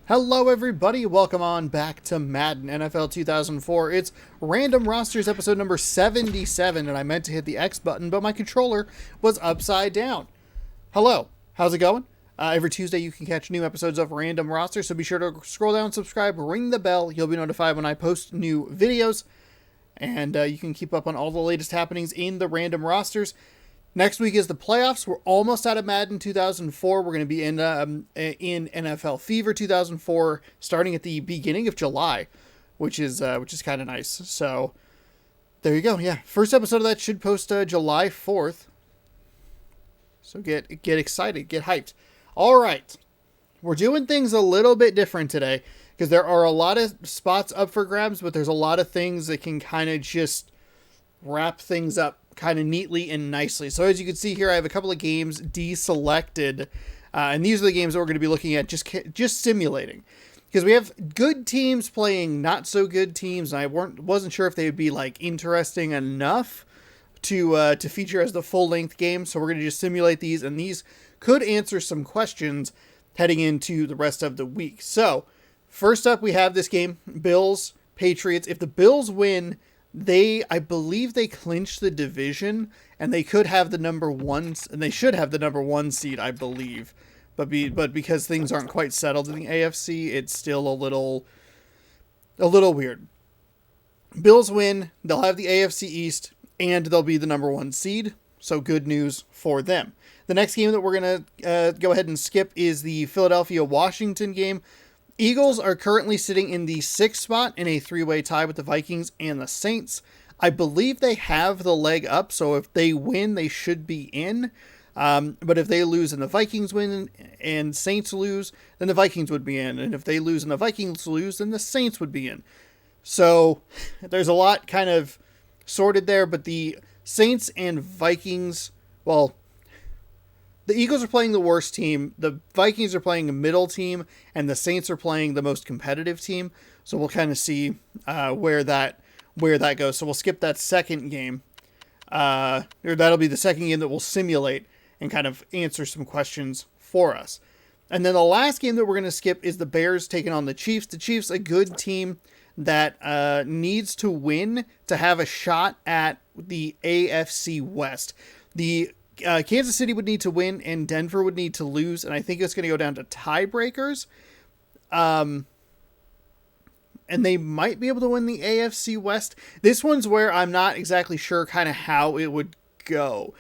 Hello everybody, welcome on back to Madden NFL 2004. It's Random Rosters episode number 77, and I meant to hit the X button, but my controller was upside down. Hello, how's it going? Every Tuesday you can catch new episodes of Random Rosters, so be sure to scroll down, subscribe, ring the bell. You'll be notified when I post new videos, and you can keep up on all the latest happenings in the Random Rosters. Next week is the playoffs. We're almost out of Madden 2004. We're going to be in NFL Fever 2004, starting at the beginning of July, which is kind of nice. So there you go. Yeah, first episode of that should post July 4th. So get excited, get hyped. All right, we're doing things a little bit different today because there are a lot of spots up for grabs, but there's a lot of things that can kind of just wrap things up kind of neatly and nicely. So as you can see here, I have a couple of games deselected, and these are the games that we're going to be looking at just simulating, because we have good teams playing not so good teams, and I wasn't sure if they would be like interesting enough to feature as the full length game. So we're going to just simulate these, and these could answer some questions heading into the rest of the week. So first up, we have this game, Bills Patriots. If the Bills win, I believe they clinch the division, and they could have the number one, and they should have the number one seed, I believe. But because things aren't quite settled in the AFC, it's still a little weird. Bills win, they'll have the AFC East, and they'll be the number one seed. So good news for them. The next game that we're going to go ahead and skip is the Philadelphia-Washington game. Eagles are currently sitting in the 6th spot in a 3-way tie with the Vikings and the Saints. I believe they have the leg up, so if they win, they should be in. But if they lose and the Vikings win and Saints lose, then the Vikings would be in. And if they lose and the Vikings lose, then the Saints would be in. So there's a lot kind of sorted there, but the Saints and Vikings, well, the Eagles are playing the worst team, the Vikings are playing a middle team, and the Saints are playing the most competitive team. So we'll kind of see where that goes. So we'll skip that second game. Or that'll be the second game that we'll simulate and kind of answer some questions for us. And then the last game that we're going to skip is the Bears taking on the Chiefs. The Chiefs, a good team that needs to win to have a shot at the AFC West. The Kansas City would need to win and Denver would need to lose, and I think it's going to go down to tiebreakers. And they might be able to win the AFC West. This one's where I'm not exactly sure kind of how it would go.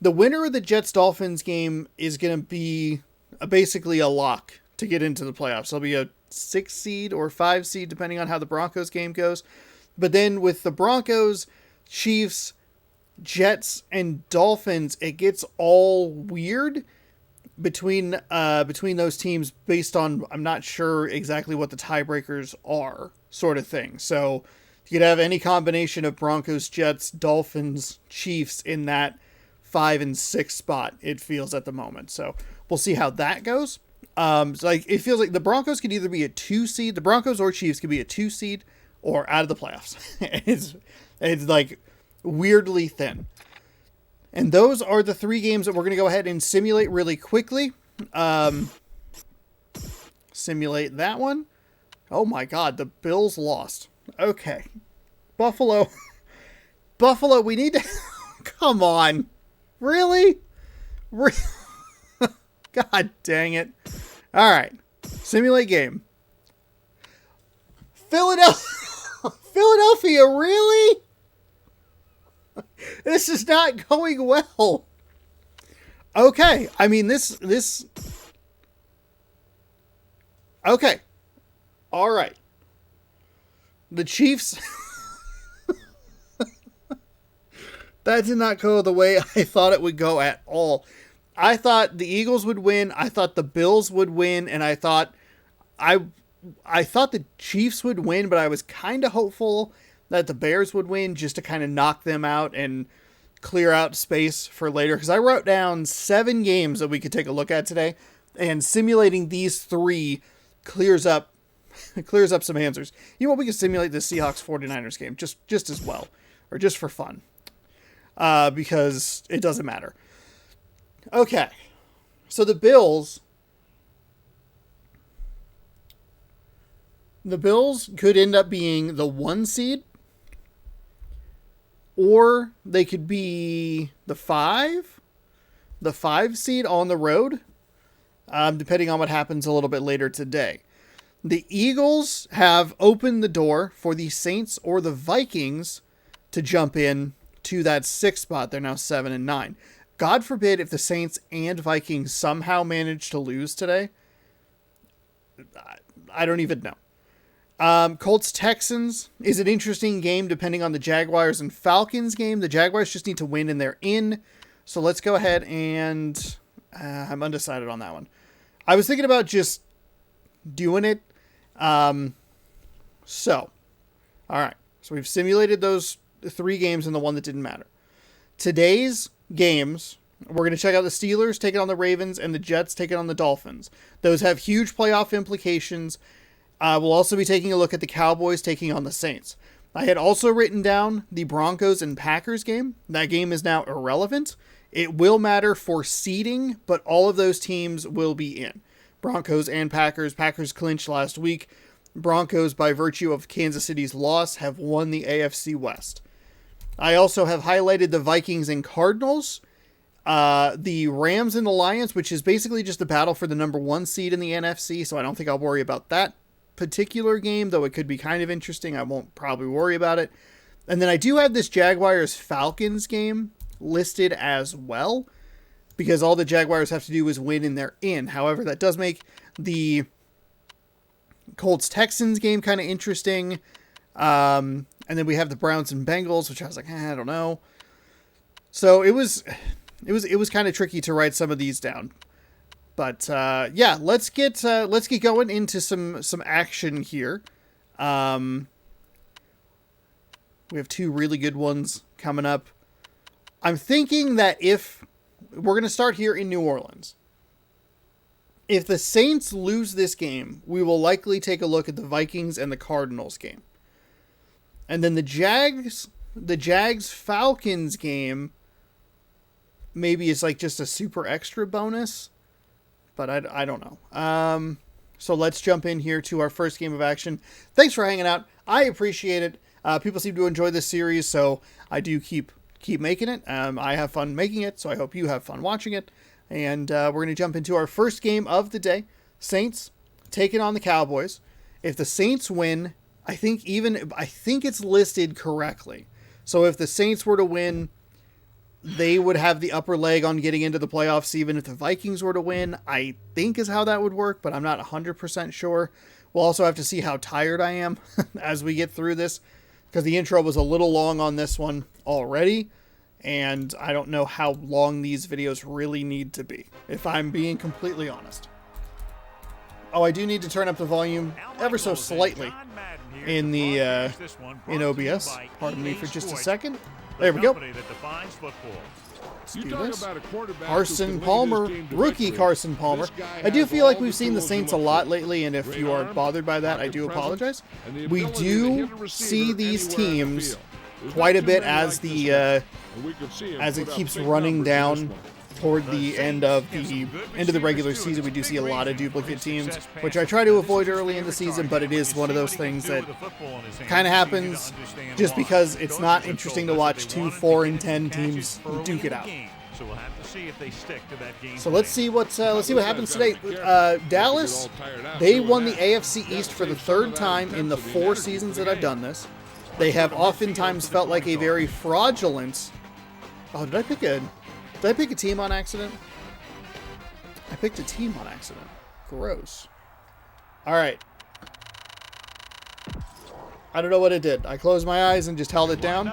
The winner of the Jets-Dolphins game is going to be basically a lock to get into the playoffs. It'll be a 6 seed or 5 seed, depending on how the Broncos game goes. But then with the Broncos, Chiefs, Jets, and Dolphins, it gets all weird between those teams based on, I'm not sure exactly what the tiebreakers are, sort of thing. So you could have any combination of Broncos, Jets, Dolphins, Chiefs in that 5 and 6 spot, it feels at the moment. So we'll see how that goes. So it feels like the Broncos could either be a 2 seed, the Broncos or Chiefs could be a 2 seed or out of the playoffs. It's like weirdly thin. And those are the 3 games that we're going to go ahead and simulate really quickly. Simulate that one. Oh my God, the Bills lost. Okay. Buffalo, we need to, come on. Really? God dang it. All right. Simulate game. Philadelphia, really? This is not going well. Okay. I mean, this. Okay. All right. The Chiefs. That did not go the way I thought it would go at all. I thought the Eagles would win. I thought the Bills would win. And I thought the Chiefs would win, but I was kind of hopeful that the Bears would win just to kind of knock them out and clear out space for later. Because I wrote down 7 games that we could take a look at today, and simulating these 3 clears up some answers. You know what? We can simulate the Seahawks 49ers game just as well, or just for fun, because it doesn't matter. Okay. So the Bills The Bills could end up being the 1 seed, or they could be the 5 seed on the road, depending on what happens a little bit later today. The Eagles have opened the door for the Saints or the Vikings to jump in to that 6th spot. They're now 7 and 9. God forbid if the Saints and Vikings somehow manage to lose today. I don't even know. Colts-Texans is an interesting game depending on the Jaguars and Falcons game. The Jaguars just need to win and they're in. So let's go ahead and... I'm undecided on that one. I was thinking about just doing it. All right. So we've simulated those 3 games and the one that didn't matter. Today's games, we're going to check out the Steelers taking on the Ravens and the Jets taking on the Dolphins. Those have huge playoff implications. We'll also be taking a look at the Cowboys taking on the Saints. I had also written down the Broncos and Packers game. That game is now irrelevant. It will matter for seeding, but all of those teams will be in. Broncos and Packers. Packers clinched last week. Broncos, by virtue of Kansas City's loss, have won the AFC West. I also have highlighted the Vikings and Cardinals. The Rams and the Lions, which is basically just a battle for the number 1 seed in the NFC, so I don't think I'll worry about that particular game, though it could be kind of interesting. I won't probably worry about it. And then I do have this Jaguars-Falcons game listed as well, because all the Jaguars have to do is win and they're in. However, that does make the Colts-Texans game kind of interesting. And then we have the Browns and Bengals, which I was like, I don't know. So it was kind of tricky to write some of these down. But yeah, let's get going into some action here. We have 2 really good ones coming up. I'm thinking that if we're going to start here in New Orleans, if the Saints lose this game, we will likely take a look at the Vikings and the Cardinals game. And then the Jags-Falcons game, maybe it's like just a super extra bonus, but I don't know. So let's jump in here to our first game of action. Thanks for hanging out. I appreciate it. People seem to enjoy this series, so I do keep making it. I have fun making it, so I hope you have fun watching it. And we're going to jump into our first game of the day. Saints taking on the Cowboys. If the Saints win, I think it's listed correctly. So if the Saints were to win, they would have the upper leg on getting into the playoffs. Even if the Vikings were to win, I think is how that would work, but I'm not 100% sure. We'll also have to see how tired I am as we get through this, because the intro was a little long on this one already, and I don't know how long these videos really need to be, if I'm being completely honest. Oh, I do need to turn up the volume ever so slightly in the in OBS. Pardon me for just a second. There we go. Let's do this. Carson Palmer, rookie Carson Palmer. I do feel like we've seen the Saints a lot lately, and if you are bothered by that, I do apologize. We do see these teams quite a bit as it keeps running down toward the end of the regular season. We do see a lot of duplicate teams, which I try to avoid early in the season, but it is one of those things that kind of happens just because it's not interesting to watch 2 4-10 teams duke it out. So let's see what happens today. Dallas, they won the AFC East for the 3rd time in the 4 seasons that I've done this. They have oftentimes felt like a very fraudulent. Oh, did I pick a team on accident? I picked a team on accident. Gross. All right. I don't know what it did. I closed my eyes and just held it down.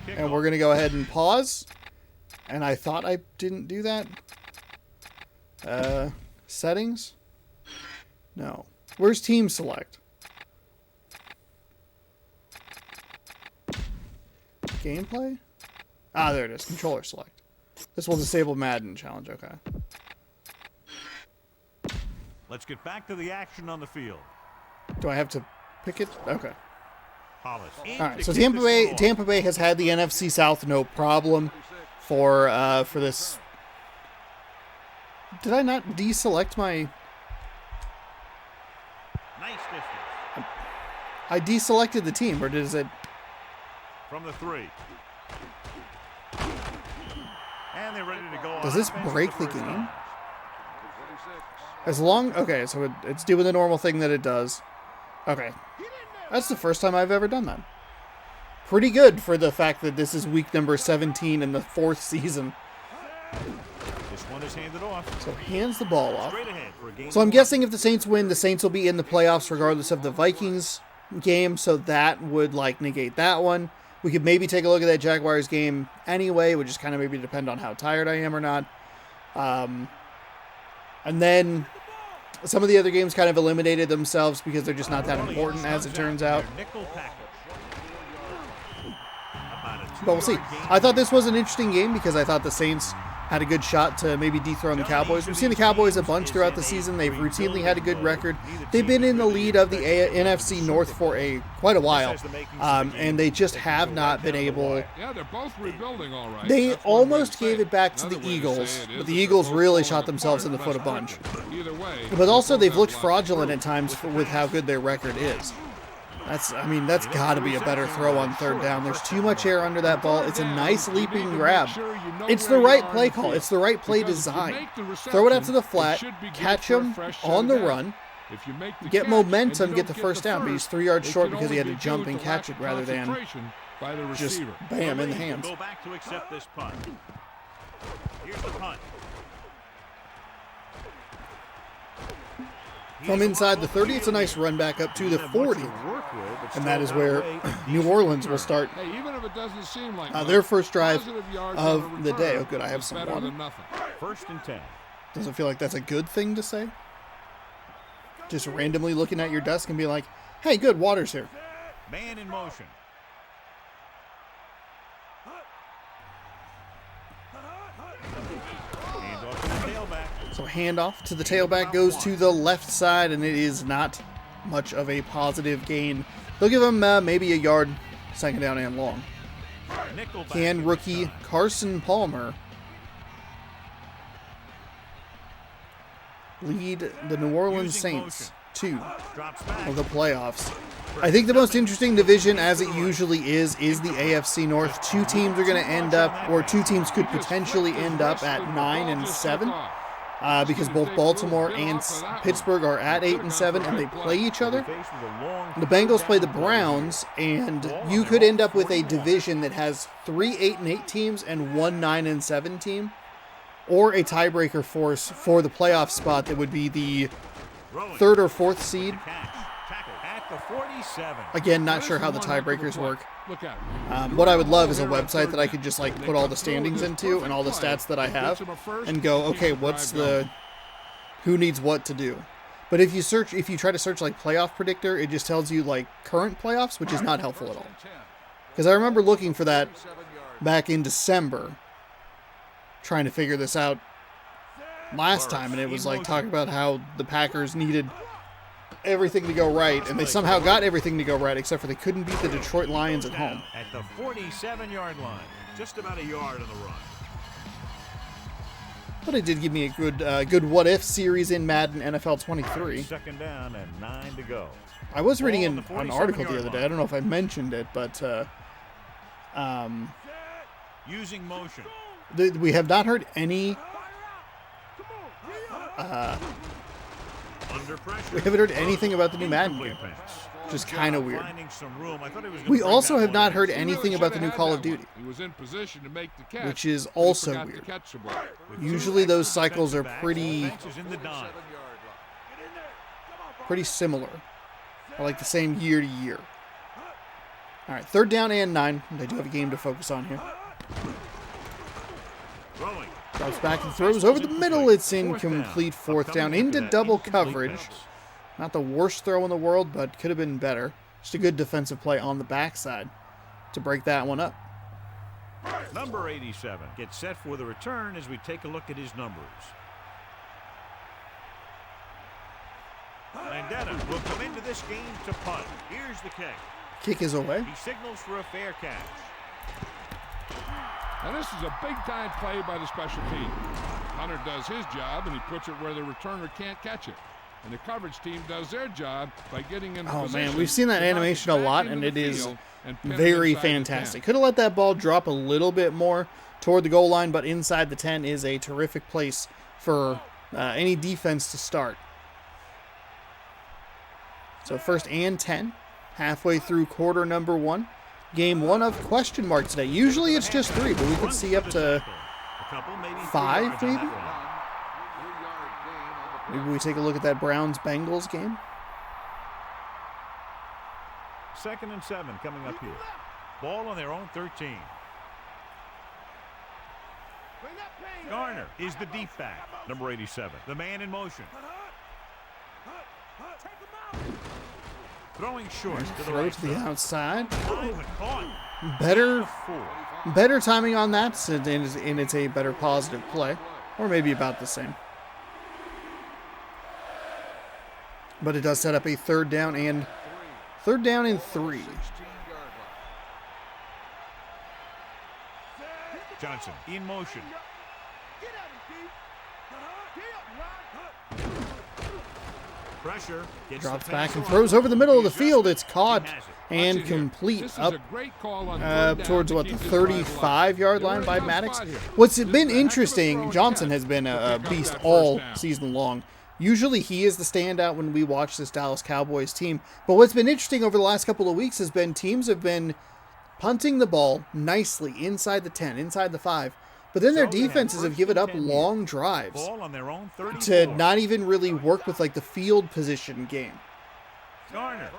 And we're going to go ahead and pause. And I thought I didn't do that. Settings? No. Where's team select? Gameplay? Ah, there it is. Controller select. This will disable Madden challenge. Okay. Let's get back to the action on the field. Do I have to pick it? Okay. Hollis. All right. So Tampa Bay has had the NFC South no problem for this. Did I not deselect my? Nice distance. I deselected the team, or does it? From the 3. And they're ready to go. Does this break the game? As long... Okay, so it's doing the normal thing that it does. Okay. That's the first time I've ever done that. Pretty good for the fact that this is week number 17 in the 4th season. This one is handed off. So hands the ball off. Straight ahead for a gain So I'm of guessing if the Saints win, the Saints will be in the playoffs regardless of the Vikings game. So that would like negate that one. We could maybe take a look at that Jaguars game anyway, which is kind of maybe depend on how tired I am or not. And then some of the other games kind of eliminated themselves because they're just not that important as it turns out. But we'll see. I thought this was an interesting game because I thought the Saints had a good shot to maybe dethrone the Cowboys. We've seen the Cowboys a bunch throughout the season. They've routinely had a good record. They've been in the lead of the NFC North for quite a while, and they just have not been able. Yeah, they're both rebuilding all right. They almost gave it back to the Eagles, but the Eagles really shot themselves in the foot a bunch. But also, they've looked fraudulent at times with how good their record is. That's got to be a better throw on 3rd down. There's too much air under that ball. It's a nice leaping grab. It's the right play call. It's the right play design. Throw it out to the flat, catch him on the run, get momentum, get the first down. But he's 3 yards short because he had to jump and catch it rather than just bam in the hands. Go back to accept this punt. Here's the punt. From inside the 30, it's a nice run back up to the 40. And that is where New Orleans will start their first drive of the day. Oh, good. I have some water. 1st and 10. Doesn't feel like that's a good thing to say. Just randomly looking at your desk and be like, hey, good, water's here. Man in motion. So handoff to the tailback goes to the left side, and it is not much of a positive gain. They'll give him maybe a yard, 2nd down and long. Can rookie Carson Palmer lead the New Orleans Saints to the playoffs? I think the most interesting division, as it usually is the AFC North. 2 teams are going to end up, or 2 teams could potentially end up at 9 and 7. Because both Baltimore and Pittsburgh are at 8 and 7, and they play each other. The Bengals play the Browns, and you could end up with a division that has 3 8 and 8 teams and 1 9 and 7 team, or a tiebreaker force for the playoff spot that would be the 3rd or 4th seed. Again, not sure how the tiebreakers work. What I would love is a website that I could just like put all the standings into and all the stats that I have and go, okay, what's who needs what to do. But if you try to search like playoff predictor, it just tells you like current playoffs, which is not helpful at all. Because I remember looking for that back in December, trying to figure this out last time, and it was like talking about how the Packers needed everything to go right, and they somehow got everything to go right, except for they couldn't beat the Detroit Lions at home. At the 47-yard line, just about a yard on the run. But it did give me a good what-if series in Madden NFL 23. 2nd down and 9 to go. I was reading an article the other day. I don't know if I mentioned it, but using motion. We have not heard any. We haven't heard anything about the new Madden game, which is kind of weird. We also have not heard anything about the new Call of Duty, which is also weird. Usually those cycles are pretty similar, or like the same year to year. All right, 3rd down and 9. They do have a game to focus on here. Drops back and throws over the middle. It's incomplete. 4th down into double coverage. Not the worst throw in the world, but could have been better. Just a good defensive play on the backside to break that one up. Number 87 gets set for the return as we take a look at his numbers. Landetta will come into this game to punt. Here's the kick. Kick is away. He signals for a fair catch. And this is a big-time play by the special team. Hunter does his job, and he puts it where the returner can't catch it. And the coverage team does their job by getting in Oh, position man, we've seen that to knock it animation a back lot, into and the it is field and pin it very inside the 10. fantastic. Could have let that ball drop a little bit more toward the goal line, but inside the 10 is a terrific place for any defense to start. So first and 10, halfway through quarter number 1. Game 1 of question mark today. Usually it's just 3, but we could see up to 5 maybe? Maybe we take a look at that Browns-Bengals game. 2nd and 7 coming up here. Ball on their own 13. Garner is the deep back, number 87. The man in motion. Throwing short to the Throw right to the outside. side. Better timing on that, and it's a better positive play. Or maybe about the same. But it does set up a third down and 3. Johnson in motion. Pressure. Drops back and throws over the middle of the field. It's caught and complete up towards, what, the 35-yard line by Maddox. What's been interesting, Johnson has been a beast all season long. Usually he is the standout when we watch this Dallas Cowboys team. But what's been interesting over the last couple of weeks has been teams have been punting the ball nicely inside the 10, inside the 5. But then their defenses have given up long drives to not even really work with like the field position game.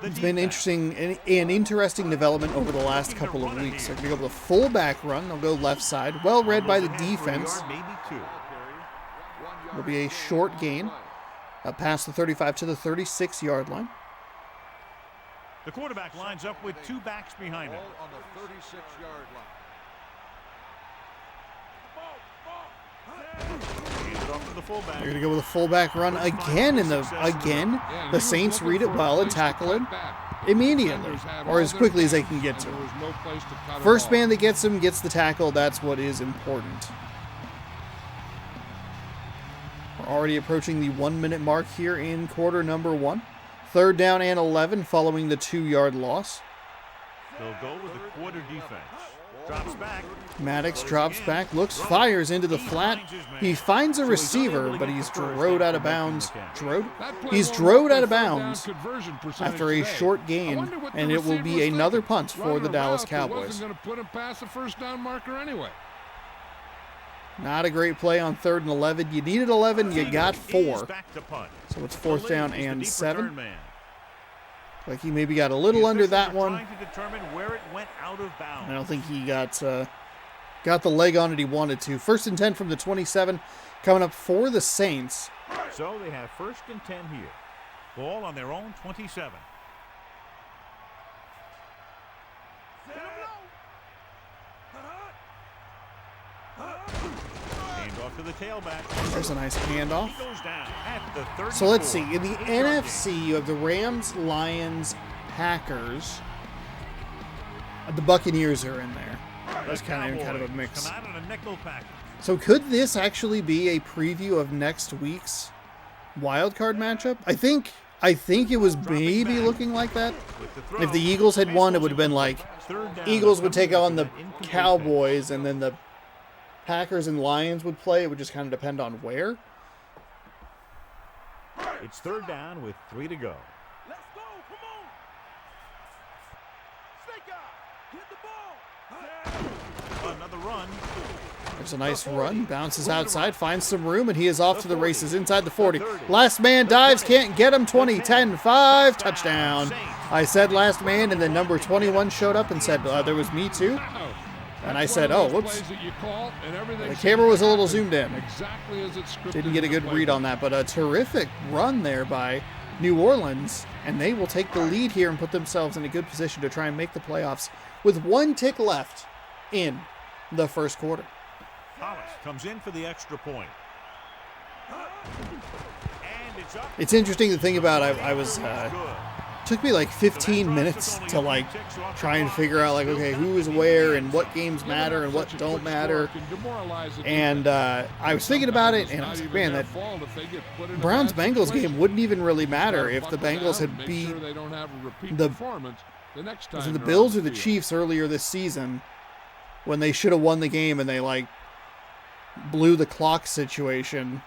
It's been interesting, an interesting development over the last couple of weeks. They're going to go with a fullback run. They'll go left side. Well read by the defense. It'll be a short gain. Past the 35 to the 36-yard line. The quarterback lines up with 2 backs behind him. On the 36-yard line. They're going to go with a fullback run again. The Saints read it well and tackle it immediately, or as quickly as they can get to it. First man that gets him gets the tackle. That's what is important. We're already approaching the 1-minute mark here in quarter number 1. 3rd down and 11 following the 2-yard loss. They'll go with the quarter defense. Drops back. Maddox drops back, looks, fires into the flat. He finds a receiver, but he's drove out of bounds. He's drove out of bounds after a short gain, and it will be another punt for the Dallas Cowboys. Not a great play on 3rd and 11. You needed 11, you got 4. So it's 4th down and 7. Like he maybe got a little under that one. I don't think he got the leg on it he wanted to. 1st and 10 from the 27, coming up for the Saints. So they have 1st and 10 here. Ball on their own 27. To the tailback. There's a nice handoff. So let's see. In the NFC, you have the Rams, Lions, Packers. The Buccaneers are in there. That's kind of a mix. So could this actually be a preview of next week's wild card matchup? I think it was maybe looking like that. If the Eagles had won, it would have been like Eagles would take on the Cowboys, and then the Packers and Lions would play. It would just kind of depend on where. It's 3rd down with 3 to go. Let's go, come on. Snake eye, hit the ball. Another run. There's a nice run. Bounces outside, finds some room, and he is off to the races inside the 40. Last man dives, can't get him. 20, 10, 5, touchdown. I said last man, and then number 21 showed up and said, there was me too. And I said, oh, whoops. The camera was a little zoomed in. Didn't get a good read on that, but a terrific run there by New Orleans. And they will take the lead here and put themselves in a good position to try and make the playoffs with 1 tick left in the first quarter. Hollis comes in for the extra point. And it's up. It's interesting to think about. I was took me like 15 minutes to like try and figure out like, okay, who is where and what games matter and what don't matter. And I was thinking about it, and I was like, man, that Browns-Bengals game wouldn't even really matter if the Bengals had beat the Bills or the Chiefs earlier this season when they should have won the game and they like blew the clock situation.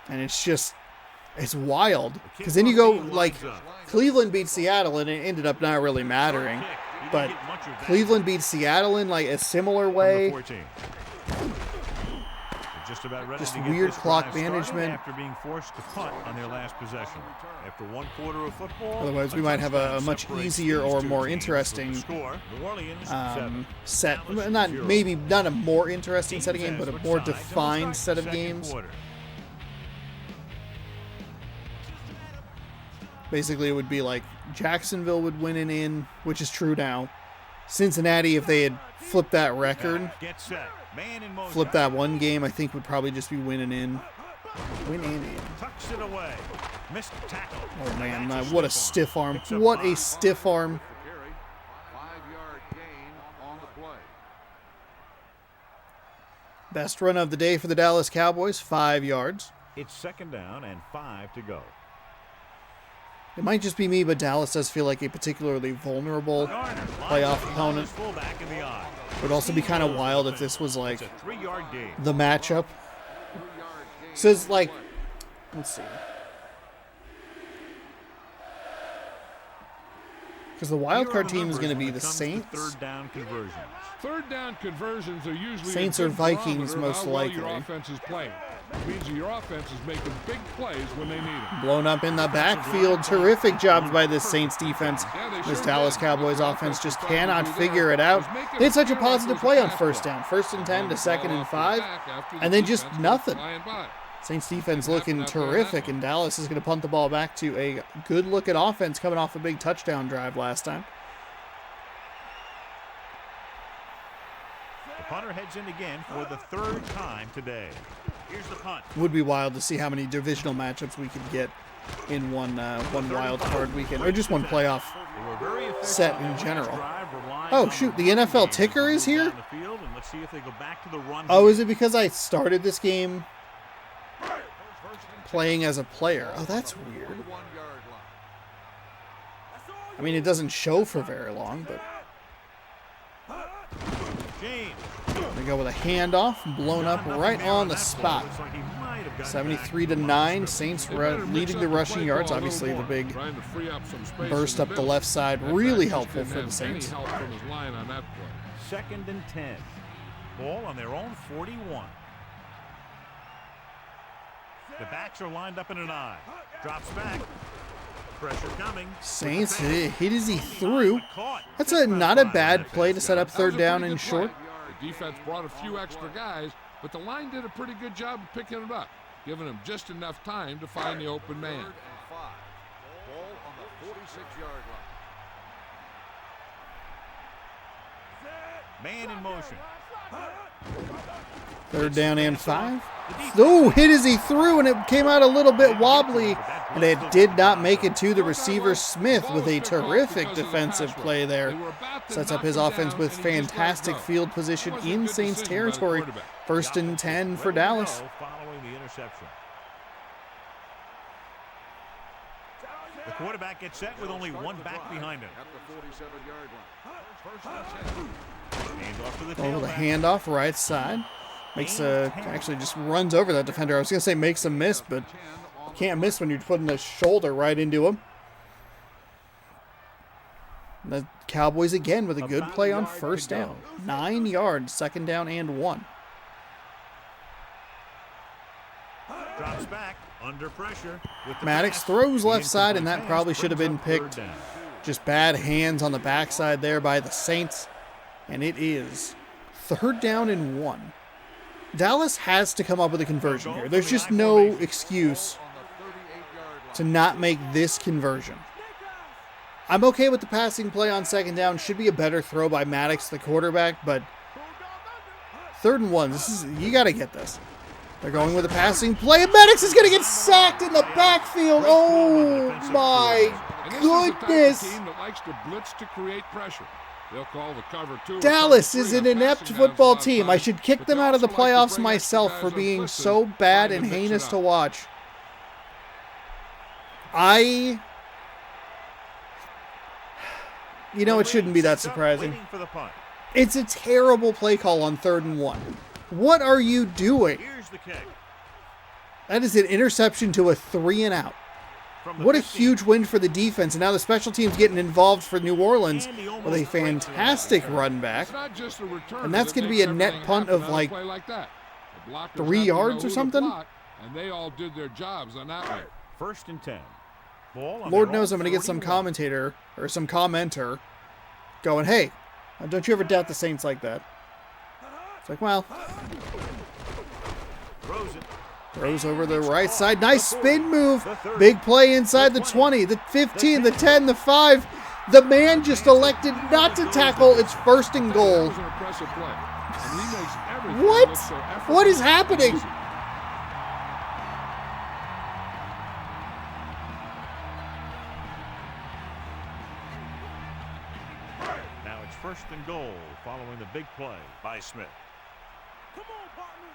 And it's wild, because then you go like Cleveland beat Seattle and it ended up not really mattering, but Cleveland beat Seattle in like a similar way. Just weird clock management. After being forced to punt on their last possession. After one quarter of football, otherwise we might have a much easier or more interesting set. Not a more interesting set of games, but a more defined set of games. Basically, it would be like Jacksonville would win and in, which is true now. Cincinnati, if they had flipped that record, flipped that one game, I think would probably just be win and in. Win and in. Tucks it away. Missed tackle. Oh man, what a stiff arm. What a stiff arm. 5-yard gain on the play. Best run of the day for the Dallas Cowboys, 5 yards. It's 2nd down and 5 to go. It might just be me, but Dallas does feel like a particularly vulnerable playoff opponent. It would also be kind of wild if this was like the matchup. So it's like, let's see. Because the wild card team is going to be the Saints. Third down conversions are usually Saints or Vikings most likely. Your offense is playing. It means your offense is making big plays when they need them. Blown up in the backfield. Terrific jobs by this Saints defense. This Dallas Cowboys offense just cannot figure it out. They had such a positive play on first down. 1st and 10 to 2nd and 5. And then just nothing. Saints defense looking terrific, and Dallas is going to punt the ball back to a good-looking offense coming off a big touchdown drive last time. The punter heads in again for the 3rd time today. Here's the punt. Would be wild to see how many divisional matchups we could get in one wild card weekend, or just one playoff set in general. Oh shoot, the NFL ticker is here? Oh, is it because I started this game playing as a player? Oh, that's weird. I mean, it doesn't show for very long, but they go with a handoff, blown up right on the spot. 73-9, Saints leading the rushing yards. Obviously, the big burst up the left side, really helpful for the Saints. 2nd and 10. Ball on their own 41. The backs are lined up in an I. Drops back. Pressure coming. Saints hit as he threw. That's not a bad play to set up 3rd down and short. The defense brought a few extra guys, but the line did a pretty good job of picking it up, giving them just enough time to find the open man. Ball on the 46-yard line. Man in motion. 3rd down and 5. Oh, hit as he threw, and it came out a little bit wobbly, and it did not make it to the receiver. Smith with a terrific defensive play there. Sets up his offense with fantastic field position in Saints territory. 1st and 10 for Dallas. Following the interception. The quarterback gets set with only one back behind him. At the 47-yard line. Handoff to the Oh, the tailback. handoff right side. Actually just runs over that defender. I was going to say makes a miss, but can't miss when you're putting the shoulder right into him. The Cowboys again with a good play on 1st down. 9 yards, 2nd down and 1. Drops back under pressure. With the Maddox pass. throws left The side, and incomplete that pass probably should have brings been up 3rd picked. down. Just bad hands on the backside there by the Saints. And it is 3rd down and 1. Dallas has to come up with a conversion here. There's just no excuse to not make this conversion. I'm okay with the passing play on 2nd down. Should be a better throw by Maddox, the quarterback, but 3rd and 1. You got to get this. They're going with a passing play, and Maddox is going to get sacked in the backfield. Oh my goodness. This is the type of team that likes to blitz to create pressure. They'll call the cover 2 or Dallas cover is 3 an on inept passing downs a football lot of team. I times, should kick but them they out of the also like to playoffs bring extra myself guys for on being blitzes, so bad trying to and mix it heinous up. to watch. You know, it shouldn't be that surprising. Waiting for the punt. It's a terrible play call on 3rd and 1. What are you doing? Here's the kick. That is an interception to a 3 and out. From the What a 15. huge win for the defense. And now the special team's getting involved for New Orleans And he almost with a breaks the line. fantastic run back. It's not just a returner And that's that gonna makes be a net everything punt happen of, on a like, play like that. The blockers 3 have to know yards or who to something? block, and they all did their jobs on that one. 1st and 10. Ball on Lord their knows own I'm going to get some 41. commentator or some commenter going, hey, don't you ever doubt the Saints like that. It's like, well, Throws it. throws over the right side. Nice spin move. Big play inside the 20, the 15, the 10, the 5. The man just elected not to tackle. It's 1st and goal. That was an impressive play. And he makes everything What? look so What is effortless and happening? easy. Now it's 1st and goal following the big play by Smith. Come on, partner.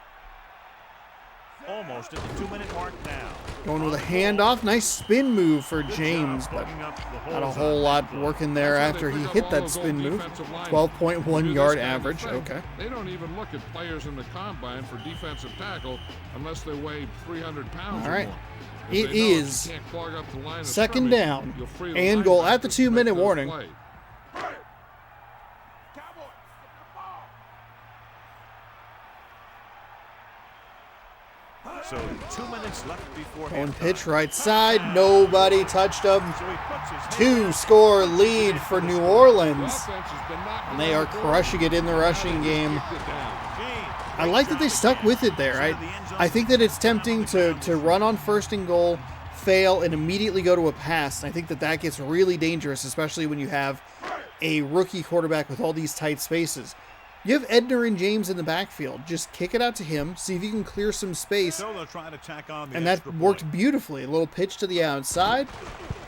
Almost at the 2-minute mark now. Going with a handoff. Nice spin move for James, but not a whole lot working there That's after how they he pick hit up all that those spin old move. defensive linemen. 12.1 Do yard this kind of average. thing. Okay. They don't even look at players in the combine for defensive tackle unless they weigh 300 pounds All or right. more. It If they know if you is can't clog up the line of 2nd scrimmage, down you'll free the and goal at the linebackers to make 2-minute those warning. plays. Cowboys, get the ball. So 2 minutes left before Going halftime. pitch right side. Nobody touched him. So he puts his 2-score lead for New The Orleans. offense has been knocking And they on are the door. crushing it in the rushing game. Kicked it down. I like that they stuck with it there. I think that it's tempting to run on 1st and goal, fail, and immediately go to a pass. I think that that gets really dangerous, especially when you have a rookie quarterback with all these tight spaces. You have Edner and James in the backfield. Just kick it out to him, see if you can clear some space. So they'll try to tack on the And that extra worked point. beautifully. A little pitch to the outside,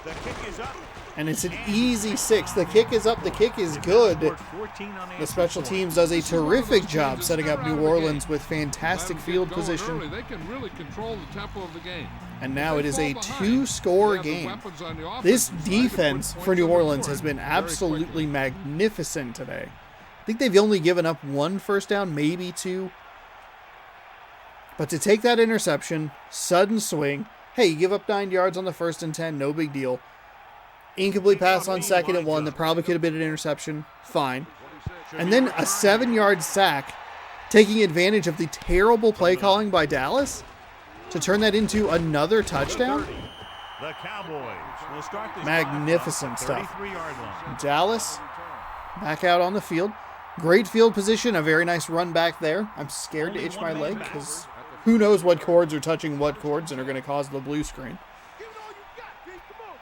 The kick is up. and it's an easy 6. The kick is up. The kick is good. The special teams does a terrific job setting up New Orleans with fantastic field Early, position. they can really control the tempo of the game. And now If it is they a fall behind, 2-score they have the game. weapons on the This offensive side to put defense points for New on the Orleans board has been very absolutely quickly. magnificent today. I think they've only given up 1 first down, maybe 2. But to take that interception, sudden swing, hey, you give up 9 yards on the 1st and 10, no big deal. Incomplete pass on 2nd and 1, that probably could have been an interception, fine. And then a 7-yard sack, taking advantage of the terrible play calling by Dallas to turn that into another touchdown. The Cowboys will start this Magnificent drive stuff. from the 33-yard line. Dallas back out on the field. Great field position, a very nice run back there. I'm scared to itch my leg because who knows what cords are touching what cords and are going to cause the blue screen. Give it all you got, Pete. Come on.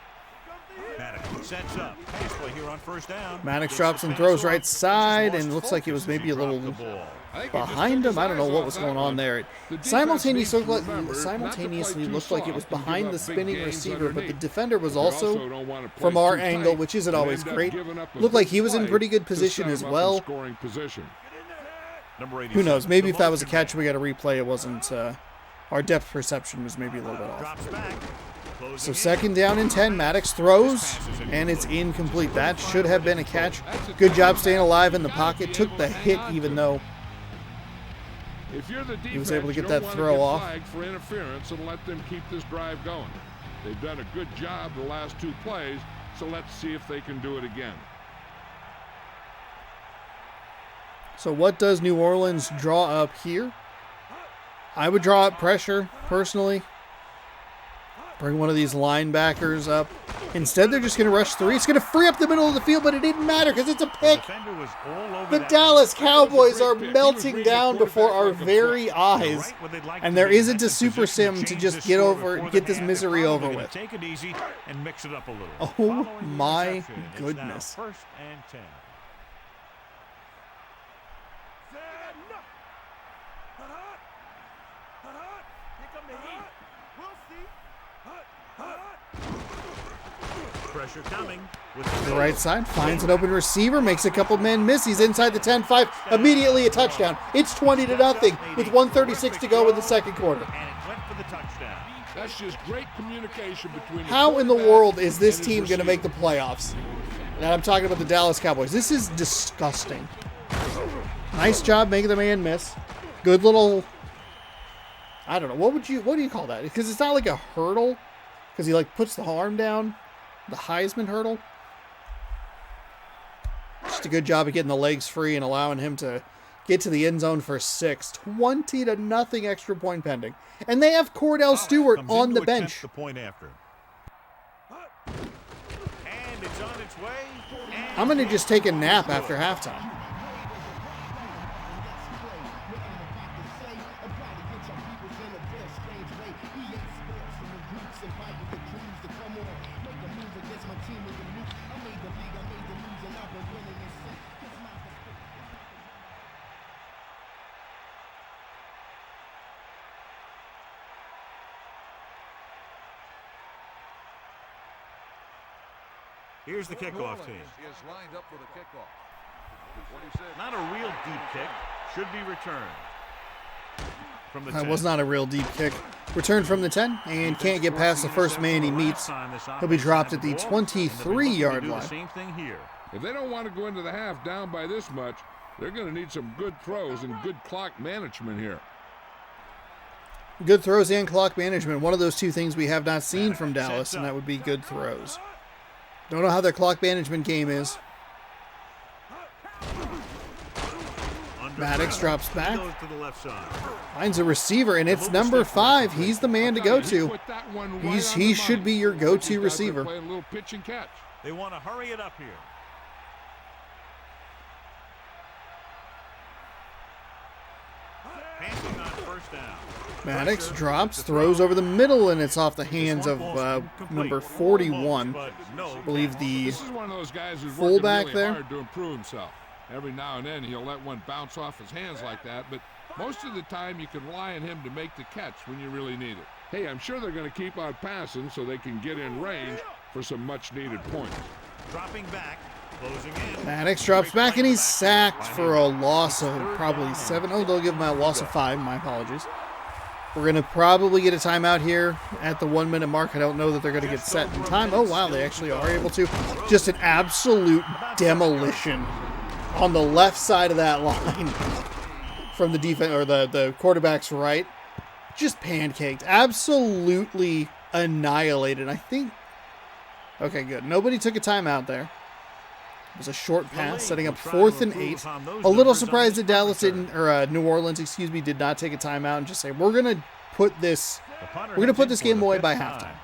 Comes the hit. Madden sets up. Pass play here on 1st down. Maddox Gets drops the and pass throws off. right side, Just and lost looks like it was focus as maybe a he dropped little the ball. I think he just behind took him. I don't his know eyes what off was that going on one. there. The defense Simultaneously needs to looked like, remember not to simultaneously play too looked like it soft was and give behind up the big spinning gains receiver, but the underneath. defender was They also, don't want to play from our too angle, tight which isn't and always end up great, giving up a looked like big he was in play pretty good to position set as him up in well. scoring position. Number 86, Who knows? Maybe if that was a the catch, we got a replay. It wasn't. Our depth perception was maybe a little bit off. drops back. So 2nd down and 10. Maddox throws, and it's incomplete. That should have been a catch. Good job staying alive in the pocket. Took the hit, even though If you're the defense, he was able to get you'll that wanna throw get off. flagged for interference and let them keep this drive going. They've done a good job the last 2 plays, so let's see if they can do it again. So what does New Orleans draw up here? I would draw up pressure, personally. Bring one of these linebackers up. Instead, they're just going to rush 3. It's going to free up the middle of the field, but it didn't matter because it's a pick. Defender was all over The that Dallas Cowboys are pick. He was melting reading the down before our quarterback like a very book. eyes. right where they'd like And to there be. isn't a That's super position sim to change just this get score over, before get the this half. misery They're over probably gonna with. Take it easy and mix it up a little. Oh, Following the my interception, it's now goodness. 1st and 10. Set enough. Hut. Hut. Here come the heat. We'll see. Hut. Hut. Pressure coming. The right side finds an open receiver, makes a couple men miss. He's inside the 10-5. Immediately a touchdown. It's 20-0 with 1:36 to go in the second quarter. And it went for the touchdown. That's just great communication between. How in the world is this team going to make the playoffs? And I'm talking about the Dallas Cowboys. This is disgusting. Nice job making the man miss. Good little, I don't know, what do you call that? Because it's not like a hurdle, because he like puts the arm down, the Heisman hurdle. Just a good job of getting the legs free and allowing him to get to the end zone for 6. 20-0 extra point pending. And they have Cordell Stewart Comes on in the to bench. attempt the point after. And it's on its way. And I'm going to just take a nap after halftime. here's the kickoff team. Is lined up for the kickoff. 46. Not a real deep kick. Should be returned. From the That 10. was not a real deep kick. Returned from the 10 and can't get past the first man he meets. He'll be dropped at the 23-yard line. Same thing here. If they don't want to go into the half down by this much, they're going to need some good throws and good clock management here. Good throws and clock management. One of those two things we have not seen from Dallas, and that would be good throws. Don't know how their clock management game is. Maddox drops back. Goes to the left side. Finds a receiver, and it's number 5. He's the man to go to. He should be your go-to receiver. Playing a little pitch and catch. They want to hurry it up here. Passing on first down. Maddox drops, throws over the middle, and it's off the hands of number 41. I believe the This is one of those guys who's fullback working really there. hard to improve himself. Every now and then he'll let one bounce off his hands like that, but most of the time you can rely on him to make the catch when you really need it. Hey, I'm sure they're going to keep on passing so they can get in range for some much-needed points. Dropping back, closing in. Maddox drops back, and he's sacked for a loss of probably 7. Oh, they'll give him a loss of 5. My apologies. We're going to probably get a timeout here at the 1-minute mark. I don't know that they're going to get set in time. Oh, wow, they actually are able to. Just an absolute demolition on the left side of that line from the defense, or the quarterback's right. Just pancaked. Absolutely annihilated. I think. Okay, good. Nobody took a timeout there. It was a short pass, setting up 4th and 8. A little surprised that Dallas didn't, or New Orleans, excuse me, did not take a timeout and just say, we're gonna put this game away by halftime.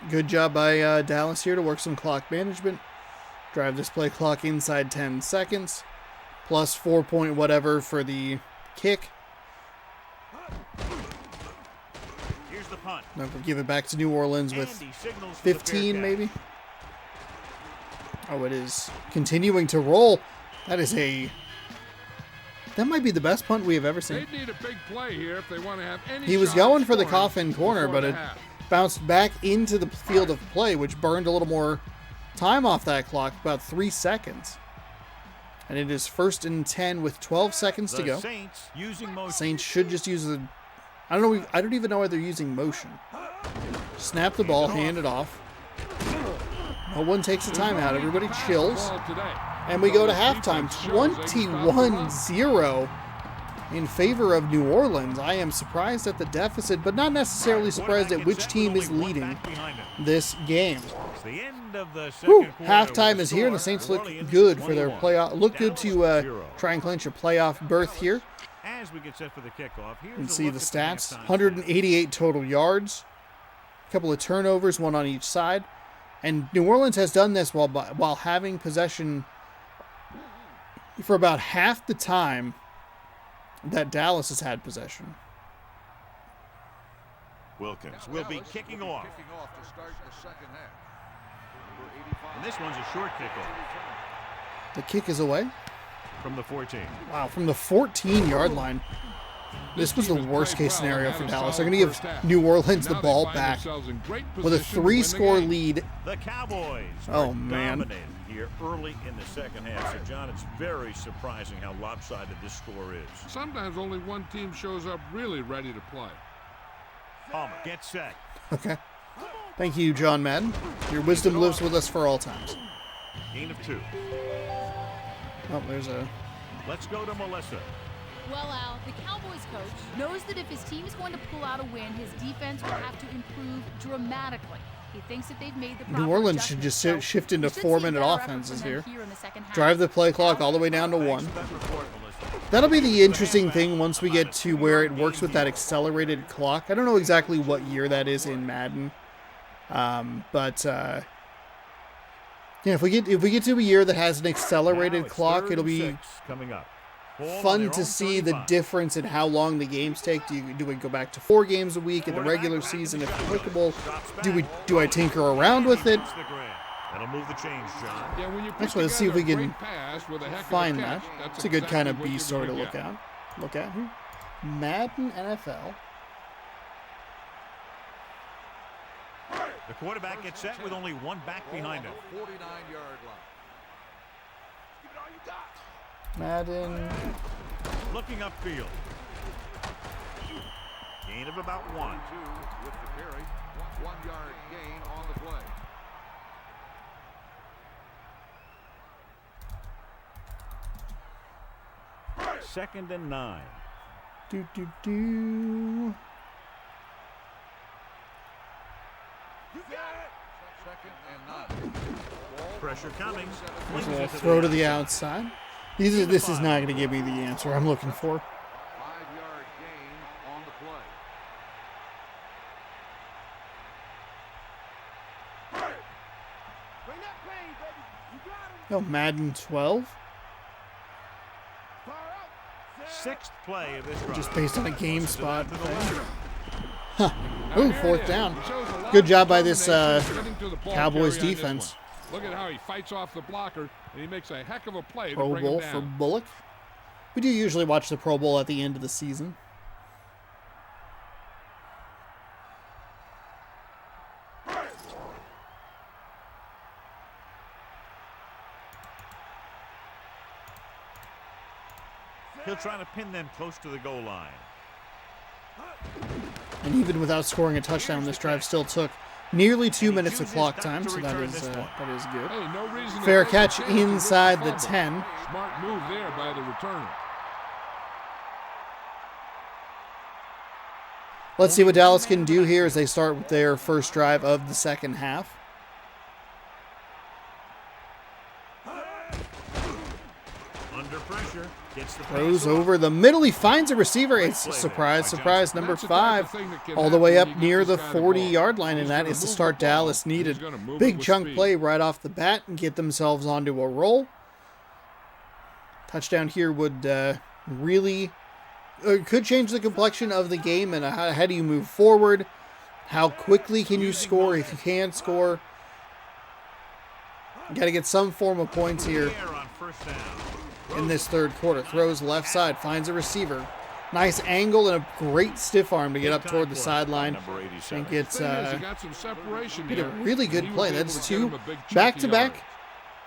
Good job by Dallas here to work some clock management. Drive this play clock inside 10 seconds. Plus 4 point whatever for the kick. Here's the punt. Now we'll give it back to New Orleans with And he signals for the fair 15 catch. maybe. Oh, it is continuing to roll. That might be the best punt we have ever seen. They need a big play here if they want to have any He was shot going at for the scoring coffin corner, before but the it half. bounced back into the field of play, which burned a little more time off that clock, about 3 seconds. And it is 1st and 10 with 12 seconds to The go. Saints using motion. Saints should just use the... I don't even know why they're using motion. Snap the ball, hand it off. No one takes a timeout. Everybody chills. Ball today. And we go to halftime, 21-0 in favor of New Orleans. I am surprised at the deficit, but not necessarily surprised at which team is leading this game. It's the end of the Whew. second quarter Halftime with is here, and the score, Saints look Orleans good for their 21, playoff. Look good to Dallas 0. try and clinch a playoff berth here. As we get set for the kickoff, here's You can a see look the at stats: halftime 188 total yards, a couple of turnovers, one on each side. And New Orleans has done this while having possession for about half the time that Dallas has had possession. Wilkins will be kicking off. Kicking off to start the second half. Number 85. And this one's a short kickoff. The kick is away. from the 14. Wow, from the 14-yard line. This was the worst case scenario for Dallas. They're going to give New Orleans the ball back with a 3-score lead. The Cowboys Oh, are man. dominating here early in the second half. So, John, it's very surprising how lopsided this score is. Sometimes only one team shows up really ready to play. Palmer gets set. Okay. Thank you, John Madden. Your wisdom lives with us for all times. Gain of 2. Oh, there's a... Let's go to Melissa. Well, Al, the Cowboys coach knows that if his team is going to pull out a win, his defense will have to improve dramatically. He thinks that they've made the proper New Orleans should just adjustments, shift into we should see a 4-minute better effort offenses from here. them in the second half. Drive the play clock all the way down to 1. Thanks for that report, Melissa. That'll be the interesting thing once we get to where it works with that accelerated clock. I don't know exactly what year that is in Madden. Yeah, if we get to a year that has an accelerated Now it's clock, 3rd it'll and be 6 coming up. Ball on fun their to own see the 35. difference in how long the games take. Do we go back to 4 games a week in the regular season if applicable? Do I tinker around with it? That'll move the change, John. Yeah, when you put Actually, let's see if we together a can great pass with a heck of a find catch, that. that's It's a good kind of exactly what B you're story to gonna look get. at here. Madden NFL. The quarterback gets set with only one back behind him. 49-yard line. Give it all you got. Madden. Looking upfield. Gain of about 1. 2 with the carry. 1-yard gain on the play. Second and 9. Do. You got it. Second and 9. Pressure coming. There's a little throw to the outside. This is not going to give me the answer I'm looking for. 5-yard gain on the play. Bring that pain, baby. You got him. Oh, Madden 12? Far out. Sixth play of this drive. Just based on a game spot To the thing. left. Ooh, Here it 4th is. down. It shows a lot Good of job by this determination getting to the ball Cowboys carrier on this defense. one. Look at how he fights off the blocker, and he makes a heck of a play to Pro bring him Bowl down. for Bullock. We do usually watch the Pro Bowl at the end of the season. He'll try to pin them close to the goal line. And even without scoring a touchdown, this drive still took nearly 2 minutes of clock time, so that is good. Hey, no reason to Fair take a catch chance and risk inside a the fumble. 10. Smart move there by the returner. Let's see what Dallas can do here as they start with their first drive of the second half. Under pressure. Gets the Throws pass off. over the middle. He finds a receiver. It's a surprise, surprise, number That's the type of 5. thing that can All the way happen up when you near get the this guy the ball. 40-yard line, and He's that gonna is the move start the ball. Dallas needed. He's gonna move it Big with chunk speed. play right off the bat and get themselves onto a roll. Touchdown here would really could change the complexion of the game, and how do you move forward? How quickly can you score if you can score? You got to get some form of points here Air on first down. in this third quarter. Throws left side, finds a receiver. Nice angle and a great stiff arm to get up toward the sideline. Number 87. And gets Thing is, he got some separation did a here, really good and he play. was able That's to get him 2 a big chunky back-to-back yard.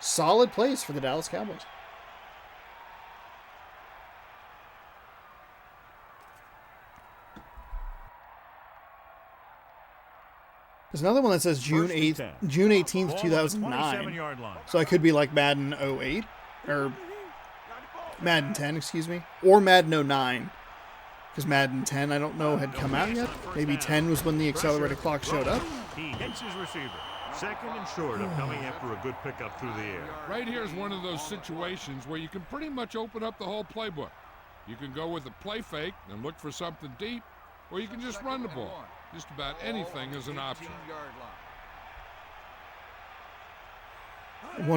solid plays for the Dallas Cowboys. There's another one that says June 8th, 10. June 18th, Ball on the 2009. 27-yard line. So I could be like Madden 08 or Madden 10, excuse me, or Madden 09. Because Madden 10, I don't know, had come out yet. Maybe 10 was when the accelerated clock showed up. He hits his receiver. Second and short of coming after a good pickup through the air. Right here is one of those situations where you can pretty much open up the whole playbook. You can go with a play fake and look for something deep, or you can just run the ball. Just about anything is an option. 18-yard line.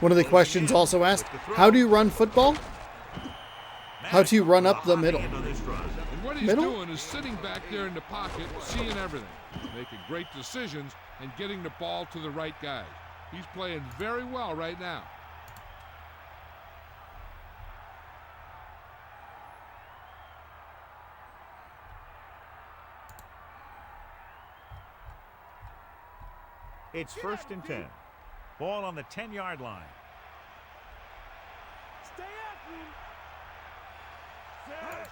One of the questions also asked, how do you run football? How to run up the middle. On this drive. And what he's Middle? doing is sitting back there in the pocket, seeing everything, making great decisions, and getting the ball to the right guy. He's playing very well right now. It's 1st and 10. Ball on the 10-yard line. Stay after him.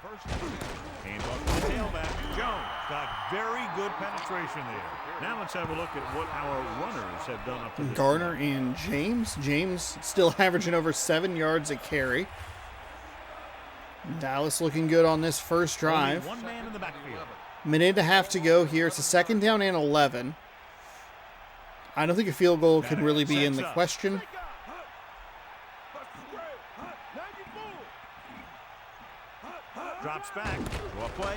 First and 10. And off to the tailback. Jones got very good penetration there. Now let's have a look at what our runners have done up to this Garner point. and James. James still averaging over 7 yards a carry. Dallas looking good on this first drive. Only one man in the backfield. Minute and a half to go here. It's a 2nd down and 11. I don't think a field goal can really be in the question. Drops back. Draw play.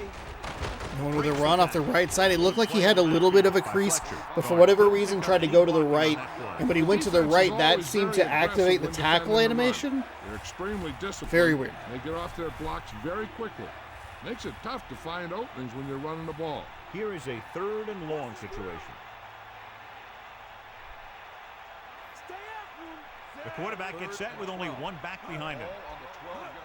Going with a run off the right side. It looked like he had a little bit of a crease, but for whatever reason tried to go to the right. And when he went to the right, that seemed to activate the tackle animation. They're extremely disciplined. Very weird. They get off their blocks very quickly. Makes it tough to find openings when you're running the ball. Here is a 3rd and long situation. Stay after him. The quarterback gets set with only one back behind him. Ball on the 12-yard line.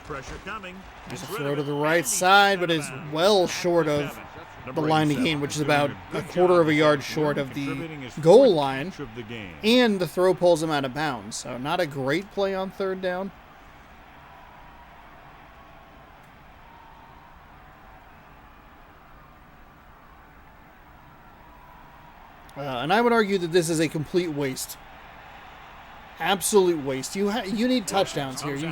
Pressure coming. There's a throw to the right side, but is well short of the line to gain, which is about a quarter of a yard short of the goal line. And the throw pulls him out of bounds. So not a great play on 3rd down. And I would argue that this is a complete waste. Absolute waste. You need touchdowns here. You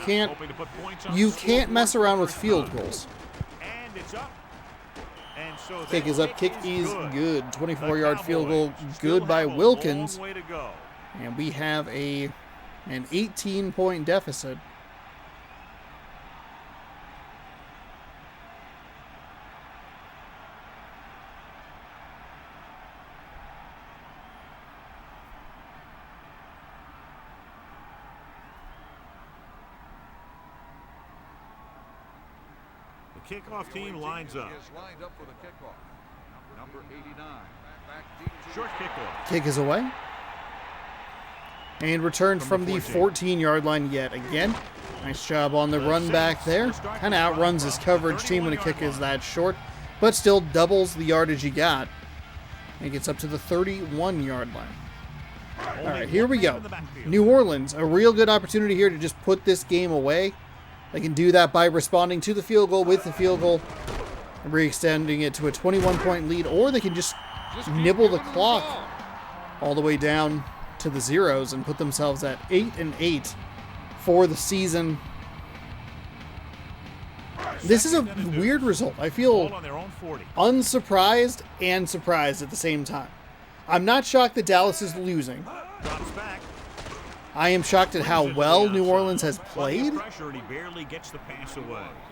can't mess around with field goals. And it's up. And so Kick is up. Kick is good. 24-yard field goal. Good by Wilkins. And we have an 18-point deficit. Kickoff team lines up. Is lined up for the kickoff. Number 89. Back deep. Short kickoff. Kick is away. And returned from the 14-yard line yet again. Nice job on the run back there. Kind of outruns his coverage team when a kick is that short, but still doubles the yardage he got. And gets up to the 31-yard line. All right, here we go. New Orleans, a real good opportunity here to just put this game away. They can do that by responding to the field goal with the field goal, and re-extending it to a 21-point lead, or they can just nibble the clock all the way down to the zeros and put themselves at 8-8 for the season. This is a weird result. I feel unsurprised and surprised at the same time. I'm not shocked that Dallas is losing. I am shocked at how well New Orleans has played. It's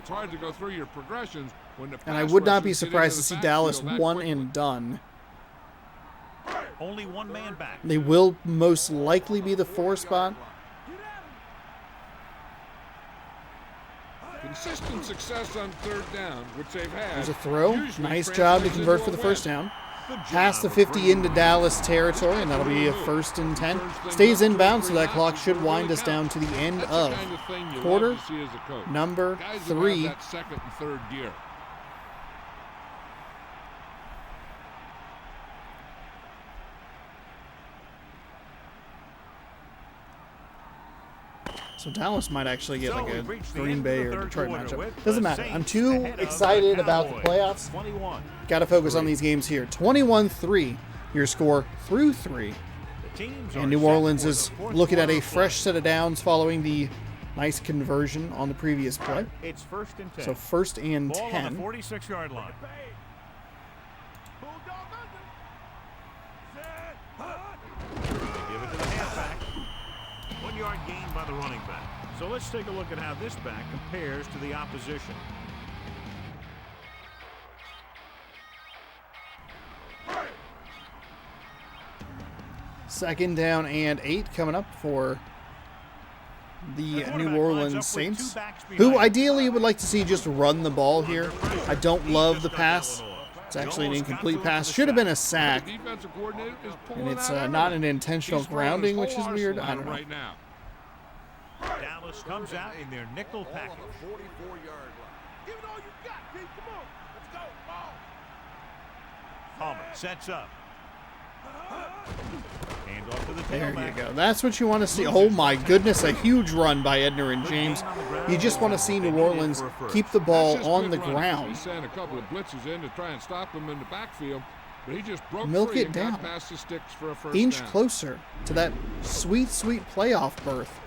hard to go through your progressions when the and I would not be surprised to see Dallas one and done. Only one man back. They will most likely be the 4 spot. Consistent success on 3rd down, which they've had. There's a throw. Nice job to convert for the first down. Past the 50 into Dallas territory, and that'll be a 1st and 10. Stays inbound, so that clock should wind us down to the end of quarter number 3. That 2nd and 3rd gear. So Dallas might actually get like a Green Bay or Detroit matchup. Doesn't matter. I'm too excited about the playoffs. Got to focus on these games here. 21-3, your score through 3. And New Orleans is looking at a fresh set of downs following the nice conversion on the previous play. It's 1st and 10. So 1st and Ball 10. on the 46-yard line. Give it to the halfback. 1-yard gain by the running back. So let's take a look at how this back compares to the opposition. Second down and 8 coming up for the New Orleans Saints, who ideally would like to see just run the ball here. I don't love the pass. It's actually an incomplete pass. Should have been a sack. And it's not an intentional grounding, which is weird. I don't know. Dallas comes out in their nickel package. 44-yard line. Give it all you got, Pete. Come on. Let's go. Ball. Palmer sets up. Hand off to the There tailback. you go. That's what you want to see. Oh my goodness, a huge run by Edner and James. You just want to see New Orleans keep the ball That's just on good the running. ground. He sent a couple of blitzes in to try and stop him in the backfield, but he just broke Milk free it and down. got past the sticks for a first Inch down. closer to that sweet, sweet playoff berth.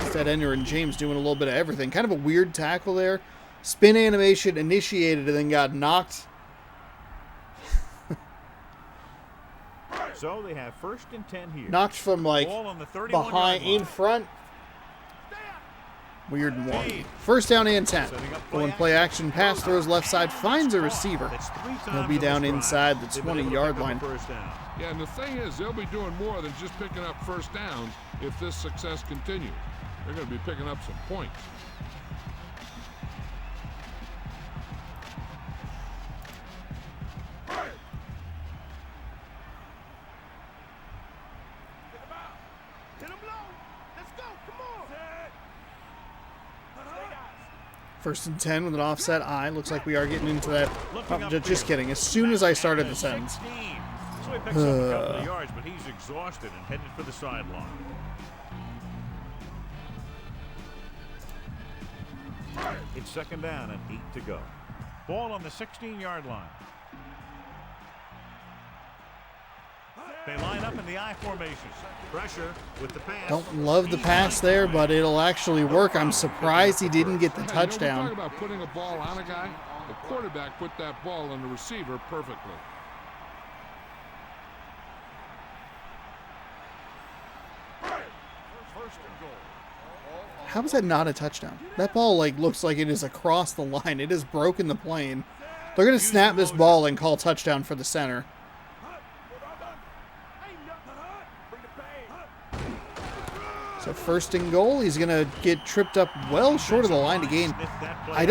Instead, Edner and James doing a little bit of everything. Kind of a weird tackle there. Spin animation initiated and then got knocked. So they have 1st and 10 here. Knocked from like Ball on the 31 behind, yard line. in front. Weird and wonky. 1st down and 10. Going play action, pass throws left side, finds a receiver. That's 3 times He'll be on down this drive. inside the They've been able to 20-yard pick up a line. first down. Yeah, and the thing is, they'll be doing more than just picking up first downs if this success continues. They're going to be picking up some points. Hit him low. Let's go. Come on. Stay, guys. 1st and 10 with an offset eye. Looks like we are getting into that. Oh, just kidding. As soon as I started the sentence. 16. So he picks up a couple of yards, but he's exhausted and headed for the sideline. It's 2nd down and 8 to go. Ball on the 16-yard line. They line up in the I formation. Pressure with the pass. Don't love the pass there, but it'll actually work. I'm surprised he didn't get the Hey, you know, we touchdown. talk about putting a ball on a guy. The quarterback put that ball on the receiver perfectly. How is that not a touchdown? That ball like looks like it is across the line. It has broken the plane. They're going to snap this ball and call touchdown for the center. So 1st and goal, he's going to get tripped up well short of the line to gain. I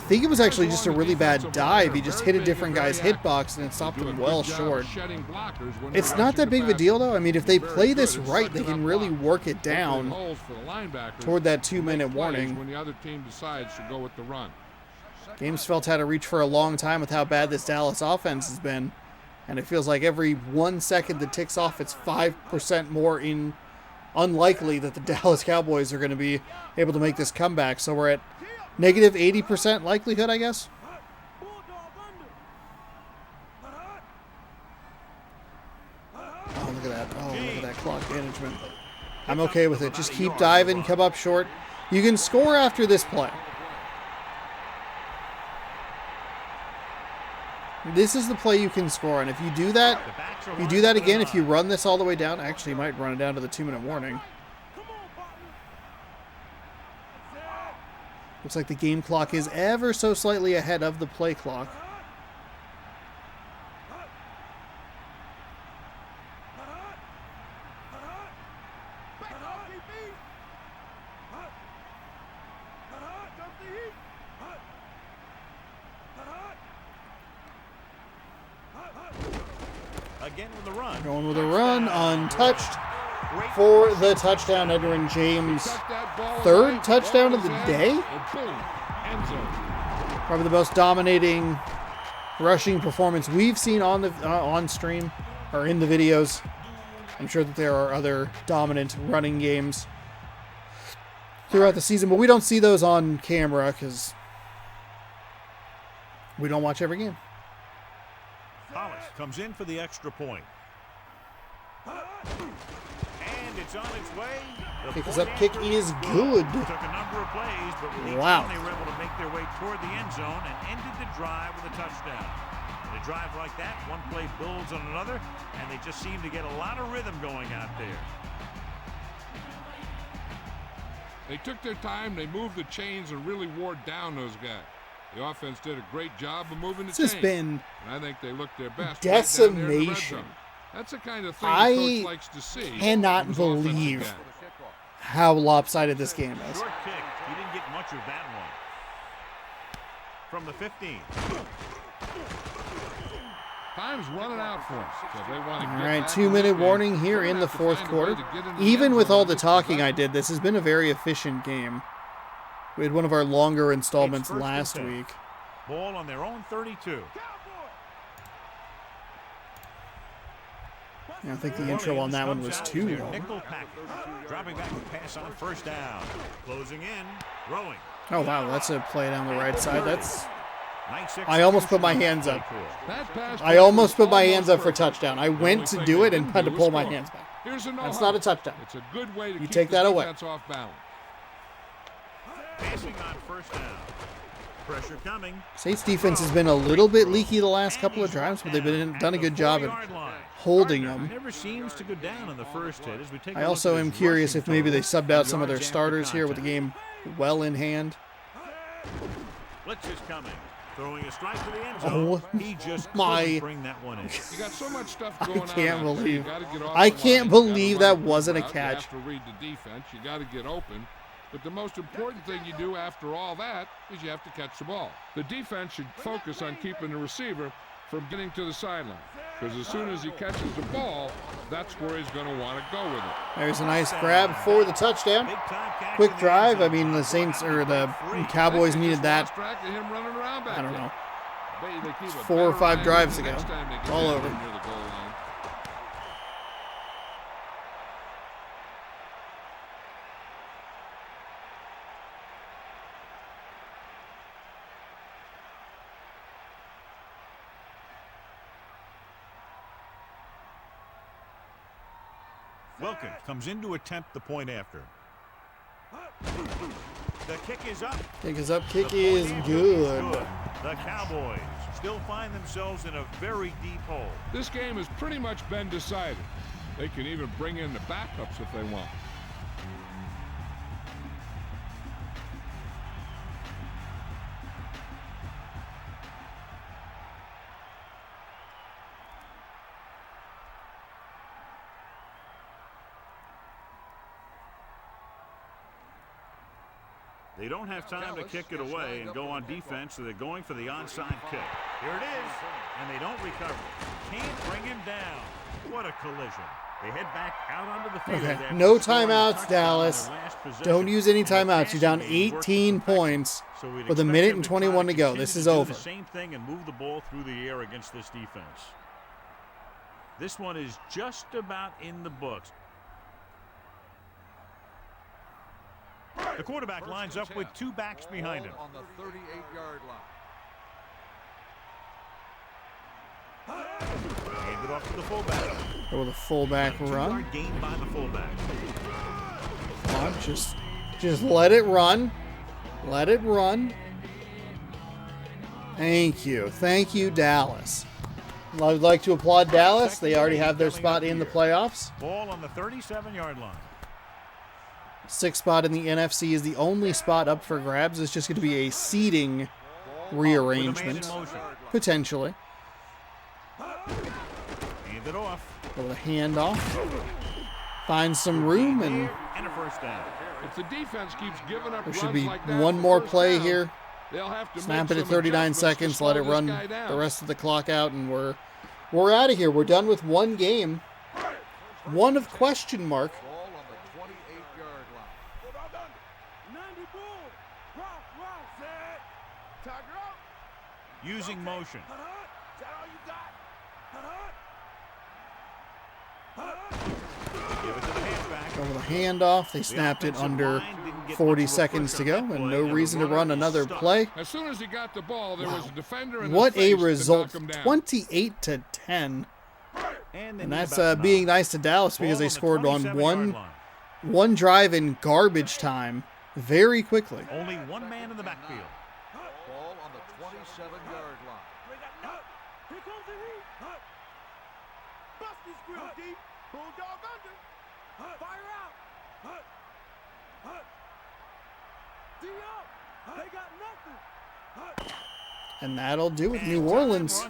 think it was actually just a really bad dive. He just hit a different guy's hitbox and it stopped him well short. It's not that big of a deal though. I mean, if they play this right, they can really work it down toward that 2-minute warning. When the other team decides to go with the run. Games felt had to reach for a long time with how bad this Dallas offense has been. And it feels like every 1 second that ticks off, it's 5% more unlikely that the Dallas Cowboys are going to be able to make this comeback. So we're at negative 80% likelihood, I guess. Oh, look at that. Oh, look at that clock management. I'm okay with it. Just keep diving, come up short. You can score after this play. This is the play you can score on. If you do that, again, if you run this all the way down, actually you might run it down to the 2-minute warning. Looks like the game clock is ever so slightly ahead of the play clock. Again with the run. Going with a run, untouched for the touchdown. Edner and James, 3rd touchdown of the day. Probably the most dominating rushing performance we've seen on the on stream or in the videos. I'm sure that there are other dominant running games throughout the season, but we don't see those on camera because we don't watch every game. Hollis comes in for the extra point. And it's on its way. The Kick is point up. Kick after is good. good. Took a number of plays, but with each Wow. one, they were able to make their way toward the end zone and ended the drive with a touchdown. In a drive like that, one play builds on another, and they just seem to get a lot of rhythm going out there. They took their time, they moved the chains and really wore down those guys. The offense did a great job of moving the This has chains. been And I think they looked their best. decimation. Right down there in the red zone. That's the kind of thing I the coach likes to see. cannot from his offensive believe guys. how lopsided this game is. Short kick. He didn't get much of that one. From the 15. Time's running out for us. So they want to All get right, back 2-minute in this warning game. here They're in gonna the have to 4th find a way quarter. to get in the Even end with zone all and the get talking back. I did, this has been a very efficient game. We had one of our longer installments It's 1st and last 10. week. Ball on their own 32. I think the intro on that one was too Their long. nickel package. Dropping back to pass on first down. Closing in. Throwing. Oh, wow, that's a play down the right side. That's. Nice I almost put my hands up. That pass I almost put my hands up for touchdown. I went to do it and had to pull my hands back. Here's a That's not a touchdown. It's a good way to You keep take the that away. defense off balance. Passing on first down. Pressure coming. Saints defense has been a little bit leaky the last couple of drives, but they've done a good job at holding them. Never seems to go down in the first hit. As we take a I look also at am his curious rushing if maybe they total subbed out and some of their yards after starters here with the contact. game well in hand. Blitz is coming. Throwing a strike to the end zone. Oh, He just my. couldn't bring that one in. You got so much stuff going on. can't out there. believe- You gotta get off I the can't line. You believe gotta that run wasn't a route. catch. You have to read the defense. You got to get open. But the most important thing you do after all that is you have to catch the ball. The defense should focus on keeping the receiver from getting to the sideline. Because as soon as he catches the ball, that's where he's going to want to go with it. There's a nice grab for the touchdown. Big time catch Quick in the drive. end I zone. mean, the Saints or the Free. Cowboys They needed just that. lost track of him running around back I don't there. know. They keep a 4 or better 5 eye drives the ago. next time they get All down over. near the goal line. Wilkins comes in to attempt the point after. The kick is up. Kick is up. Kick The is point after good. The Cowboys still find themselves in a very deep hole. This game has pretty much been decided. They can even bring in the backups if they want. They don't have time to kick it away and go on defense, so they're going for the onside kick. Here it is, and they don't recover. Can't bring him down. What a collision. They head back out onto the field. Okay, after no scoring a timeouts, touchdown Dallas. on their last possession. Don't use any And the timeouts. You're down passing game worked 18 to perfection. points So we'd with a expect minute them and to try 21 to go. continue This is do over. the same thing and move the ball through the air against this defense. This one is just about in the books. The quarterback lines up with 2 backs behind him. On the 38-yard line. Hand it off to the fullback. Go with a fullback run. 2-yard gain by the fullback. Come on, just let it run. Let it run. Thank you, Dallas. I'd like to applaud Dallas. They already have their spot in the playoffs. Ball on the 37-yard line. 6th spot in the NFC is the only spot up for grabs. It's just going to be a seeding rearrangement, With a man in motion. potentially. Hand it off. Go with a handoff. Find some room, and And a first down. If the defense keeps giving up there should runs be like that one for more first play down, here. they'll have to Snap make it at some 39 adjustments to seconds. Let slow it this run guy down. the rest of the clock out, and we're out of here. We're done with one game. One of question mark. Ball on the 28-yard line. 90 bull. Rock, set. Tiger up. Using motion. Is that all you got? Give it to the halfback. Go with a handoff. They snapped it under 40 seconds to go, and no reason to run another play. As soon as he got the ball, there was a defender in What his a face to result. knock him down. 28-10. And And that's being nice to Dallas because they scored on one drive in garbage time very quickly. Only one man in the backfield. Ball on the 27-yard line. Here comes the heat. Bust this grill deep. Bulldog under. Fire out. D up. They got nothing. And that'll do it. New Orleans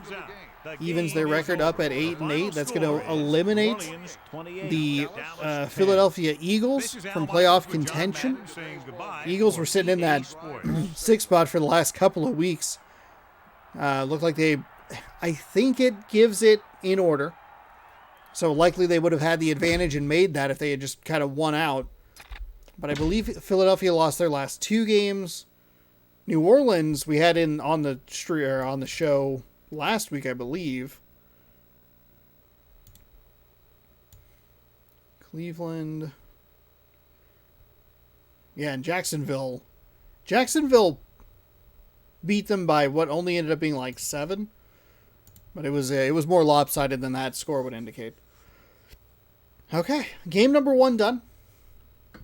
evens their record up at 8-8. That's going to eliminate the Philadelphia Eagles from playoff contention. Eagles were sitting in that 6th spot for the last couple of weeks. Looked like I think it gives it in order. So likely they would have had the advantage and made that if they had just kind of won out. But I believe Philadelphia lost their last 2 games. New Orleans, we had on the show last week, I believe. Cleveland. Yeah, and Jacksonville. Jacksonville beat them by what only ended up being like 7. But it was more lopsided than that score would indicate. Okay, game number 1 done. I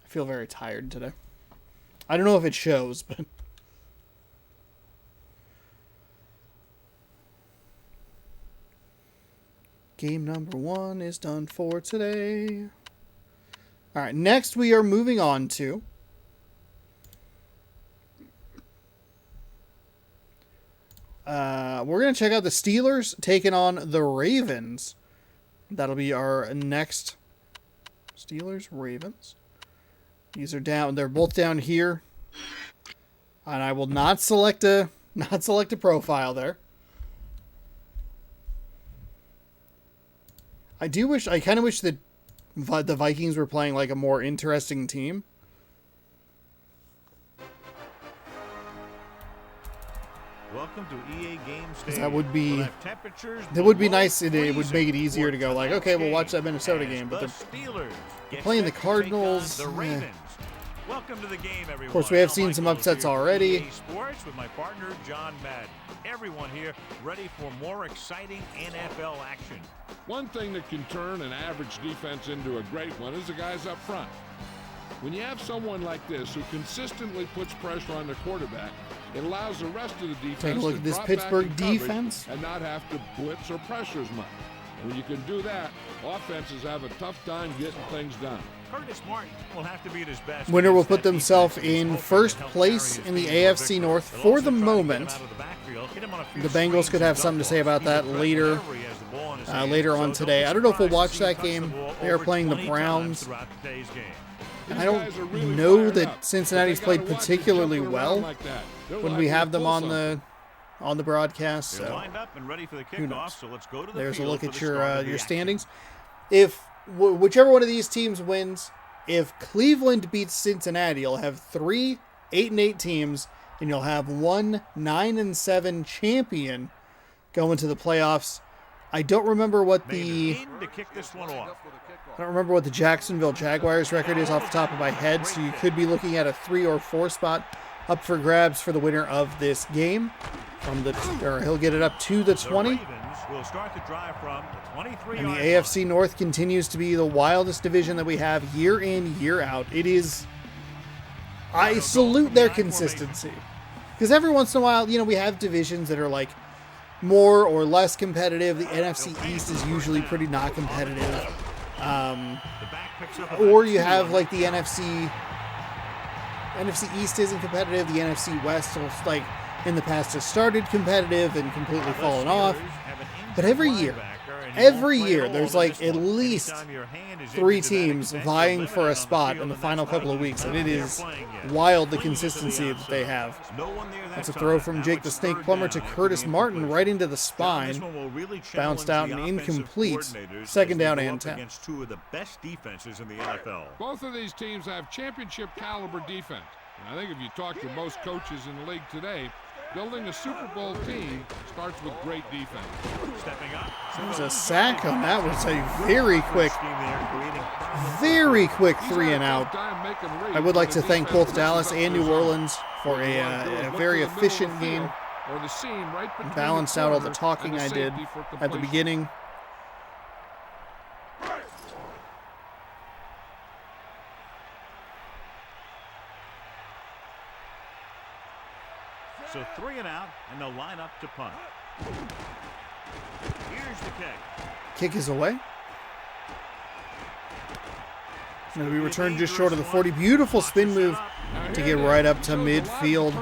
feel very tired today. I don't know if it shows, but... Game number 1 is done for today. All right, next we are moving on to... we're going to check out the Steelers taking on the Ravens. That'll be our next Steelers, Ravens. These are down. They're both down here. And I will not select a profile there. I kind of wish that the Vikings were playing like a more interesting team. Welcome to EA Games Day. That would be nice. It would make it easier to go like, okay, we'll watch that Minnesota game, but they're playing the Cardinals. The Ravens. Welcome to the game, everyone. Of course, we have seen some upsets already. EA Sports with my partner John Madden. Everyone here ready for more exciting NFL action. One thing that can turn an average defense into a great one is the guys up front. When you have someone like this who consistently puts pressure on the quarterback, it allows the rest of the defense Take a look to at this drop Pittsburgh back in coverage defense. and not have to blitz or pressure as much. When you can do that, offenses have a tough time getting things done. Curtis Martin will have to be at his best. Winner will put themselves in first place in the AFC North for the moment. The Bengals could have something to say about that later on today. I don't know if we'll watch that game. They are playing the Browns. I don't know that Cincinnati's played particularly well when we have them on the broadcast. So who knows? There's a look at your standings. If whichever one of these teams wins, if Cleveland beats Cincinnati, you'll have 3 8-8 teams, and you'll have 1 9-7 champion go into the playoffs. I don't remember what the Jacksonville Jaguars record is off the top of my head, so you could be looking at a 3 or 4 spot up for grabs for the winner of this game. He'll get it up to the 20. Will start the drive from the 23 and the AFC North continues to be the wildest division that we have year in, year out. It is... I salute their consistency. Because every once in a while, we have divisions that are like more or less competitive. The NFC East is usually pretty not competitive. Or you have like the NFC East isn't competitive. The NFC West, like in the past, has started competitive and completely fallen off. But every year, there's like at least 3 teams vying for a spot in the final couple of weeks, and it is wild the consistency that they have. That's a throw from Jake the Snake Plumber to Curtis Martin right into the spine. Bounced out and incomplete. Second down and 10. Against 2 of the best defenses in the NFL. Both of these teams have championship caliber defense. And I think if you talk to most coaches in the league today, building a Super Bowl team starts with great defense. Stepping up. There was a sack on that. Was a very quick 3 and out. I would like to thank both Dallas and New Orleans for a very efficient game. Balanced out all the talking I did at the beginning. So 3 and out, and they'll line up to punt. Here's the kick. Kick is away. And we return just short of the 40. Beautiful spin move to get right up to midfield.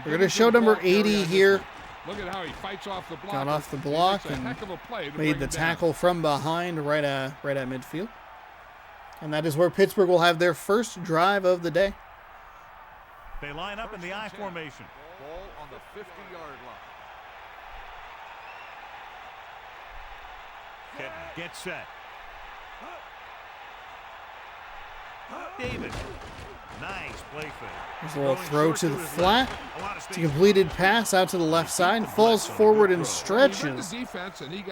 We're going to show number 80 here. Got off the block and made the tackle from behind right at midfield. And that is where Pittsburgh will have their first drive of the day. They line up in the I formation. Ball on the 50-yard line. Get set. David. Nice play fake. There's a little throw to the flat. It's a completed pass out to the left side. Falls forward and stretches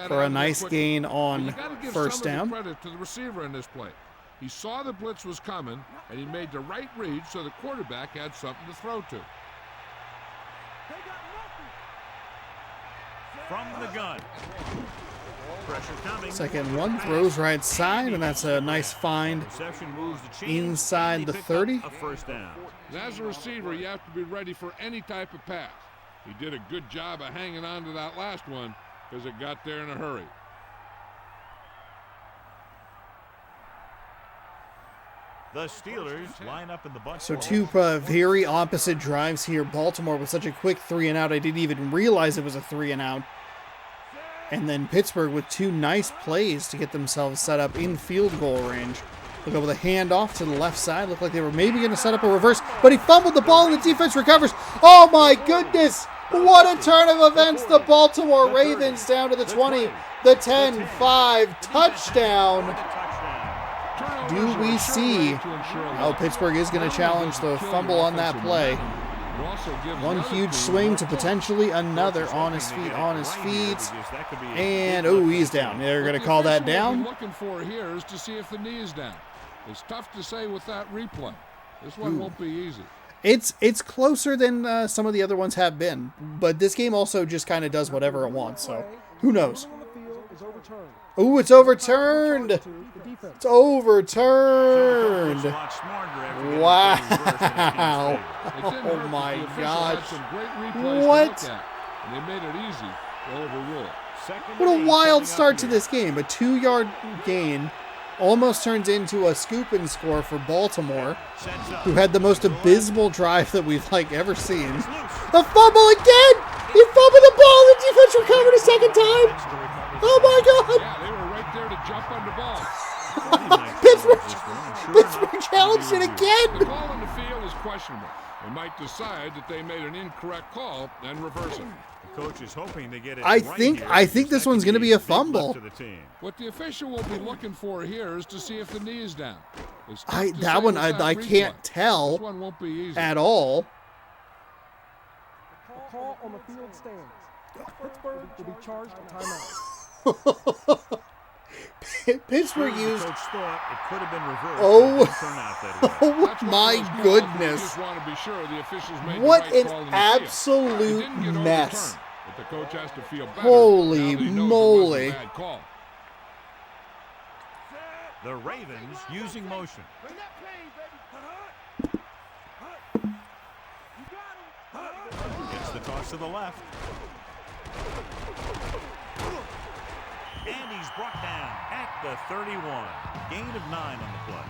for a nice gain on first down. Credit to the receiver in this play. He saw the blitz was coming, and he made the right read so the quarterback had something to throw to. From the gun. Pressure coming. Second one, throws right side, and that's a nice find Reception moves the chains, inside and he the picked 30. up a first down. As a receiver, you have to be ready for any type of pass. He did a good job of hanging on to that last one because it got there in a hurry. The Steelers line up in the bunch. So two very opposite drives here. Baltimore with such a quick 3-and-out, I didn't even realize it was a 3-and-out. And then Pittsburgh with two nice plays to get themselves set up in field goal range. Look over the handoff to the left side. Looked like they were maybe going to set up a reverse, but he fumbled the ball and the defense recovers. Oh my goodness! What a turn of events! The Baltimore Ravens down to the 20, the 10, 5, touchdown. Do we see how Pittsburgh is going to challenge the fumble on that play? One huge swing to potentially another on his feet, and oh, he's down. They're going to call that down. What looking for here is to see if the knee is down. It's tough to say with that replay. This one won't be easy. It's closer than some of the other ones have been, but this game also just kind of does whatever it wants. So who knows? Oh, it's overturned. It's overturned. Wow. Oh my gosh. What? They made it easy to overrule. What a wild start to this game. A 2-yard gain almost turns into a scoop and score for Baltimore, who had the most abysmal drive that we've ever seen. The fumble again! He fumbled the ball, the defense recovered a second time! Oh my god! Yeah, they were right there to jump on the ball. Pittsburgh challenged it again! The call on the field is questionable. They might decide that they made an incorrect call and reverse it. The coach is hoping to get it I think this one's going to be a fumble. What the official will be looking for here is to see if the knee is down. I can't tell This one won't be easy. at all. The call on the field stands. Pittsburgh will be charged a timeout. Pittsburgh used. Coach thought it could have been reversed. Oh, It didn't turn out that way. oh That's one of my those calls where you goodness. just want to be sure the officials made What the right an call in the field. absolute It didn't get mess. overturned, but the coach has to feel better. Holy now that he knows it moly. was a bad call. The Ravens using motion. Bring that pain, baby. You got him. Gets the toss to the left. And he's brought down at the 31. Gain of 9 on the play.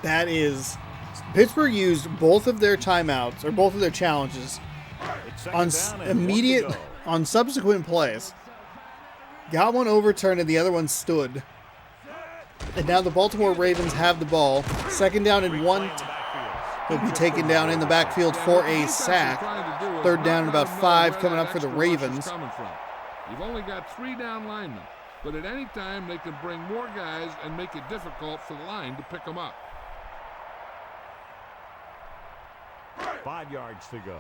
That is. Pittsburgh used both of their timeouts, or both of their challenges, It's on second down and 1 to go. on subsequent plays. Got one overturned and the other one stood. And now the Baltimore Ravens have the ball. Second down and 1. He'll be taken down in the backfield for a sack. Third down and about 5 coming up for the Ravens. You've only got 3 down linemen, but at any time they can bring more guys and make it difficult for the line to pick them up. 5 yards to go.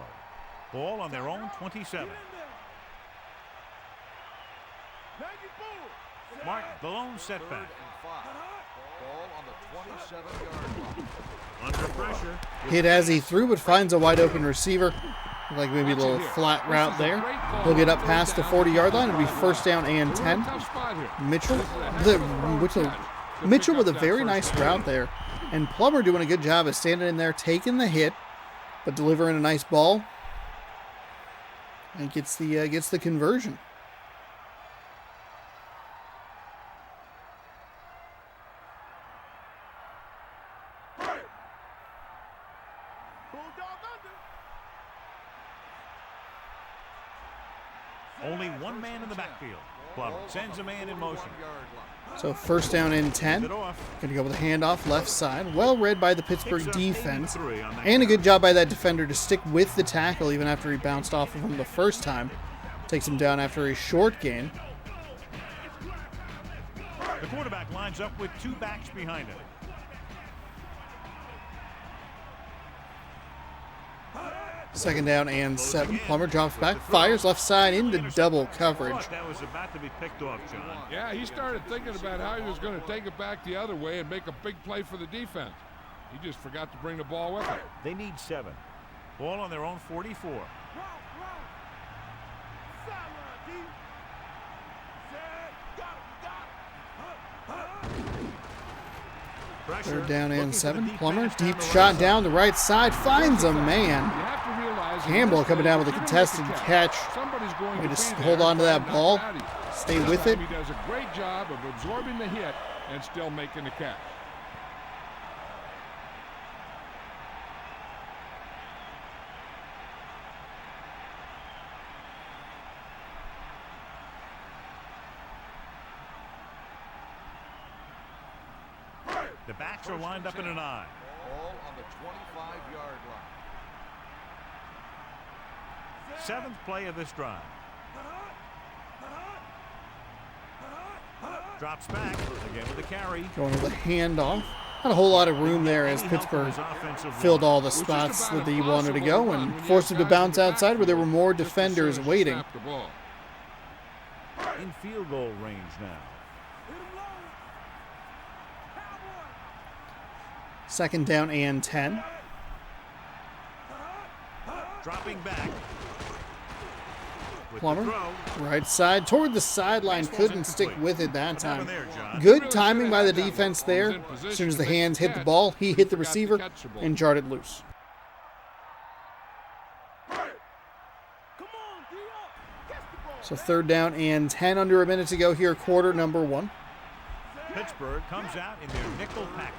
Ball on their own 27. Mark the lone setback. Ball on the 27-yard line. Under pressure. Hit as he threw, but finds a wide open receiver. Like maybe a little flat route there. He'll get up past the 40-yard line. It'll be first down and 10. Mitchell with a very nice route there. And Plummer doing a good job of standing in there, taking the hit, but delivering a nice ball. And gets the conversion. Only one man in the backfield. Plummer sends a man in motion. So first down and 10. It off. Going to go with a handoff left side. Well read by the Pittsburgh Picks up defense. 83 on that And a carry. good job by that defender to stick with the tackle even after he bounced off of him the first time. Takes him down after a short gain. The quarterback lines up with 2 backs behind him. Second down and 7. Plummer drops back, fires left side into double coverage. That was about to be picked off, John. Yeah, he started thinking about how he was going to take it back the other way and make a big play for the defense. He just forgot to bring the ball with him. They need 7. Ball on their own 44. Third down and 7. Plummer, deep shot down the right side, finds a man. Campbell coming down with a contested catch. We just hold on to that ball, stay with it. He does a great job of absorbing the hit and still making the catch. The backs are lined up in an eye. Ball on the 25-yard line. 7th play of this drive. Drops back again with a carry. Going with a handoff. Not a whole lot of room there as Pittsburgh filled all the spots that he wanted to go and forced him to bounce outside where there were more defenders waiting. In field goal range now. Second down and 10. Dropping back. With Plummer, the throw. right side toward the sideline, couldn't stick with it that What time. happened there, John? Good timing by the defense there. As soon as the hands hit the ball, he hit the receiver and jarred it loose. So third down and 10, under a minute to go here, quarter number 1. Pittsburgh comes out in their nickel package.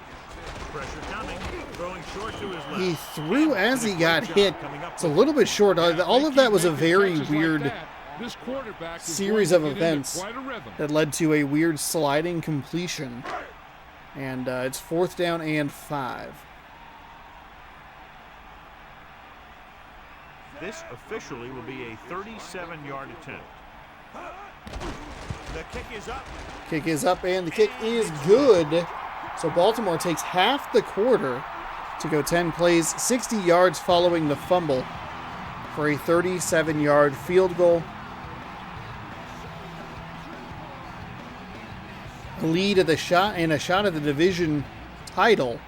Pressure coming, throwing short to his left. He threw as he got hit. It's a little bit short. All of that was a very weird series of events that led to a weird sliding completion. And it's 4th down and 5. This officially will be a 37-yard attempt. The kick is up. Kick is up and the kick is good. So Baltimore takes half the quarter to go 10 plays, 60 yards following the fumble for a 37-yard field goal. A lead at the shot and a shot at the division title.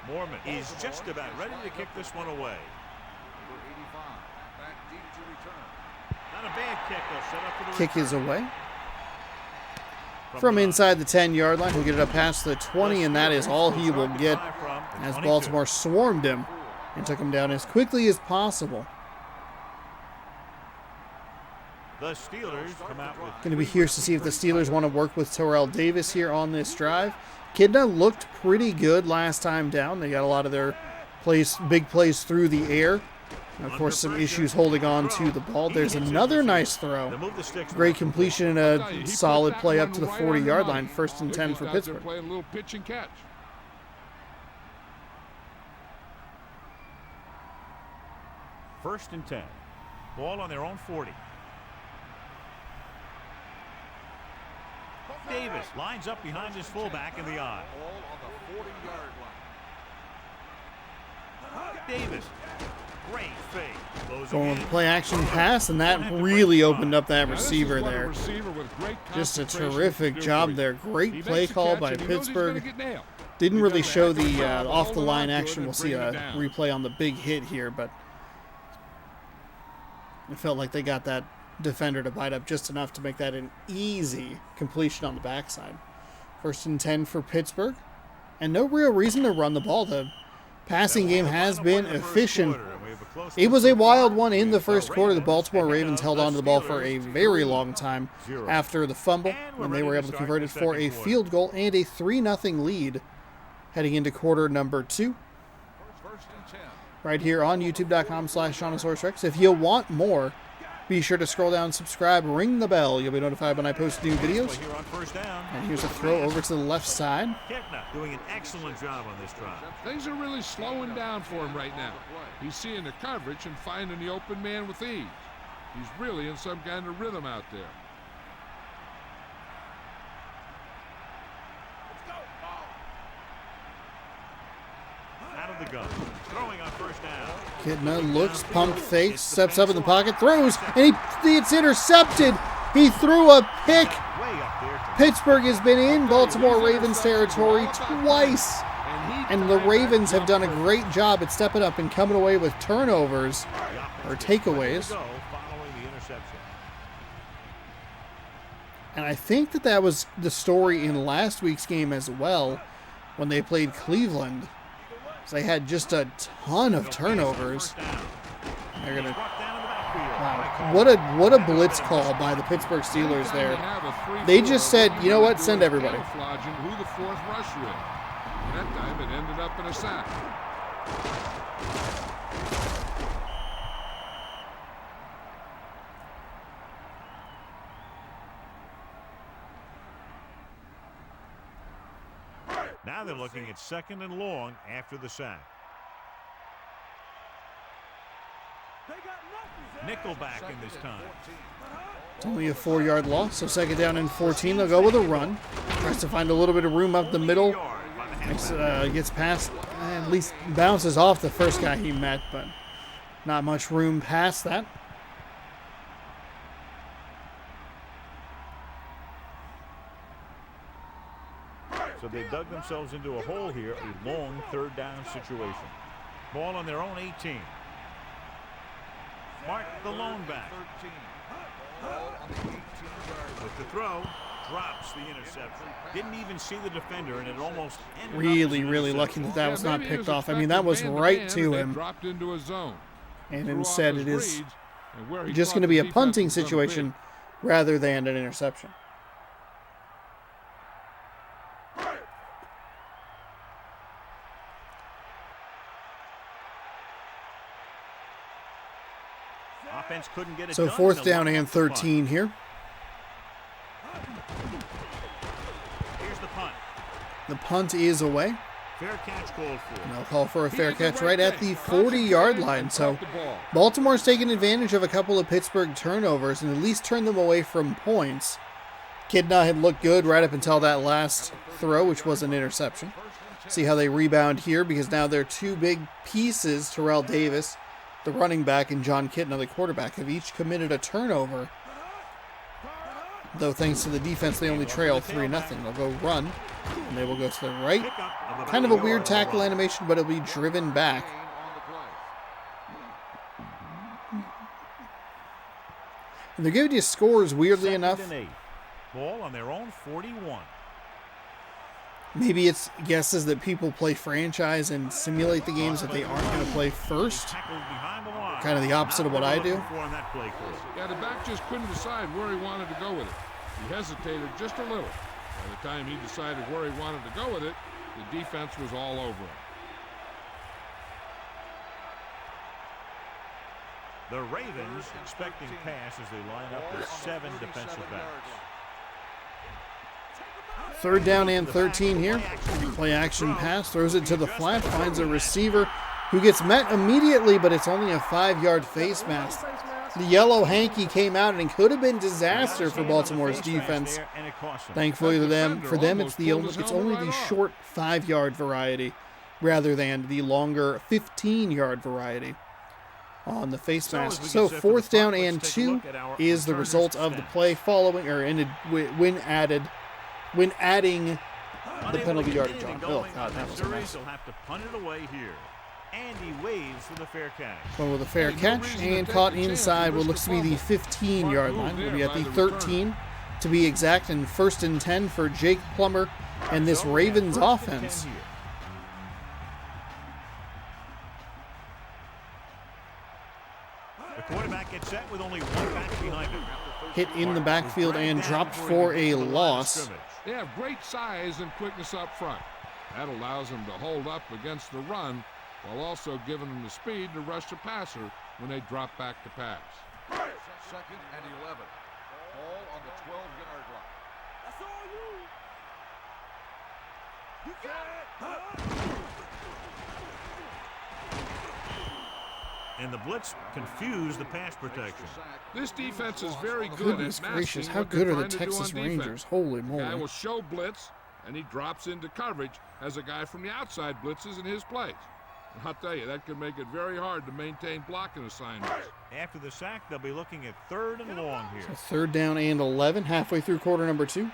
Mormon is just about ready to kick this one away. Number 85, back deep to return. Not a bad kick. They'll set up for the Kick return. is away. From inside the 10-yard line, he'll get it up past the 20, and that is all he will get as Baltimore swarmed him and took him down as quickly as possible. The Steelers come out with Going to be curious to see if the Steelers want to work with Terrell Davis here on this drive. Kidna looked pretty good last time down. They got a lot of their big plays through the air. And of course, some issues holding on to the ball. There's another nice throw. Great completion and a solid play up to the 40-yard line. 1st and 10 for Pittsburgh. Playing a little pitch and catch. First and 10. Ball on their own 40. Davis lines up behind his fullback in the eye. Ball on the 40-yard line. Davis, great fake. Closing Going in. with play action pass, and that really opened up that receiver Now, this is what a there. receiver with great Just a concentration terrific can do job for you. there. He Great makes play the call catch by and he knows he's gonna Pittsburgh. get nailed. Didn't He really does a show heck of a the job of off the holding line on to it action. and We'll see bringing a it down. replay on the big hit here, but it felt like they got that defender to bite up just enough to make that an easy completion on the backside. 1st and 10 for Pittsburgh, and no real reason to run the ball. The passing game has been efficient. It was a wild one in the first quarter. The Baltimore Ravens held on to the ball for a very long time after the fumble, when they were able to convert it for a field goal and a 3-0 lead heading into quarter number 2. First and 10. Right here on youtube.com/ShaunosaurusRex. If you want more, be sure to scroll down, subscribe, ring the bell. You'll be notified when I post new videos. Here on first down. And here's a throw over to the left side. Kitna doing an excellent job on this drive. Things are really slowing down for him right now. He's seeing the coverage and finding the open man with ease. He's really in some kind of rhythm out there. of the gun. Throwing on first down. Kitna looks, pump fakes, steps up in the pocket, throws, and it's intercepted. He threw a pick. Way up there. Pittsburgh has been in Baltimore Ravens territory twice, and the Ravens have done a great job at stepping up and coming away with turnovers or takeaways. Following the interception. And I think that was the story in last week's game as well, when they played Cleveland. So they had just a ton of turnovers. They're gonna. Wow. What a blitz call by the Pittsburgh Steelers there. They just said, you know what, send everybody. Who the fourth rush with. That time it ended up in a sack. Now they're looking at 2nd and long after the sack. Nickelback in this time. It's only a 4-yard loss, so 2nd down and 14. They'll go with a run. Tries to find a little bit of room up the middle. Gets past, at least bounces off the first guy he met, but not much room past that. So they dug themselves into a hole here, a long 3rd down situation. Ball on their own 18. Mark the lone back. With the throw, drops the interception. Didn't even see the defender, and it almost ended Really lucky that was not picked off. I mean, that was right to him. Dropped into a zone. And instead it is just going to be a punting situation rather than an interception. Offense couldn't get it So done. 4th down and 13 here. Here's the punt. The punt is away. Fair catch called for. And they'll call for a fair catch right at the 40-yard line. So Baltimore's taking advantage of a couple of Pittsburgh turnovers and at least turned them away from points. Kitna had looked good right up until that last throw, which was an interception. See how they rebound here, because now they're two big pieces, Terrell Davis, the running back, and John Kitna, the quarterback, have each committed a turnover. Though thanks to the defense, they only trail 3-0. They'll go run, and they will go to the right. Kind of a weird tackle animation, but it'll be driven back. And they're giving you scores, weirdly enough. Ball on their own 41. Maybe it's guesses that people play franchise and simulate the games that they aren't going to play first. Kind of the opposite of what I do. Yeah, the back just couldn't decide where he wanted to go with it. He hesitated just a little. By the time he decided where he wanted to go with it, the defense was all over him. The Ravens expecting pass as they line up with 7 defensive backs. 3rd down and 13 here. Play action pass, throws it to the flat, finds a receiver who gets met immediately, but it's only a 5-yard face mask. The yellow hanky came out, and it could have been disaster for Baltimore's defense. Thankfully for them, it's only the short 5-yard variety rather than the longer 15-yard variety on the face mask. So 4th down and 2 is the result of the play following, or ended when adding the penalty yardage on. Oh, God, that was a mess. They'll have to punt it away here. And he waves for the fair catch. So with a fair catch and caught inside what looks to be the 15-yard line. We'll be at the 13 to be exact, and 1st and 10 for Jake Plummer and this Ravens offense. The quarterback gets set with only one back behind him. Hit in the backfield and dropped for a loss. They have great size and quickness up front. That allows them to hold up against the run while also giving them the speed to rush the passer when they drop back to pass. 2nd and 11. Ball on the 12-yard line. That's all you. You got it. And the blitz confused the pass protection. This defense is very good. Goodness gracious, how good are the Texas Rangers? Holy The guy will moly. show blitz, and he drops into coverage as a guy from the outside blitzes in his place. I'll tell you, that could make it very hard to maintain blocking assignments. After the sack, they'll be looking at 3rd and long here. So 3rd down and 11, halfway through quarter number 2.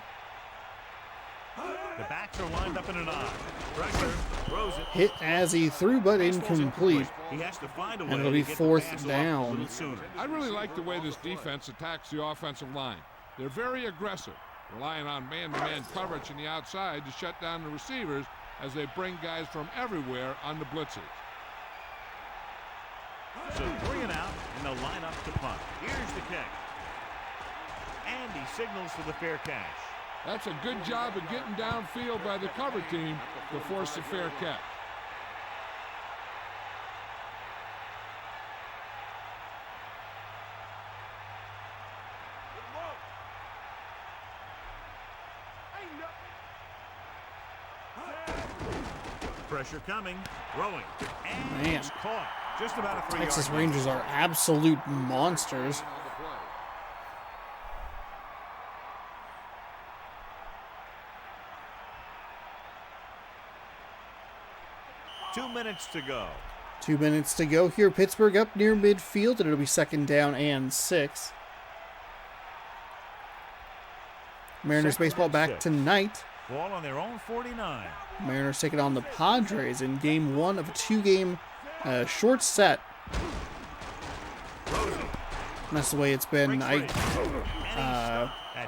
The backs are lined up in an eye. Pressure, throws it. Hit as he threw, but incomplete. He has to find a way And it'll be to get the 4th pass off down. a little sooner. I really like the way this defense attacks the offensive line. They're very aggressive, relying on man-to-man coverage on the outside to shut down the receivers as they bring guys from everywhere on the blitzes. So 3 and out, and they'll line up to punt. Here's the kick. And he signals for the fair catch. That's a good job of getting downfield by the cover team to force the fair catch. Pressure coming, throwing, and Man. he's caught. Just about a 3-yard Texas gain. Rangers are absolute monsters. On the play. 2 minutes to go. 2 minutes to go here. Pittsburgh up near midfield, and it'll be 2nd down and 6. Mariners 2nd baseball and back 6. tonight. Ball on their own 49. Mariners taking on the Padres in game 1 of a 2-game short set. And that's the way it's been. At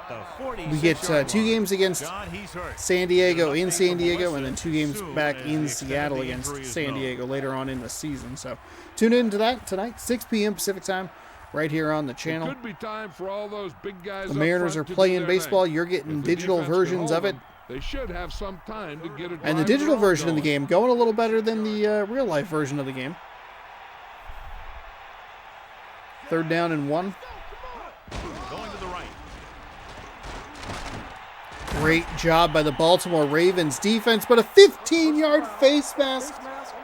the We get 2 games against God, he's hurt. San Diego in Update San from Diego, Melissa and then 2 games soon back as in the extent of Seattle the against injury is San known. Diego later on in the season. So tune into that tonight, 6 p.m. Pacific time, right here on the It channel. could be time for all those big guys. The up Mariners front are to do playing their baseball. thing. You're getting If the digital defense can versions hold of it. them, they should have some time to get it. And the digital version of the game going a little better than the real-life version of the game. 3rd down and 1. Going to the right. Great job by the Baltimore Ravens defense, but a 15-yard face mask.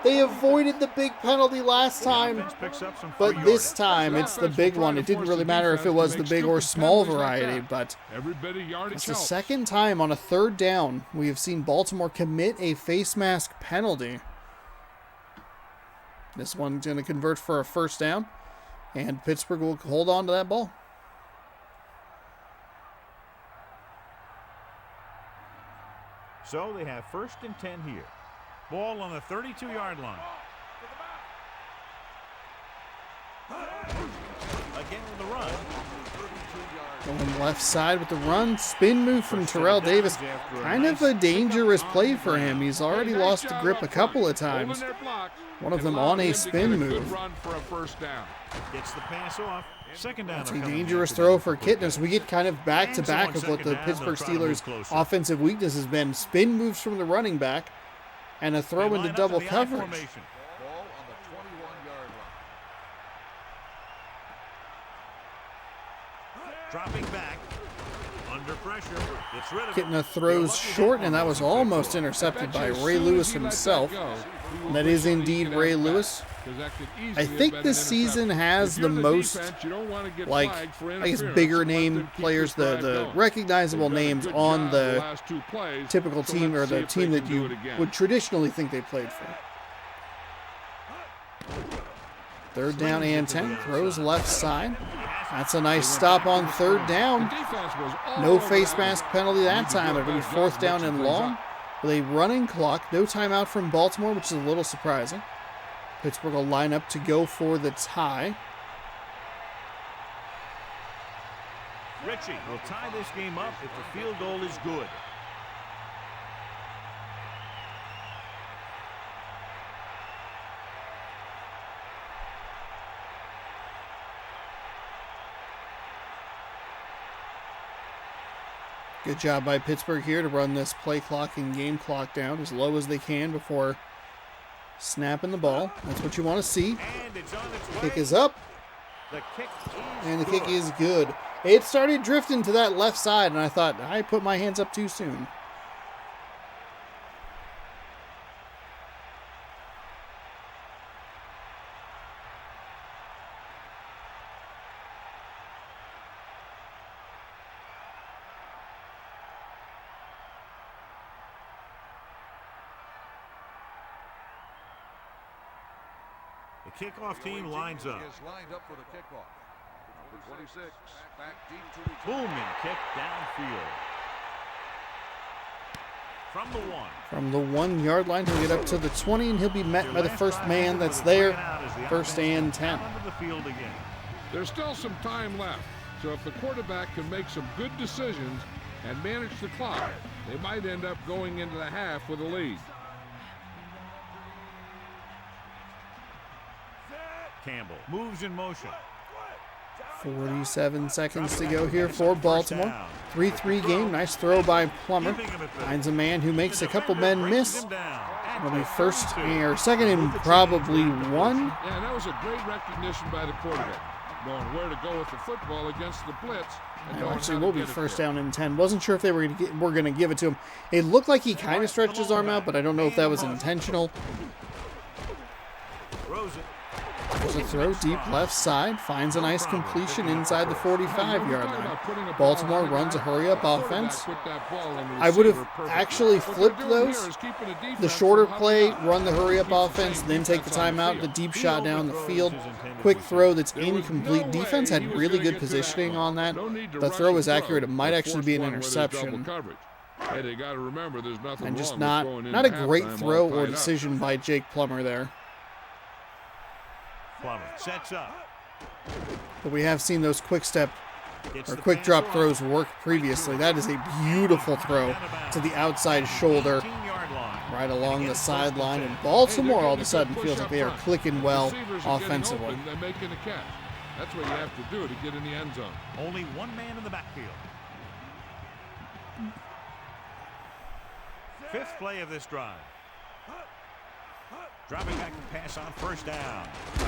They avoided the big penalty last time, Offense picks up some but free this yardage. time it's the big one. It didn't really matter if it was the big or small variety, but Every bit of yardage it's the helps. 2nd time on a 3rd down we have seen Baltimore commit a face mask penalty. This one's going to convert for a 1st down, and Pittsburgh will hold on to that ball. So they have 1st and 10 here. Ball on the 32-yard line. Again with the run. Going left side with the run. Spin move from Terrell Davis. Kind of a dangerous play for him. He's already lost the grip a couple of times. One of them on a spin move. Run for a 1st down. Gets the pass off. 2nd down. It's a dangerous throw for Kitness. We get kind of back-to-back of what the Pittsburgh Steelers' offensive weakness has been. Spin moves from the running back and a throw into double coverage. Ball on the 21-yard line. Dropping back. Under pressure. Gets rid of it. Kitna throws short, and that was almost intercepted by Ray Lewis himself. And that is indeed Ray Lewis. I think this season has the most, like, I guess, bigger name players, the recognizable names on the typical team, or the team that you would traditionally think they played for. 3rd down and 10. Throws left side. That's a nice stop on 3rd down. No face mask penalty that time. It'll be 4th down and long with a running clock. No timeout from Baltimore, which is a little surprising. Pittsburgh will line up to go for the tie. Ritchie will tie this game up if the field goal is good. Good job by Pittsburgh here to run this play clock and game clock down as low as they can before snapping the ball. That's what you want to see. And it's on its way. Kick is up, The kick is and the good. kick is good. It started drifting to that left side, and I thought I put my hands up too soon. The kickoff team lines up. Is lined up for the kickoff. Number 26, back deep to return. Booming kick downfield. From the 1. From the 1 yard line, he'll get up to the 20, and he'll be met by the first man that's there. First and 10. Onto the field again. There's still some time left, so if the quarterback can make some good decisions and manage the clock, they might end up going into the half with a lead. Campbell moves in motion. 47 seconds to go here for Baltimore. 3-3 game. Nice throw by Plummer. Finds a man who makes a couple men miss. It'll be first or second and probably 1. Yeah, and that was a great recognition by the quarterback, knowing where to go with the football against the blitz. It actually will be first down and 10. Wasn't sure if they were going to give it to him. It looked like he kind of stretched his arm out, but I don't know if that was intentional. Throws it. There's a throw deep left side. Finds a nice completion inside the 45-yard line. Baltimore runs a hurry-up offense. I would have actually flipped those. The shorter play, run the hurry-up offense, then take the timeout. The deep shot down the field. Quick throw that's incomplete. Defense had really good positioning on that. The throw was accurate. It might actually be an interception. Hey, they got to remember there's nothing And just wrong with not a going into great halftime throw all or tied up. decision by Jake Plummer there. Plummer sets up. But we have seen those quick drop throws work previously. That is a beautiful throw to the outside shoulder, right along the sideline. And Baltimore all of a sudden feels like they are clicking well offensively. They're making a catch. That's what you have to do to get in the end zone. Only one man in the backfield. Fifth play of this drive. Dropping back to pass on first down. He's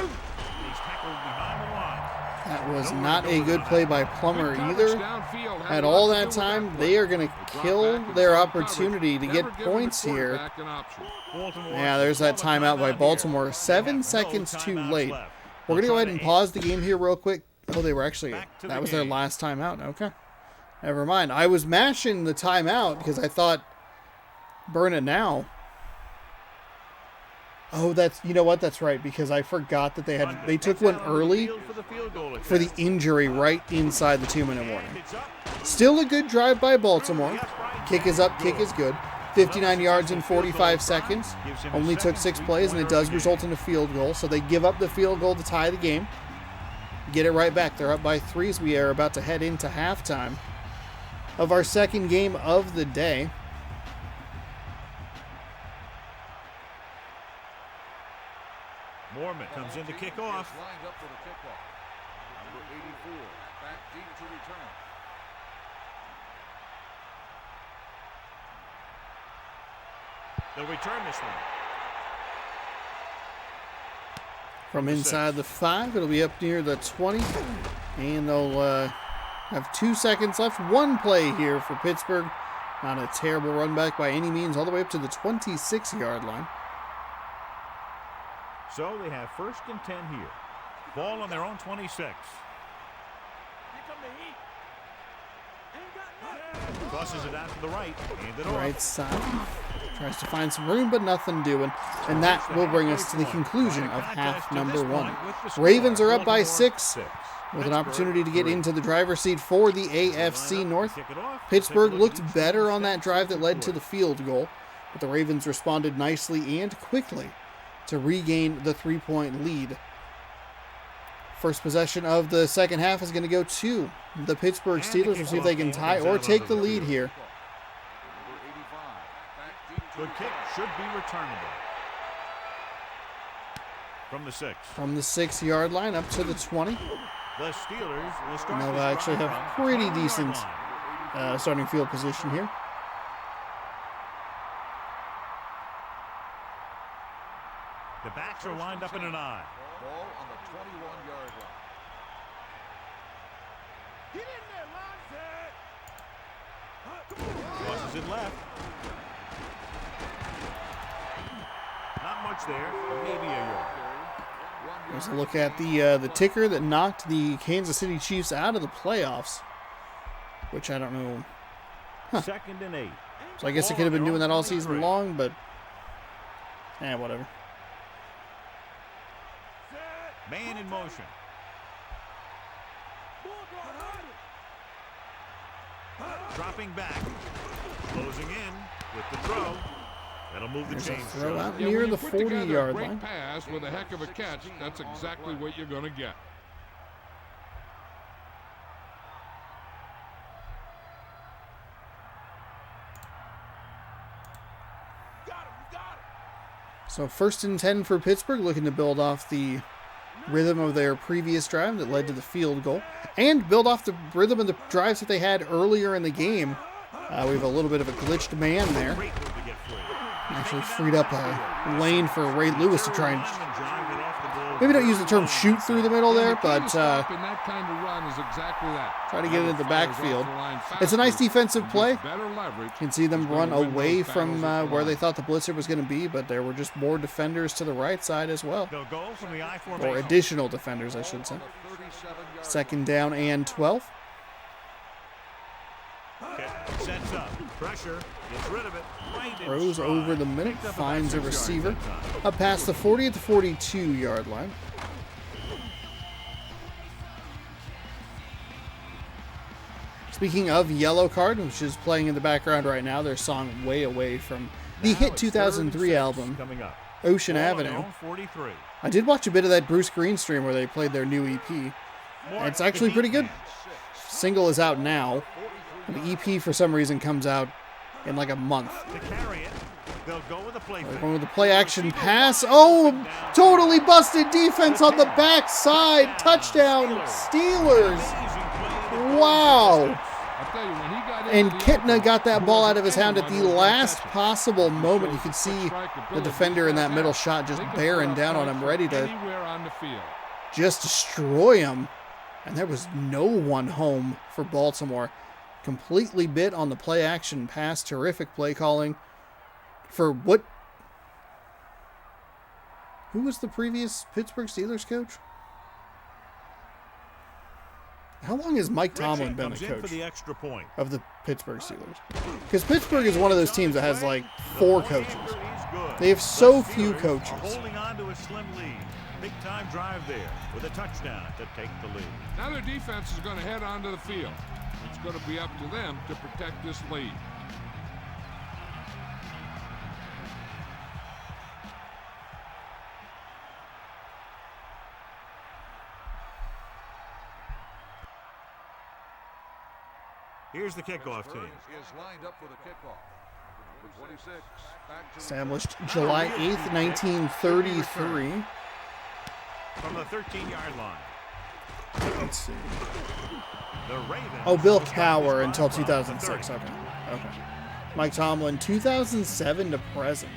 tackled behind the line. That was not a good play by Plummer either. At all that time, they are going to kill their opportunity to get points here. Yeah, there's that timeout by Baltimore. 7 seconds too late. We're going to go ahead and pause the game here real quick. Oh, they were actually, that was their last timeout. Okay. Never mind. I was mashing the timeout because I thought, burn it now. Oh, you know what? That's right, because I forgot that they took one early for the injury right inside the 2-minute warning. Still a good drive by Baltimore. Kick is up, kick is good. 59 yards in 45 seconds. Only took 6 plays, and it does result in a field goal. So they give up the field goal to tie the game. Get it right back. They're up by 3 as we are about to head into halftime of our second game of the day. Mormon comes in to kick off. Lined up for the kickoff. Number 84, back deep to return. They'll return this one. From inside the 5, it'll be up near the 20, and they'll have 2 seconds left. One play here for Pittsburgh. Not a terrible run back by any means, all the way up to the 26-yard line. So they have first and 10 here. Ball on their own 26. Here come the heat. Ain't got nothing. Tosses it out to the right. Hand it off. Right side. Tries to find some room, but nothing doing. And that will bring us to the conclusion of half number 1. Ravens are up by 6 with an opportunity to get into the driver's seat for the AFC North. Pittsburgh looked better on that drive that led to the field goal, but the Ravens responded nicely and quickly to regain the 3-point lead. First possession of the second half is going to go to the Pittsburgh Steelers. We'll see if they can tie or take the lead here. Good kick should be returnable. From the 6. From the 6-yard line up to the 20. The Steelers will start. And they'll actually have pretty decent starting field position here. The backs are lined up in an eye. Ball on the 21-yard line. Get in there, Lonzo. Crosses it left. Not much there. Maybe a yard. There's a look at the ticker that knocked the Kansas City Chiefs out of the playoffs, which I don't know. Second and 8. So I guess it could have been doing that all season long, but whatever. Man in motion. Dropping back. Closing in with the throw. That'll move the There's a chains. throw out Yeah, near when the you put together a 40-yard great line. pass with a heck of a catch, that's exactly what you're going to get. So 1st and 10 for Pittsburgh, looking to build off the rhythm of their previous drive that led to the field goal, and build off the rhythm of the drives that they had earlier in the game. We have a little bit of a glitched man there. Great move to get free. Actually freed up a lane for Ray Lewis to try and Drive it off the ball. maybe don't use the term shoot through the middle there, The key to but stopping that kind of run is exactly that. try to get it into the Fires off backfield. the line It's a nice faster defensive and play. gets better leverage. You can see them He's run gonna win away those from battles at the where they line. thought the blitzer was going to be, but there were just more defenders to the right side as well. They'll go from the I Or formation. additional defenders, I should say. 2nd down and 12. Okay, sets up. Pressure. Gets rid of it. Right in Throws stride. over the middle, Picked up finds a about 6 receiver. yards that time. Up past the 40 at the 42-yard line. Speaking of Yellow Card, which is playing in the background right now, their song Way Away from the Now hit it's 2003 3rd and 6 album, coming up. Ocean Ball on Avenue. their own 43. I did watch a bit of that Bruce Green stream where they played their new EP. More It's actually pretty good. defense. Single is out now. And the EP, for some reason, comes out in like a month. To carry it, they'll go with a play fake. Going with the play action pass. Oh, totally busted defense on the backside. Touchdown, Steelers. Wow. I'll tell you, when he got And into the Kitna open, got that there ball wasn't out of his hand at the anyone who could last catch it. possible moment. You Shows could see quick strike the ability defender in these that guys middle have. shot just They can bearing put up down on points him, from ready to anywhere on the field. just destroy him. And there was no one home for Baltimore. Completely bit on the play action pass. Terrific play calling. For what? Who was the previous Pittsburgh Steelers coach? How long has Mike Tomlin Richie been a comes in for coach the extra point. of the Pittsburgh Steelers? Because Pittsburgh is one of those teams that has like 4 coaches. He's good. They have so The few Steelers are coaches. holding on to a slim lead. Big time drive there with a touchdown to take the lead. Now their defense is going to head onto the field. It's going to be up to them to protect this lead. Here's the kickoff team. Is lined up for the kickoff. Number 26, back to Established July 8th, 1933. From the 13-yard line. Let's see. The Ravens. Oh, Bill will start this Cowher drive until from the 2006. 30. Okay. Mike Tomlin, 2007 to present.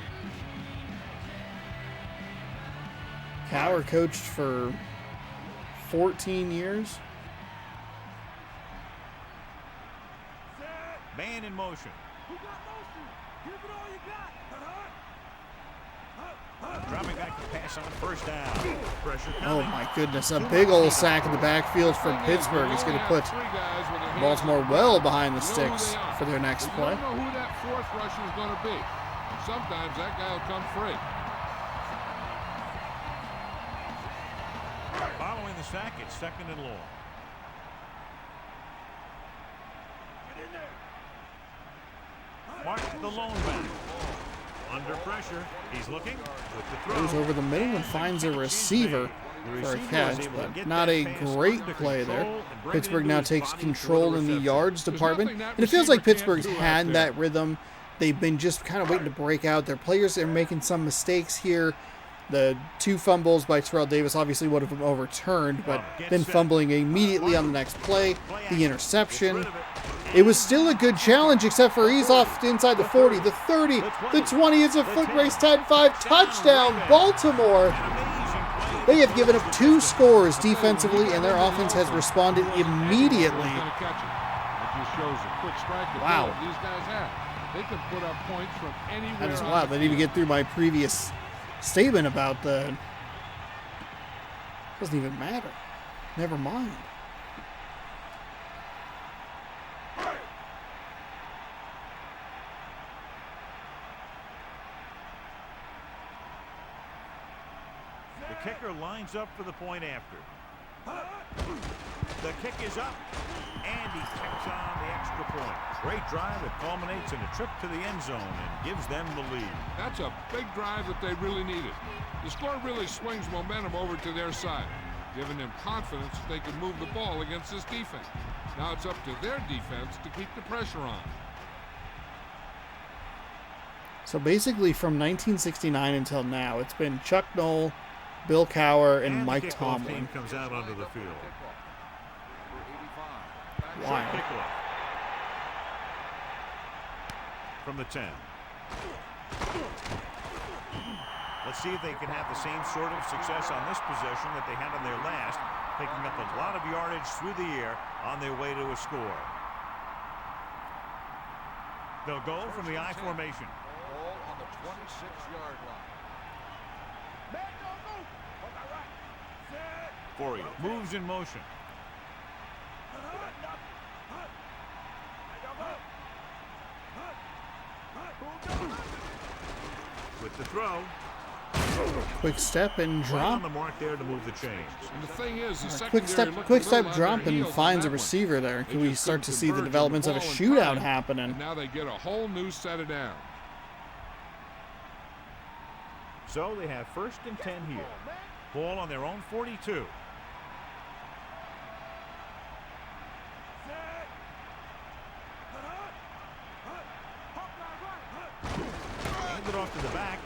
Cowher coached for 14 years. Man in motion. Who got motion? Give it all you got. Dropping back to pass on first down. Pressure Oh coming. my goodness, a big old sack in the backfield for Pittsburgh. It's going to put Baltimore well behind the sticks for their next play. You don't know who that fourth rusher is going to be. And sometimes that guy will come free. Following the sack, it's 2nd and long. Martin, the lone back. Under pressure. He's looking with the throw. Goes over the middle and finds a receiver for a catch, but not a great play there. Pittsburgh now takes control in the yards department, and it feels like Pittsburgh's had that rhythm. They've been just kind of waiting to break out. Their players are making some mistakes here. The 2 fumbles by Terrell Davis obviously would have been overturned, but then fumbling immediately on the next play, the interception. It was still a good challenge, except for he's off inside the 40, the 30, the 20. It's a foot race, 10-5, touchdown, Baltimore. They have given up 2 scores defensively, and their offense has responded immediately. Wow. These guys have. They can put up points from anywhere. That is on wild. the I didn't even field. get through my previous statement about the... Doesn't even matter. Never mind. The kicker lines up for the point after. The kick is up, and he kicks on the extra point. Great drive that culminates in a trip to the end zone and gives them the lead. That's a big drive that they really needed. The score really swings momentum over to their side, giving them confidence that they can move the ball against this defense. Now it's up to their defense to keep the pressure on. So basically from 1969 until now, it's been Chuck Noll, Bill Cowher, and Mike the kickoff Tomlin. team comes out onto the field. Wow. Kickoff from the 10. Let's see if they can have the same sort of success on this possession that they had on their last, picking up a lot of yardage through the air on their way to a score. They'll go from the I formation. Ball on the 26-yard line. Man, don't move. On my right. Set. Fourier moves in motion. With the throw. Quick step and Right on drop. the mark there to move the chains. And the thing is, the Quick secondary step, looked quick a step little drop on their and heels finds a on that one. receiver there. They Can we just start to couldn't see the converge on developments of a ball in shootout time, happening? And now they get a whole new set of downs. So they have 1st and 10 here. Ball on their own 42. Hand it off to the back.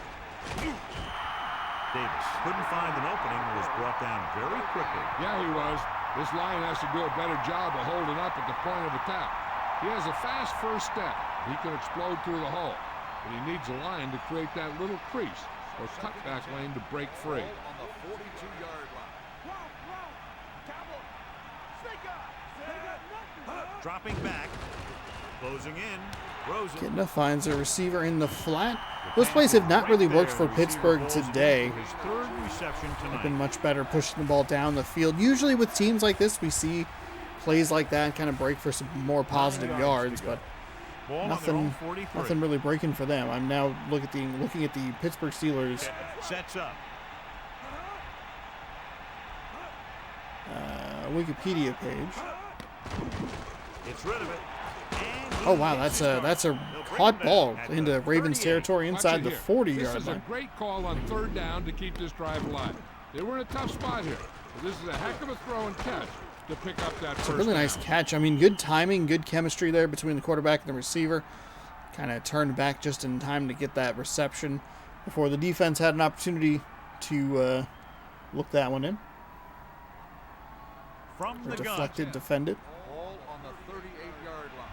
Davis couldn't find an opening and was brought down very quickly. Yeah, he was. This line has to do a better job of holding up at the point of attack. He has a fast first step. He can explode through the hole. But he needs a line to create that little crease or cutback lane to break free. Ball on the 42-yard line. Dropping back. Closing in. Rosen. Kitna finds a receiver in the flat. Those plays have not really worked for Pittsburgh today. His 3rd reception They've been tonight. much better pushing the ball down the field. Usually with teams like this, we see plays like that kind of break for some more positive yards, but Ball on their own nothing, 43. nothing really breaking for them. I'm now looking at the Pittsburgh Steelers Sets up. Wikipedia page. It's rid of it. And Oh wow, that's a hot ball into Ravens territory Watch inside it the here. 40-yard This is a line. great call on 3rd down to keep this drive alive. They were in a tough spot here. But this is a heck of a throw and catch to pick up that It's a first really nice down. catch. I mean, good timing, good chemistry there between the quarterback and the receiver. Kind of turned back just in time to get that reception before the defense had an opportunity to look that one in. from Or the gun. deflected, defended. Ball on the 38-yard line.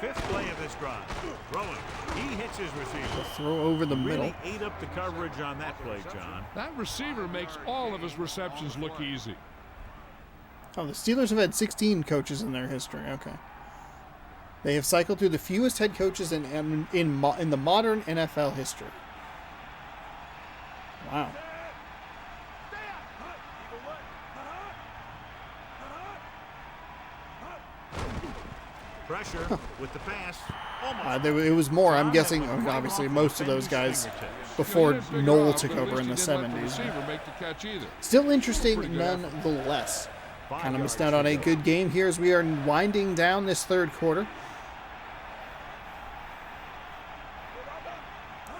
5th play of this drive. Throwing. He hits his receiver. Throw over the middle. Really ate up the coverage on that play, John. That receiver makes all of his receptions look easy. Oh, the Steelers have had 16 coaches in their history. Okay. They have cycled through the fewest head coaches in the modern NFL history. Wow. Pressure with the pass. Almost. It was more, I'm John guessing, had one obviously, off most of the those guys fingertips. before You figure Noel out, took but at over in the least he didn't let the 70s. receiver make the catch either. Still interesting Pretty good effort. nonetheless. 5 Kind of missed yards out on to a go. good game here as we are winding down this 3rd quarter.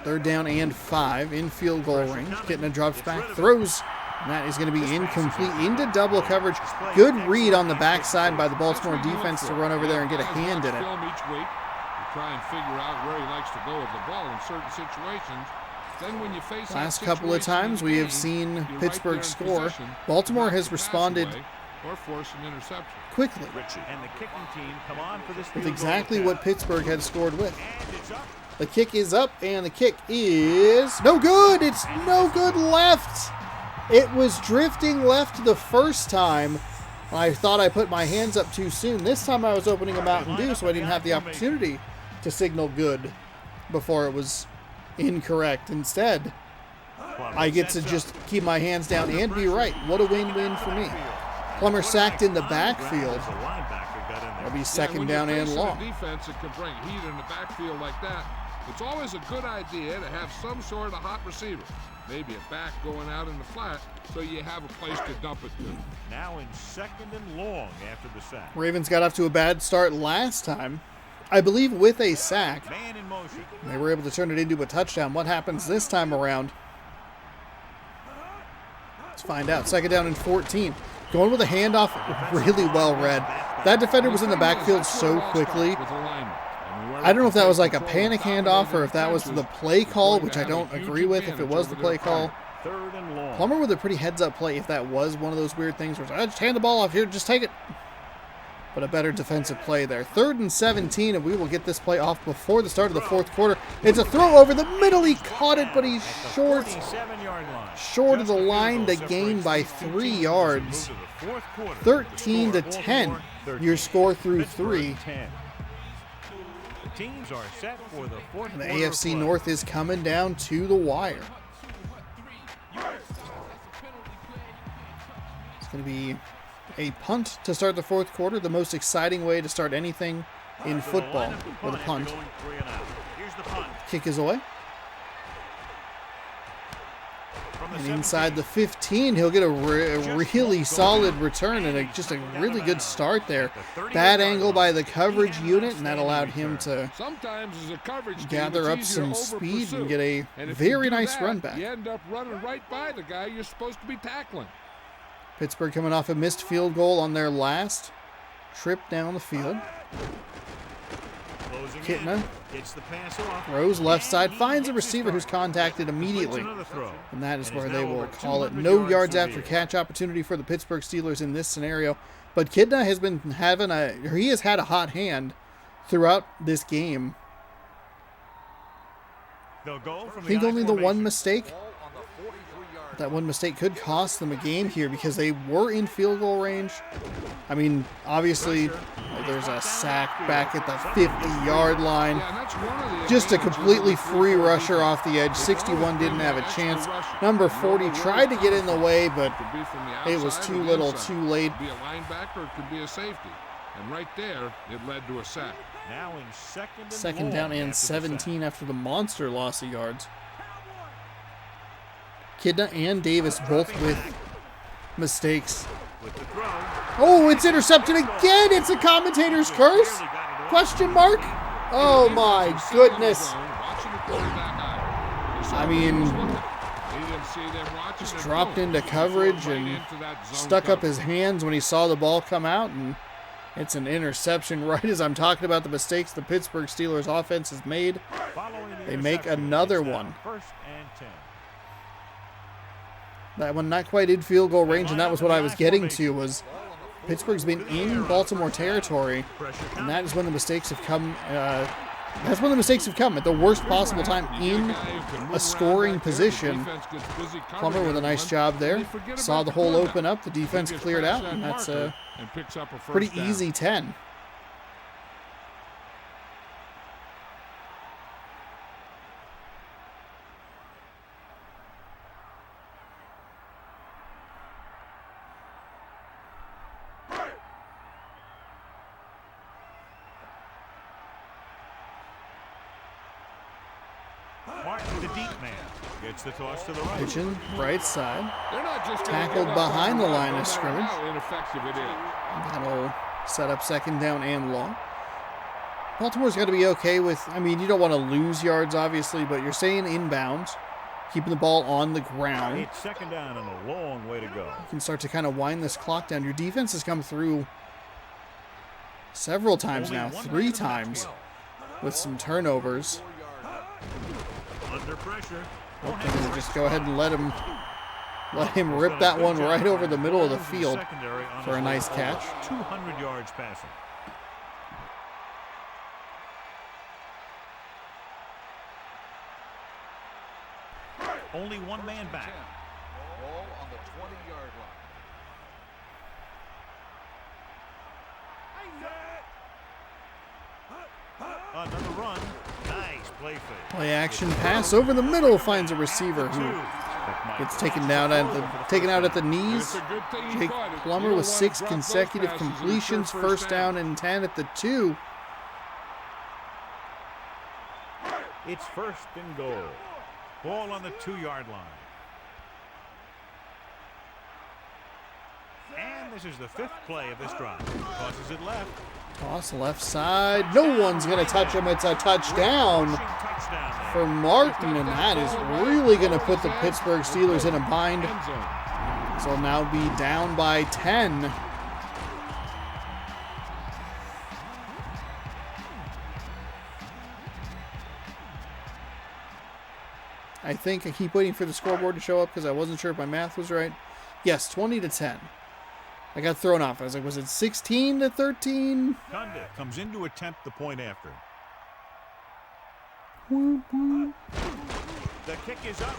3rd down and 5 in field goal range. Kitna drops back, throws, and that is going to be incomplete into double coverage. Good read on the backside by the Baltimore defense to run over there and get a hand in it. Film each week to try and figure out where he likes to go with the ball in certain situations. Then when you face that Last couple of situation in times the we have game, seen you're right Pittsburgh there in score. position Baltimore to has knock the pass responded away or force an interception. quickly Richie and the kicking team come on for this with field goal exactly attempt. what Pittsburgh had scored with. And it's up. The kick is up, and the kick is no good. It's no good left. It was drifting left the first time. I thought I put my hands up too soon. This time I was opening a Mountain Dew, so I didn't have the opportunity to signal good before it was incorrect. Instead, I get to just keep my hands down and be right. What a win-win for me. Plummer sacked in the backfield. The linebacker got in there. That'll be Yeah, second when down you're and facing long. a defense that can bring heat in the backfield like that, It's always a good idea to have some sort of hot receiver. Maybe a back going out in the flat so you have a place to dump it to. Now in 2nd and long after the sack. Ravens got off to a bad start last time, I believe with a sack. Man in motion. They were able to turn it into a touchdown. What happens this time around? Let's find out. 2nd down and 14. Going with a handoff, really well read. That defender was in the backfield so quickly. I don't know if that was like a panic handoff or if that was the play call, which I don't agree with if it was the play call. 3rd and long. Plummer with a pretty heads-up play if that was one of those weird things where it's like, just hand the ball off here, just take it. But a better defensive play there. 3rd and 17, and we will get this play off before the start of the 4th quarter. It's a throw over the middle. He caught it, but he's short. 47-yard line. Short of the line to gain by 3 yards. 13 to 10. Your score through 3. The teams are set for the 4th And the quarter AFC play. North is coming down to the wire. It's going to be a punt to start the 4th quarter, the most exciting way to start anything in football with a punt. Going 3 and out. Here's the punt. Kick is away. From the And 17. inside the 15, he'll get a really solid return and just a really good start there. Bad angle by the coverage unit, and that allowed him to Sometimes as a coverage team, gather up it's easier some to speed and over-pursue. get a And if very you do nice that, run back. You end up running right by the guy you're supposed to be tackling. Pittsburgh coming off a missed field goal on their last trip down the field. Closing Kitna in. Gets the pass off. throws left side, And he finds a hits his receiver who's target. contacted Completes immediately. another throw. And that is And where he's they now will over call it 200 no yards for after the- catch opportunity for the Pittsburgh Steelers in this scenario. But Kidna has been having he has had a hot hand throughout this game. They'll go from I think only the one I-formation. mistake, Ball on the 43-yard that one mistake could cost them a game here because they were in field goal range. I mean, obviously, there's a sack back at the 50-yard line. Yeah, and that's one of the Just a advantages completely of the free football rusher defense. off the edge. 61 didn't have a chance. Number 40 tried to get in the way, but Could be from the it was outside too or the little, inside. too late. It could be a linebacker, it could be a safety. And right there, it led to a sack. Now in 2nd and 2nd down long and after the sack. 17 after the monster loss of yards. Kidna and Davis both with mistakes. With the throw. Oh, it's intercepted again. It's a commentator's curse? Barely got it off. Question mark? Oh my goodness. Watching the quarterback eye. He saw I what he mean, was looking. He didn't see them watching just it. dropped Boom. into He coverage drove right and into that zone stuck up coverage. his hands when he saw the ball come out, and it's an interception right as I'm talking about the mistakes the Pittsburgh Steelers offense has made. Following the They make interception, another it's now one. 1st and 10. That one not quite in field goal range, and that was what I was getting to, was Pittsburgh's been in Baltimore territory, and that is when the mistakes have come. That's when the mistakes have come at the worst possible time in a scoring position. Plummer with a nice job there. Saw the hole open up, the defense cleared out, and that's a pretty easy 10. Martin, the deep man, gets the toss to the right. Pitching right side. Tackled Tackled behind the line of scrimmage. How ineffective it is. That'll set up 2nd down and long. Baltimore's got to be okay with, I mean, you don't want to lose yards, obviously, but you're staying inbounds, keeping the ball on the ground. It's 2nd down and a long way to go. You can start to kind of wind this clock down. Your defense has come through several times now, 3 times, with some turnovers. Under pressure. They're going to just go ahead and let him rip that one right over the middle of the field for a nice catch. 200 yards passing. Only one man back. Ball on the 20-yard line. Another run. Nice play fake. Play action pass over the middle, finds a receiver who gets taken out at the knees. It's a good thing he Jake caught it. Plummer You with don't 6 wanna drop those consecutive passes and completions, return 1st down and 10 at the 2. It's first and goal. Ball on the 2-yard line. And this is the 5th play of this drive. Tosses it left. Toss left side. No one's going to touch him. It's a touchdown for Martin, and that is really going to put the Pittsburgh Steelers in a bind. So they'll now be down by 10. I think I keep waiting for the scoreboard to show up because I wasn't sure if my math was right. Yes, 20-10. I got thrown off. I was like, was it 16-13? Cunda comes in to attempt the point after. The kick is up.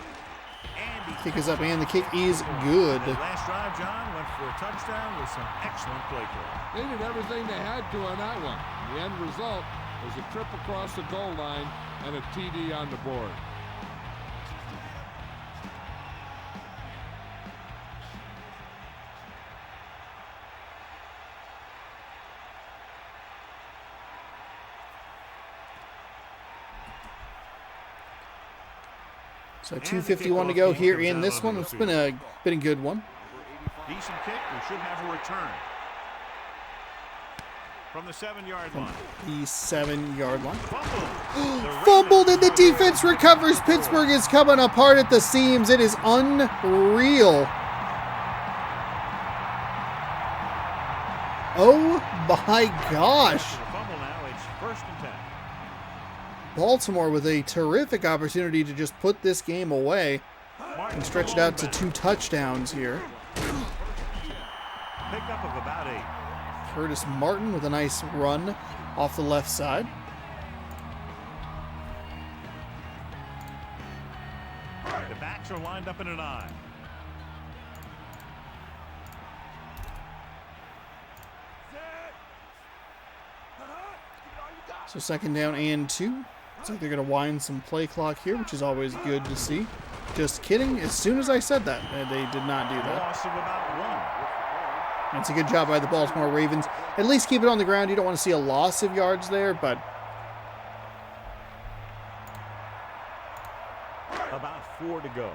And Kick is up, and the kick is good. Last drive, John, went for a touchdown with some excellent play play. They did everything they had to on that one. The end result was a trip across the goal line and a TD on the board. So 2:51 to go here in this one. It's been a good one. Decent kick. We should have a return. From the 7-yard line. The 7-yard line. Fumbled. Fumbled, and the defense recovers. Pittsburgh is coming apart at the seams. It is unreal. Oh my gosh. Fumble now. It's first and 10. Baltimore with a terrific opportunity to just put this game away and stretch it out to 2 touchdowns here. Pickup of about 8. Curtis Martin with a nice run off the left side. The backs are lined up in an I. So 2nd down and 2. Looks like they're going to wind some play clock here, which is always good to see. Just kidding. As soon as I said that, they did not do that. Loss of about 1. It's a good job by the Baltimore Ravens. At least keep it on the ground. You don't want to see a loss of yards there, but About 4 to go.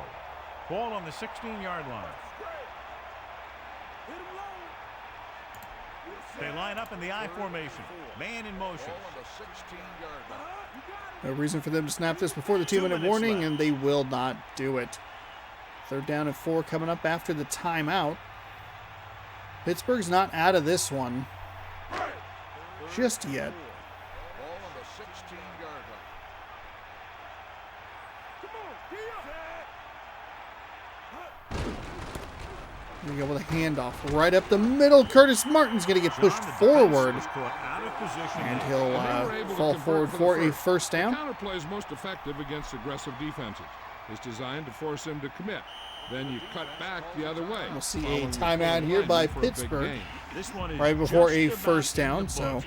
Ball on the 16-yard line. They line up in the I formation. Man in motion. no reason for them to snap this before the 2-minute warning, and they will not do it. 3rd down and 4 coming up after the timeout. Pittsburgh's not out of this one just yet. Here we go with a handoff right up the middle. Curtis Martin's going to get pushed forward, and he'll fall forward for a first down. The counterplay is most effective against aggressive defenses. It's designed to force them to commit. Then you cut back the other way. We'll see a timeout here by Pittsburgh right before a first down. So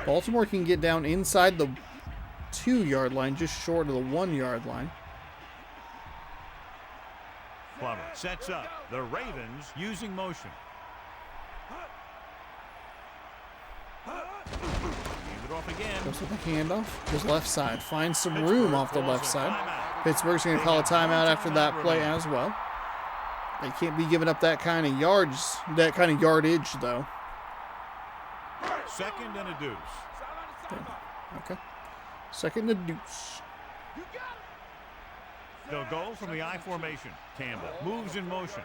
Baltimore can get down inside the 2-yard line, just short of the 1-yard line. Plummer sets up. The Ravens using motion. Hand it off again. Goes with the handoff. Goes left side. Finds some room off the left side. Pittsburgh's going to call a timeout after that play as well. They can't be giving up that kind of yards, that kind of yardage, though. 2nd and a deuce. Okay. 2nd and deuce. They'll go from the I formation. Campbell moves in motion.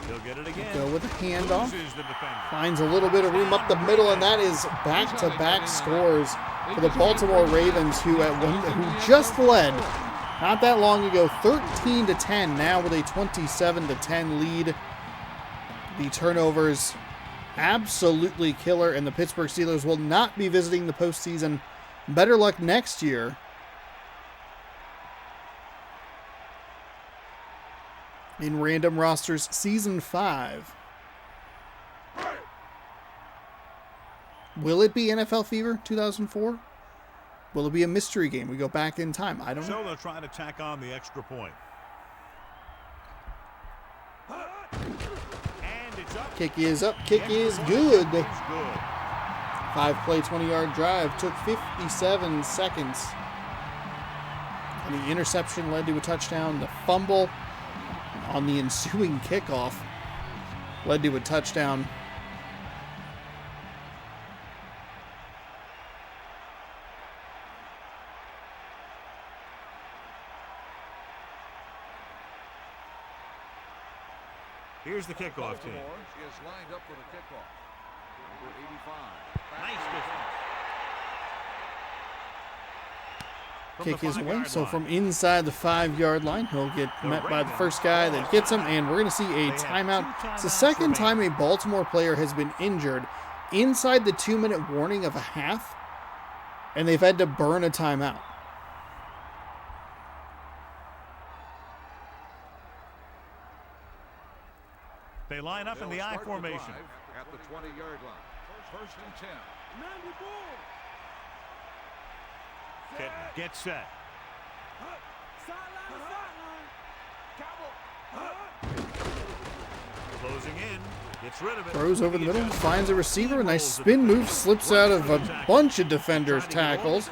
He'll get it again. Go with a handoff. Loses the defender. Finds a little bit of room up the middle, and that is back-to-back scores for the Baltimore Ravens, who just led not that long ago, 13-10. Now with a 27-10 lead. The turnovers absolutely killer, and the Pittsburgh Steelers will not be visiting the postseason. Better luck next year. In Random Rosters Season 5. Will it be NFL Fever 2004? Will it be a mystery game? We go back in time. I don't know. So they'll try to tack on the extra point. And Kick is up. Kick is good. Is good. 5-play, 20-yard drive. Took 57 seconds. And the interception led to a touchdown. The fumble on the ensuing kickoff led to a touchdown. Here's the kickoff team. Baltimore is lined up for the kickoff. Number 85. Nice defense. Kick is away. So from inside the 5-yard line, he'll get met by the first guy that gets him, and we're going to see a timeout. It's the second time a Baltimore player has been injured inside the 2-minute warning of a half, and they've had to burn a timeout. They line up in the I formation. At the 20-yard line. First and 10. Mandy Bull. Kitten gets set. Sideline to sideline. Cowboy. Closing in. Gets rid of it. Throws over the middle, finds a receiver, a nice spin move, slips out of a bunch of defenders' tackles.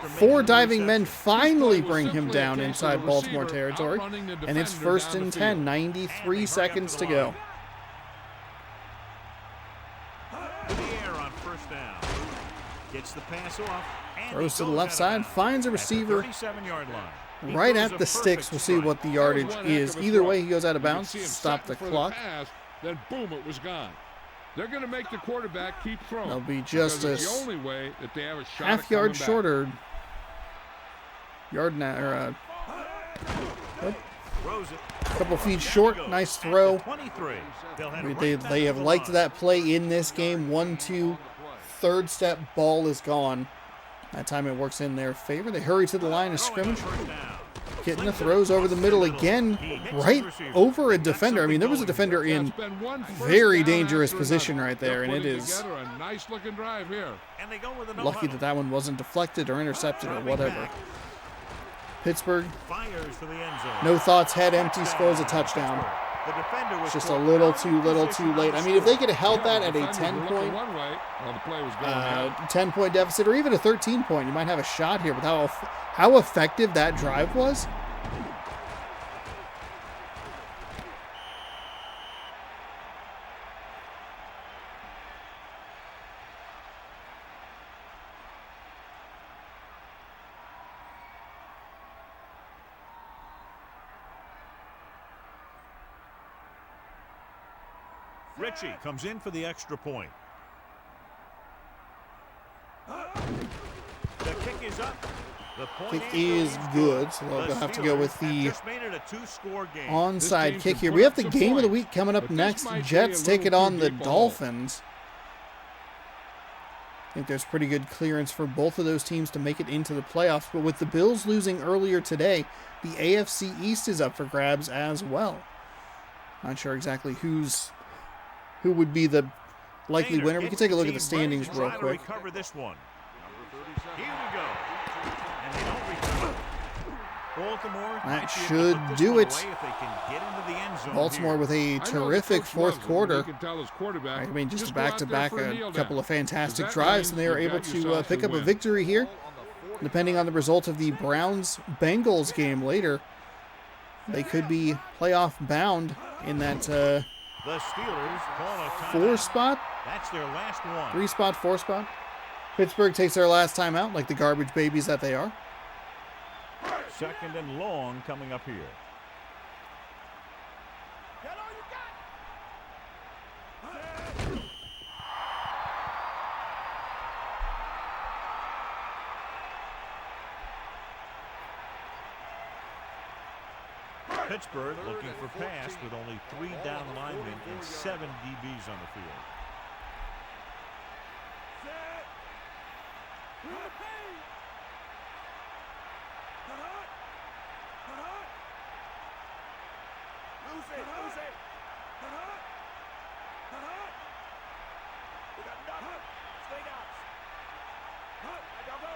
4 diving men finally bring him down inside Baltimore territory, and it's first and 10, 93 seconds to go. In the air on first down. Gets the pass off. Throws to the left side, finds a receiver 37-yard line. right at the sticks. We'll see what the yardage is. Either way, he goes out of bounds. Stop the clock. Then boom, it was gone. They're going to make the quarterback keep throwing. They'll be just a the only way that they have a shot half at yard coming back. shorter. Yard now, or Throws it. a couple feet short. Nice throw. 23. They'll head They right back have to the liked line. that play in this game. 1-2, third step, ball is gone. That time it works in their favor. They hurry to the line of scrimmage. First down. Getting the throws over the middle again, right over a defender. I mean, there was a defender in That's been one first very down dangerous after position another. right there, and They're it putting is together a nice looking drive here. And they go with a no lucky huddle. that one wasn't deflected or intercepted or whatever. Pittsburgh, Fires to the end zone. no thoughts, head empty, scores a touchdown. The defender was It's just a caught little out too late. I mean, if they could have held that at a Defender was looking 10-point one way while the play was going out. 10-point deficit or even a 13-point, you might have a shot here with how effective that drive was. Ritchie comes in for the extra point. The kick is up. The point Kick is good, so they'll have to go with the just made it a 2-score game. onside kick here. We have the game of the week coming up next. Jets take it on the Dolphins. I think there's pretty good clearance for both of those teams to make it into the playoffs, but with the Bills losing earlier today, the AFC East is up for grabs as well. Not sure exactly who would be the likely winner. We can take a look at the standings real quick. Recover this one. Here we go. And they don't recover. Baltimore That might be able to should put this do one it. away if they can get into the end zone Baltimore here. with a I know the terrific coach fourth loves it when quarter. he can tell his quarterback, I mean, just go out back-to-back there for a kneel couple down. of fantastic That drives, and they means are you able got to yourself pick up a win. victory here. Depending on the result of the Browns-Bengals game later, they could be playoff bound in that The Steelers call a timeout. 4 spot, That's their last one. 3 spot, 4 spot. Pittsburgh takes their last time out like the garbage babies that they are. Second and long coming up here. Get all you got. Pittsburgh looking for pass with only 3 down linemen and 7 DBs on the field. Set. Repeat. Lose it. Lose it. We got nothing. Swing out. Let y'all go.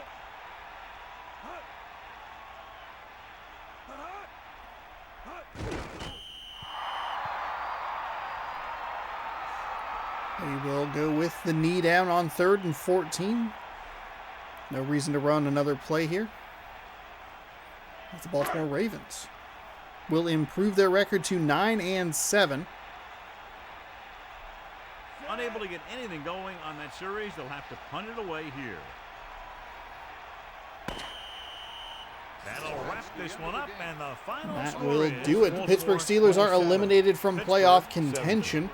will go with the knee down on 3rd and 14. No reason to run another play here. The Baltimore Ravens will improve their record to 9-7. Unable to get anything going on that series, they'll have to punt it away here. That'll wrap this one up, and the final That score will is do it. The Pittsburgh Steelers are eliminated from playoff contention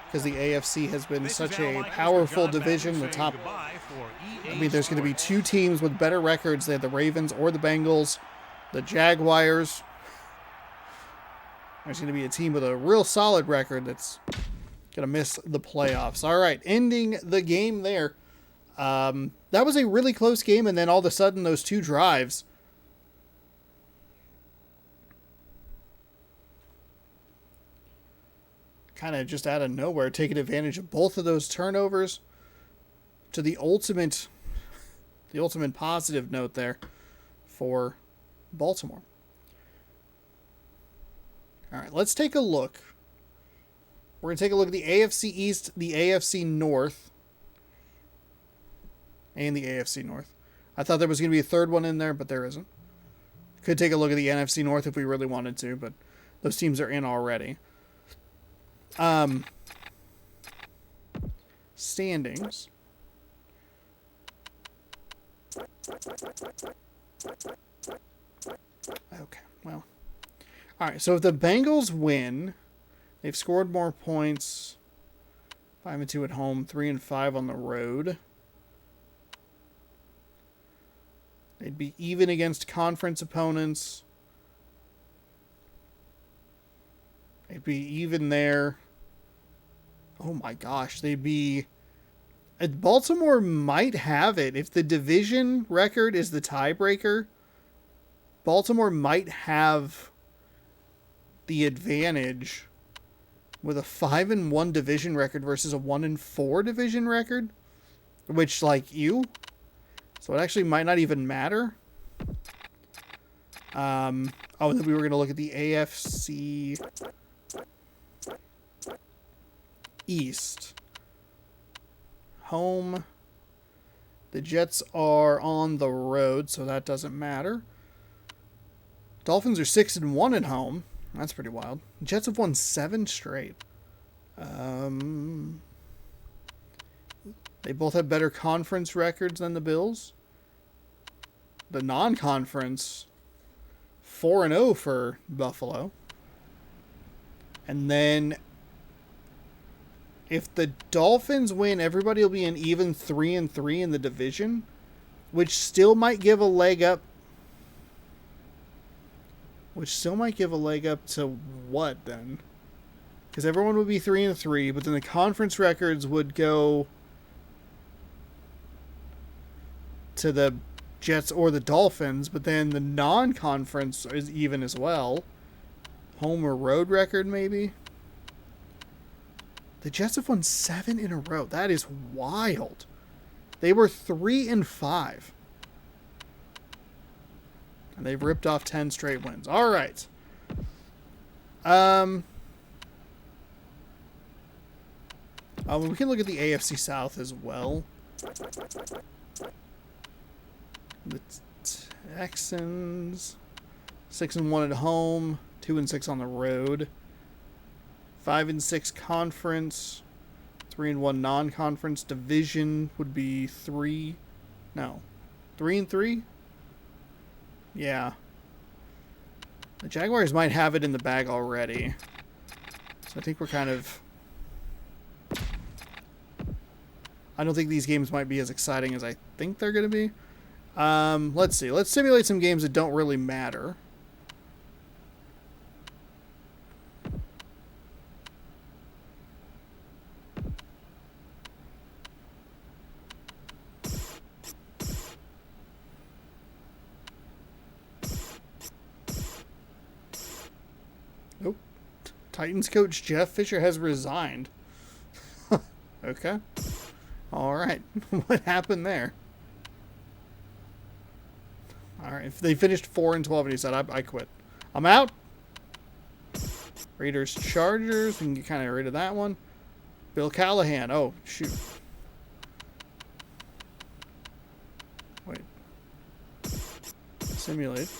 because the AFC has been such a powerful division. The top, I mean, there's going to be 2 teams with better records. They have the Ravens or the Bengals, the Jaguars. There's going to be a team with a real solid record that's going to miss the playoffs. All right, ending the game there. That was a really close game, and then all of a sudden, those 2 drives. Kind of just out of nowhere, taking advantage of both of those turnovers to the ultimate positive note there for Baltimore. All right, let's take a look. We're going to take a look at the AFC East, the AFC North, and the AFC North. I thought there was going to be a third one in there, but there isn't. Could take a look at the NFC North if we really wanted to, but those teams are in already. Standings. Okay, well. All right, so if the Bengals win, they've scored more points. 5-2 at home, 3-5 on the road. They'd be even against conference opponents. They'd be even there. Oh my gosh, they'd be... Baltimore might have it. If the division record is the tiebreaker, Baltimore might have the advantage with a 5-1 division record versus a 1-4 division record, which, like, so it actually might not even matter. And then we were going to look at the AFC East. Home. The Jets are on the road, so that doesn't matter. Dolphins are 6-1 at home. That's pretty wild. Jets have won 7 straight. They both have better conference records than the Bills. The non-conference, 4-0 for Buffalo. And then if the Dolphins win, everybody will be an even 3-3 in the division, which still might give a leg up. To what then? Because everyone would be 3-3, but then the conference records would go to the Jets or the Dolphins, but then the non-conference is even as well. Home or road record, maybe? The Jets have won 7 in a row. That is wild. They were 3-5. And they've ripped off 10 straight wins. All right. We can look at the AFC South as well. The Texans, 6-1 at home, 2-6 on the road. 5-6 conference, 3-1 non-conference. Division would be 3-3. Yeah. The Jaguars might have it in the bag already. So I think we're kind of... I don't think these games might be as exciting as I think they're going to be. Let's see. Let's simulate some games that don't really matter. Nope. Titans coach Jeff Fisher has resigned. Okay. All right. What happened there? All right. If they finished 4-12 and he said, I quit. I'm out. Raiders Chargers. We can get kind of rid of that one. Bill Callahan. Oh, shoot. Wait. Simulate.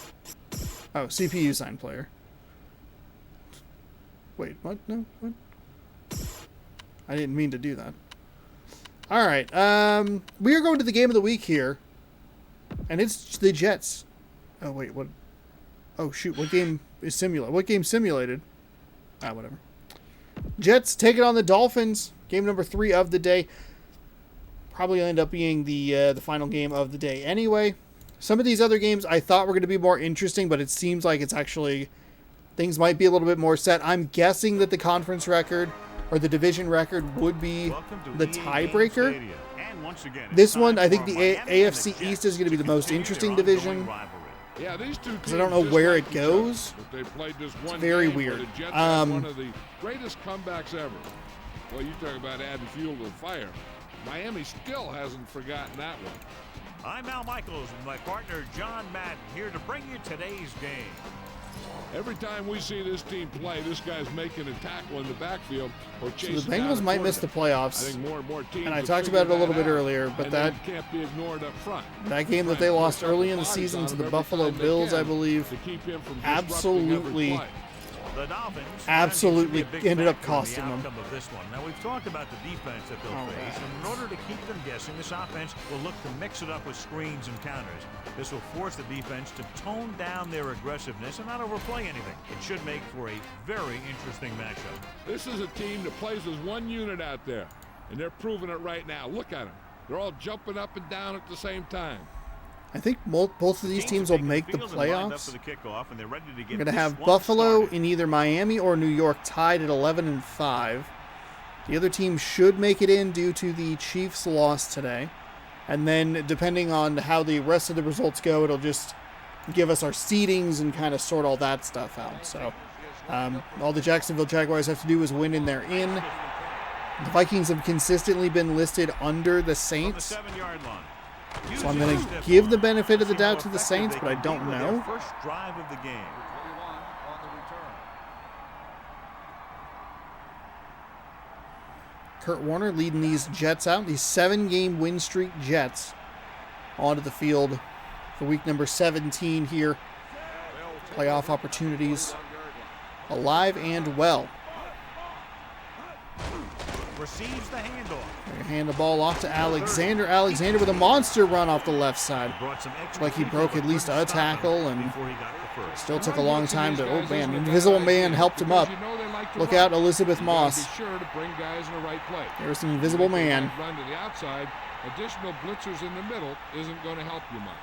Oh, CPU sign player. Wait, what? No, what? I didn't mean to do that. All right. We are going to the game of the week here. And it's the Jets. Oh, wait, what? Oh, shoot. What game is simulated? What game simulated? Ah, whatever. Jets taking on the Dolphins. Game number 3 of the day. Probably end up being the final game of the day anyway. Some of these other games I thought were going to be more interesting, but it seems like it's actually... things might be a little bit more set. I'm guessing that the conference record or the division record would be the tiebreaker. This one, I think the AFC East is going to be the most interesting division. Yeah, these two because I don't know where it goes. It's very weird. One of the greatest comebacks ever. Well, you talk about adding fuel to the fire. Miami still hasn't forgotten that one. I'm Al Michaels with my partner John Madden here to bring you today's game. Every time we see this team play, this guy's making a tackle in the backfield or chasing. So the Bengals might miss the playoffs. I think more and more teams and I talked about it a little bit earlier, but that can't be ignored up front. That game that they lost early in the season to the Buffalo Bills, I believe, absolutely ended up costing them. Of this one. Now, we've talked about the defense that they'll face, and in order to keep them guessing, this offense will look to mix it up with screens and counters. This will force the defense to tone down their aggressiveness and not overplay anything. It should make for a very interesting matchup. This is a team that plays as one unit out there, and they're proving it right now. Look at them. They're all jumping up and down at the same time. I think both of these teams will make the playoffs. We're going to have Buffalo in either Miami or New York tied at 11-5. The other team should make it in due to the Chiefs' loss today. And then, depending on how the rest of the results go, it'll just give us our seedings and kind of sort all that stuff out. So, all the Jacksonville Jaguars have to do is win and they're in. The Vikings have consistently been listed under the Saints. So I'm going to give the benefit of the doubt to the Saints, but I don't know. First drive of the game. Kurt Warner leading these Jets out. These 7-game win streak Jets onto the field for week number 17 here. Playoff opportunities alive and well. Receives the handoff. Hand the ball off to Alexander. Alexander with a monster run off the left side. Like he broke at least a tackle and still took a long time to, oh man, Invisible Man helped him up. Look out, Elizabeth Moss. There's an Invisible Man. Run to the outside. Additional blitzers in the middle isn't going to help you much.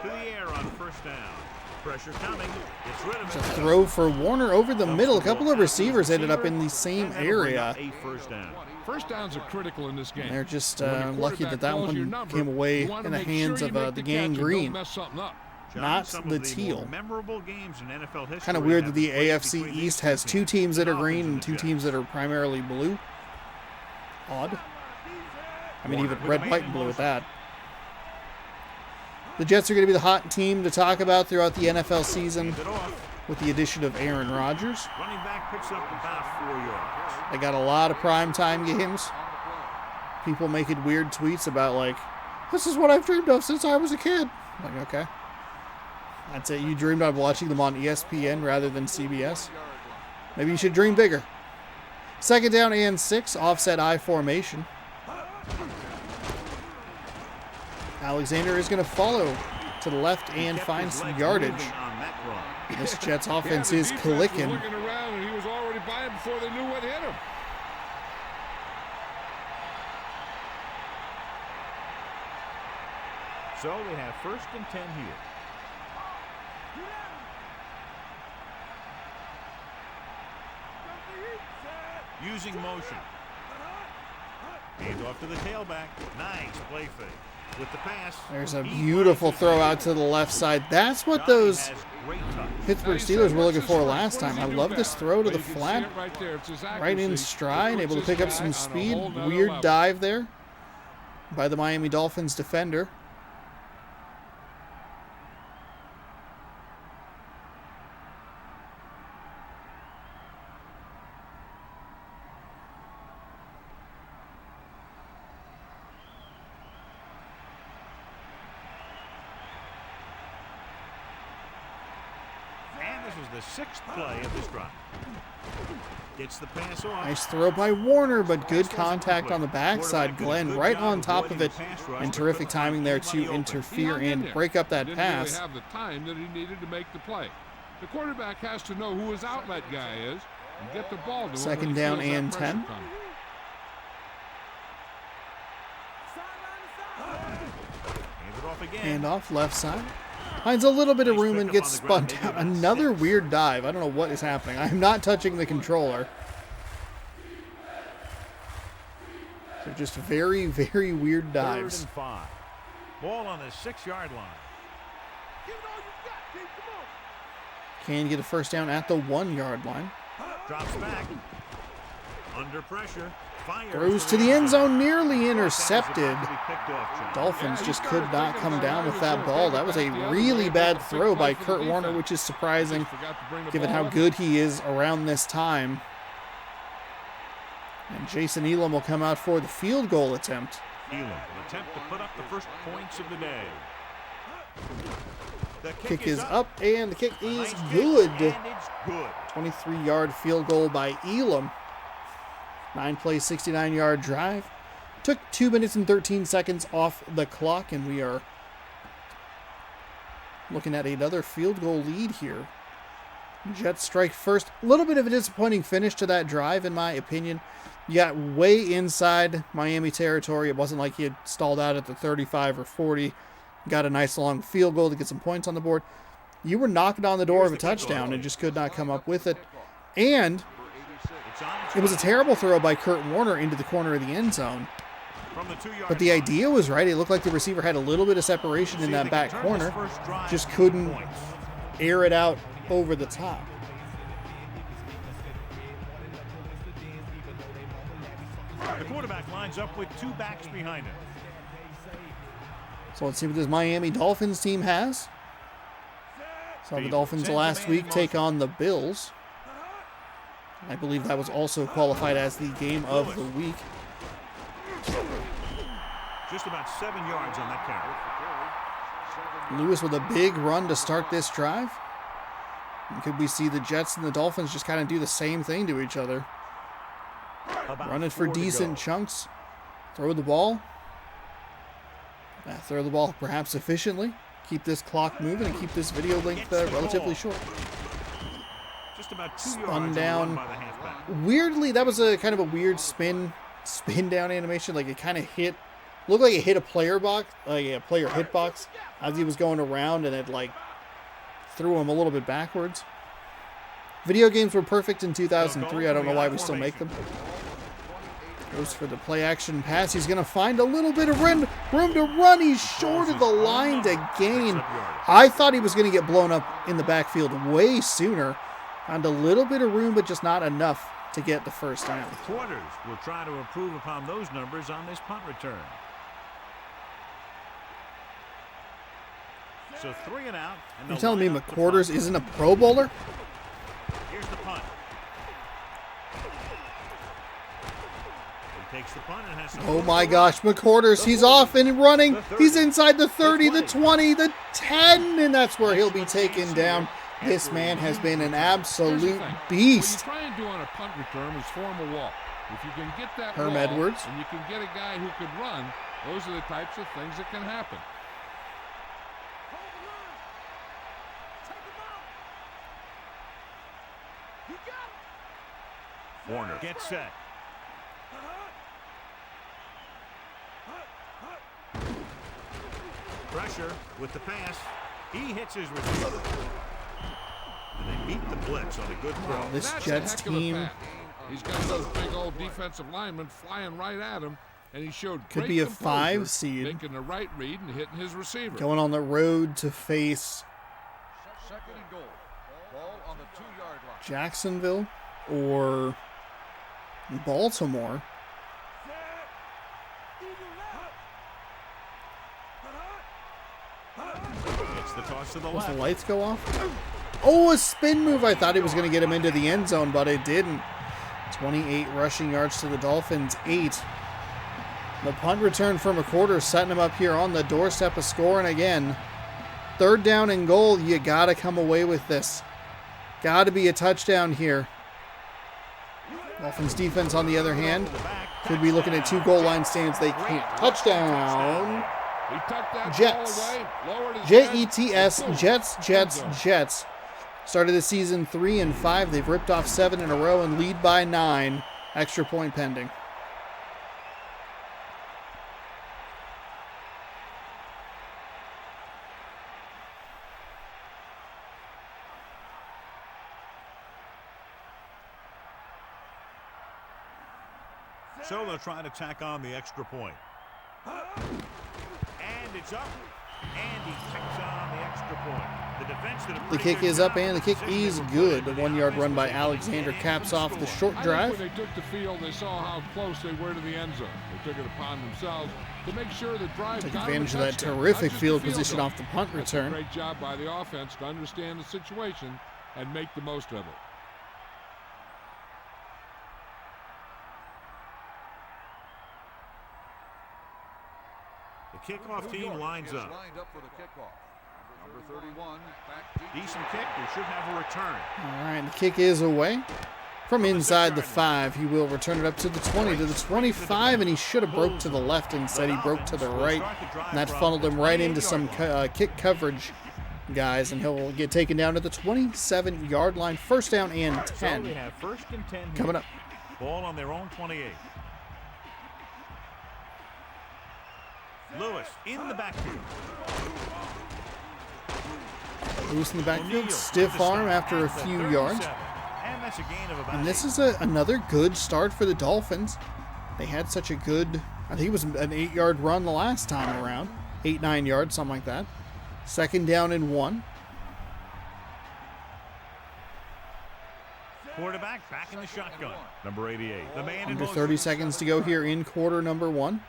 To the air on first down. Pressure coming. It's rid of It's a throw for Warner over the middle. A couple of receivers ended up in the same area. First downs are critical in this game. They're just lucky that that one came away in the hands of the gang green, not the teal. Kind of weird that the AFC East has 2 teams that are green and 2 teams that are primarily blue. Odd. I mean, even red, white, and blue at that. The Jets are going to be the hot team to talk about throughout the NFL season with the addition of Aaron Rodgers. Running back picks up about 4 yards. They got a lot of primetime games. People making weird tweets about, like, this is what I've dreamed of since I was a kid. Like, okay. I'd say you dreamed of watching them on ESPN rather than CBS. Maybe you should dream bigger. 2nd down and 6, offset I formation. Alexander is going to follow to the left and find some yardage. This Jets offense is clicking. Looking around and he was already by him before they knew what hit him. So they have 1st and 10 here. Using motion. Hands off to the tailback. Nice play fake. With the pass. There's a beautiful throw out to the left side. That's what those Pittsburgh Steelers were looking for last time. I love this throw to the flat. Right in stride, able to pick up some speed. Weird dive there by the Miami Dolphins defender. the 6th play of this drive. Gets the pass off. Nice throw by Warner, but good contact on the backside. Glenn right on top of it, and terrific timing there to interfere and break up that Didn't pass. really have the time that he needed to make the play. The quarterback has to know who his outlet guy is and get the ball to him. Second down and 10. Hands it off again. Hand off left side. Finds a little bit of room and gets spun down. Another weird dive. I don't know what is happening. I'm not touching the controller. So just very, very weird dives. 3rd and 5. Ball on the 6-yard line. Give it all you got, Dave. Come on. Can get a first down at the 1-yard line. Drops back. Under pressure. Fires Throws to the end zone, nearly intercepted. Picked off, John. Dolphins just could not come down with that ball. That was a really bad throw by Kurt Warner, which is surprising given how good he is around this time. And Jason Elam will come out for the field goal attempt. Elam will attempt to put up the first points of the day. The Kick is up, and the kick is good. And it's good. 23-yard field goal by Elam. 9-play, 69-yard drive. Took 2 minutes and 13 seconds off the clock, and we are looking at another field goal lead here. Jets strike first. A little bit of a disappointing finish to that drive, in my opinion. You got way inside Miami territory. It wasn't like he had stalled out at the 35 or 40. Got a nice long field goal to get some points on the board. You were knocking on the door of a touchdown and just could not come up with it. And it was a terrible throw by Kurt Warner into the corner of the end zone. But the idea was right. It looked like the receiver had a little bit of separation in that back corner. Just couldn't air it out over the top. The quarterback lines up with 2 backs behind him. So let's see what this Miami Dolphins team has. Saw the Dolphins last week take on the Bills. I believe that was also qualified as the game of the week. Just about 7 yards on that carry. Lewis with a big run to start this drive. And could we see the Jets and the Dolphins just kind of do the same thing to each other? Run it for decent chunks. Throw the ball. Throw the ball perhaps efficiently. Keep this clock moving and keep this video length relatively short. Just about 2 Spun yards down. by the halfback. Weirdly, that was a kind of a weird spin down animation. Like it kind of looked like it hit a player box, like a player hitbox as he was going around, and it like threw him a little bit backwards. Video games were perfect in 2003. I don't know why we still make them. Goes for the play action pass. He's going to find a little bit of room to run. He's short of the line to gain. I thought he was going to get blown up in the backfield way sooner. Found a little bit of room, but just not enough to get the first down. The quarters will try to improve upon those numbers on this punt return. So 3 and out. And You're telling me McQuarters isn't a Pro Bowler? Here's the punt. He takes the punt and has to Oh my gosh, McQuarters, he's off and running. He's inside the 30, the 20, the 10, and that's where he'll be taken down. This man has been an absolute beast. What you try and do on a punt return is form a wall. If you can get that Herm wall, Edwards. and you can get a guy who can run, those are the types of things that can happen. Warner gets set. Pressure with the pass. He hits his receiver. And they beat the blitz on a good throw. This That's Jets a heck of a team pass. He's got those big old defensive linemen flying right at him, and he showed could great be a composure, 5 seed. making the right read and hitting his receiver. Going on the road to face Second and goal. Ball on the 2-yard line. Jacksonville or Baltimore. It's the toss to the Once the left. lights go off. Oh, a spin move. I thought he was going to get him into the end zone, but it didn't. 28 rushing yards to the Dolphins, 8. The punt return from McQuarters setting him up here on the doorstep of scoring again. 3rd down and goal. You got to come away with this. Got to be a touchdown here. Dolphins defense, on the other hand, could be looking at 2 goal line stands. They can't. Touchdown. He tucked that Jets. ball away, lowered his Jets, head. Jets. Started the season 3-5. They've ripped off 7 in a row and lead by 9. Extra point pending. So they'll try to tack on the extra point. And it's up. And he tacks on the extra point. The defense did a The pretty kick good is up job and the kick is positioning good. A the 1-yard run by offense Alexander and caps the off the score. short I drive. think when they took the field, they saw how close they were to the end zone. They took it upon themselves to make sure the drive Took got advantage of them a that touchdown, terrific not just field the position goal. off the punt That's a return. great job by the offense to understand the situation and make the most of it. The kickoff team lines up. Lined up for the kickoff. Number 31, back deep. Decent kick. We should have a return. All right, the kick is away. From inside the 5, he will return it up to the 20, to the 25, and he should have broke to the left. Instead, he broke to the right, and that funneled him right into some kick coverage guys, and he'll get taken down to the 27-yard line. First down and So 10 they have 1st and 10 here. coming up. Ball on their own 28. Lewis in the backfield. Loose in the O'Neal backfield, with stiff the arm stop after a at the few 37. yards. And that's a gain of about And this 8. is another good start for the Dolphins. They had such a good, I think it was an 8-yard run the last time around. 8-9 yards, something like that. Second down and 1. Quarterback back in the shotgun. Number 88. The man in Under motion. 30 seconds to go here in quarter number 1.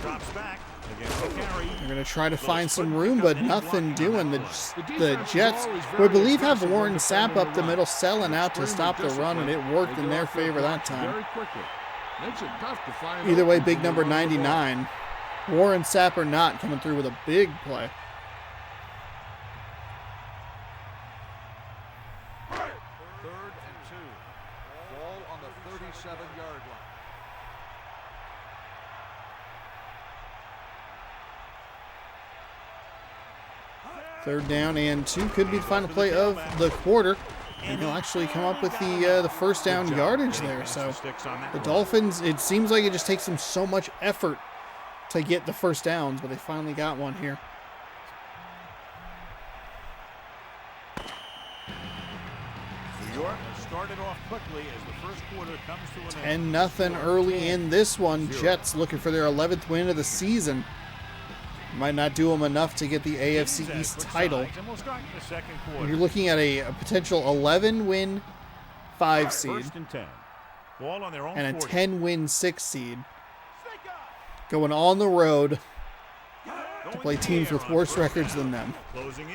Drops back against the carry. They're going to try to find some room, but nothing doing. The Jets, who I believe have Warren Sapp up the middle, selling out to stop the run, and it worked in their favor that time. Very quickly. Makes it tough to find Either way, openings big when you number run the ball. 99. Warren Sapp or not, coming through with a big play. Third and 2. Ball on the 37-yard line. Third down and 2 could be the final play of the quarter. And he'll actually come up with the first down yardage there. So the Dolphins, it seems like it just takes them so much effort to get the first downs, but they finally got one here. New York started off quickly as the first quarter comes to an end. 10-0 early in this one. Jets looking for their 11th win of the season. Might not do them enough to get the AFC East title. And we'll start in the second You're quarter. looking at a potential 11-win 5 seed 1st and 10. Ball on their own and a 40. 10-win 6 seed. Going on the road to play teams with worse records than them. Closing in.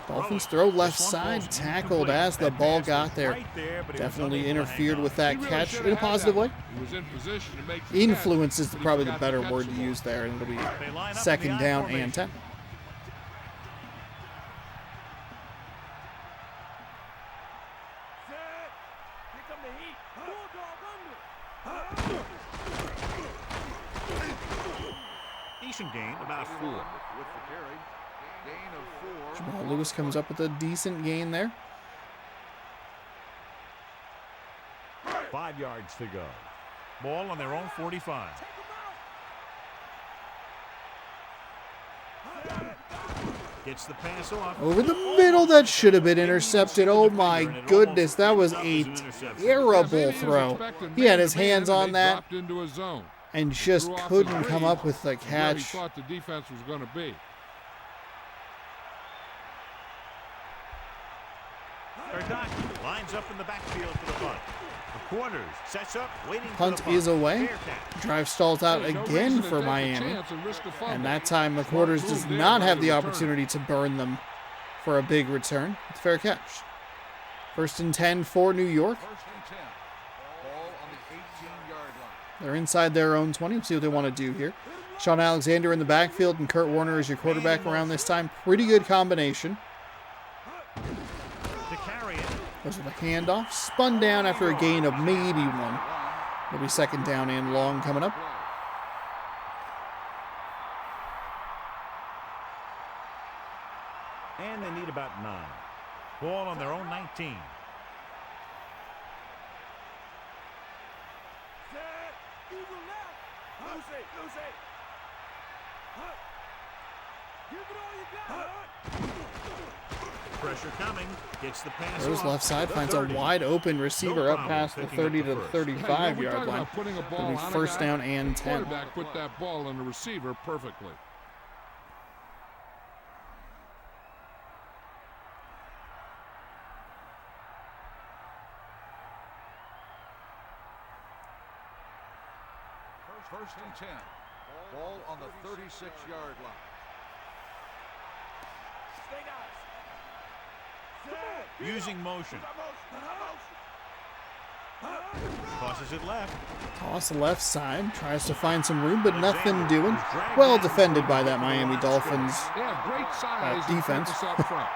Dolphins throw left side, tackled as the ball got there. Definitely interfered with that catch in a positive way. He was in position to make the catch, Influence is but he probably the forgot to better catch word the to ball. use there, and it'll be They line up in second the I down formation. and 10. Set. Here come the heat. Bulldog under. Decent gain, about 4. With the carry. Gain of 4. Jamal Lewis comes up with a decent gain there. 5 yards to go. Ball on their own 45. Gets the pass off. Over the middle, that should have been intercepted. Oh my goodness, that was a terrible throw. He had his hands on that Dropped into a zone. and just Threw off couldn't his come read up with the where he catch. thought the defense was going to be. Erdocki lines up in the backfield for the punt. The corners sets up, waiting Punt for the punt. is away. Fair catch. Drive stalls out Hey, no again reason to for take a Miami. chance and risk a fumble. And that time, McQuarters does not have the opportunity to burn them for a big return. It's a fair catch. 1st and 10 for New York. 1st and 10. Ball on the 18-yard line. They're inside their own 20. We'll see what they want to do here. Sean Alexander in the backfield and Kurt Warner is your quarterback around this time. Pretty good combination. The carry Goes with a handoff. Spun down after a gain of maybe one. It'll be second down and long coming up. And they need about 9. Ball on their own 19. Set. Eagle left. Lose it. Lose it. Give it all you got. Pressure coming. Gets the pass Throws off. left side. The Finds a 30. wide open receiver No up problem past the picking 30 up to the the first. 35-yard line. Putting a ball It'll be on a first guy. down and 10. Quarterback put that ball on the receiver perfectly. First and 10. Ball on the 36-yard line. Stay nice. Set. Using motion. Motion. Tosses it left. Toss left side. Tries to find some room, but nothing doing. Well defended by that Miami Dolphins. They have great size and defense. quickness up front.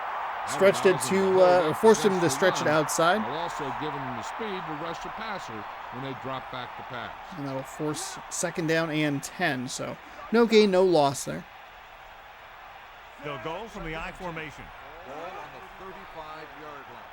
Stretched it to, forced him to stretch it outside. They'll also give him the speed to rush the passer when they drop back to pass. And that'll force second down and 10. So no gain, no loss there. They'll go from the I formation. Ball on the 35-yard line.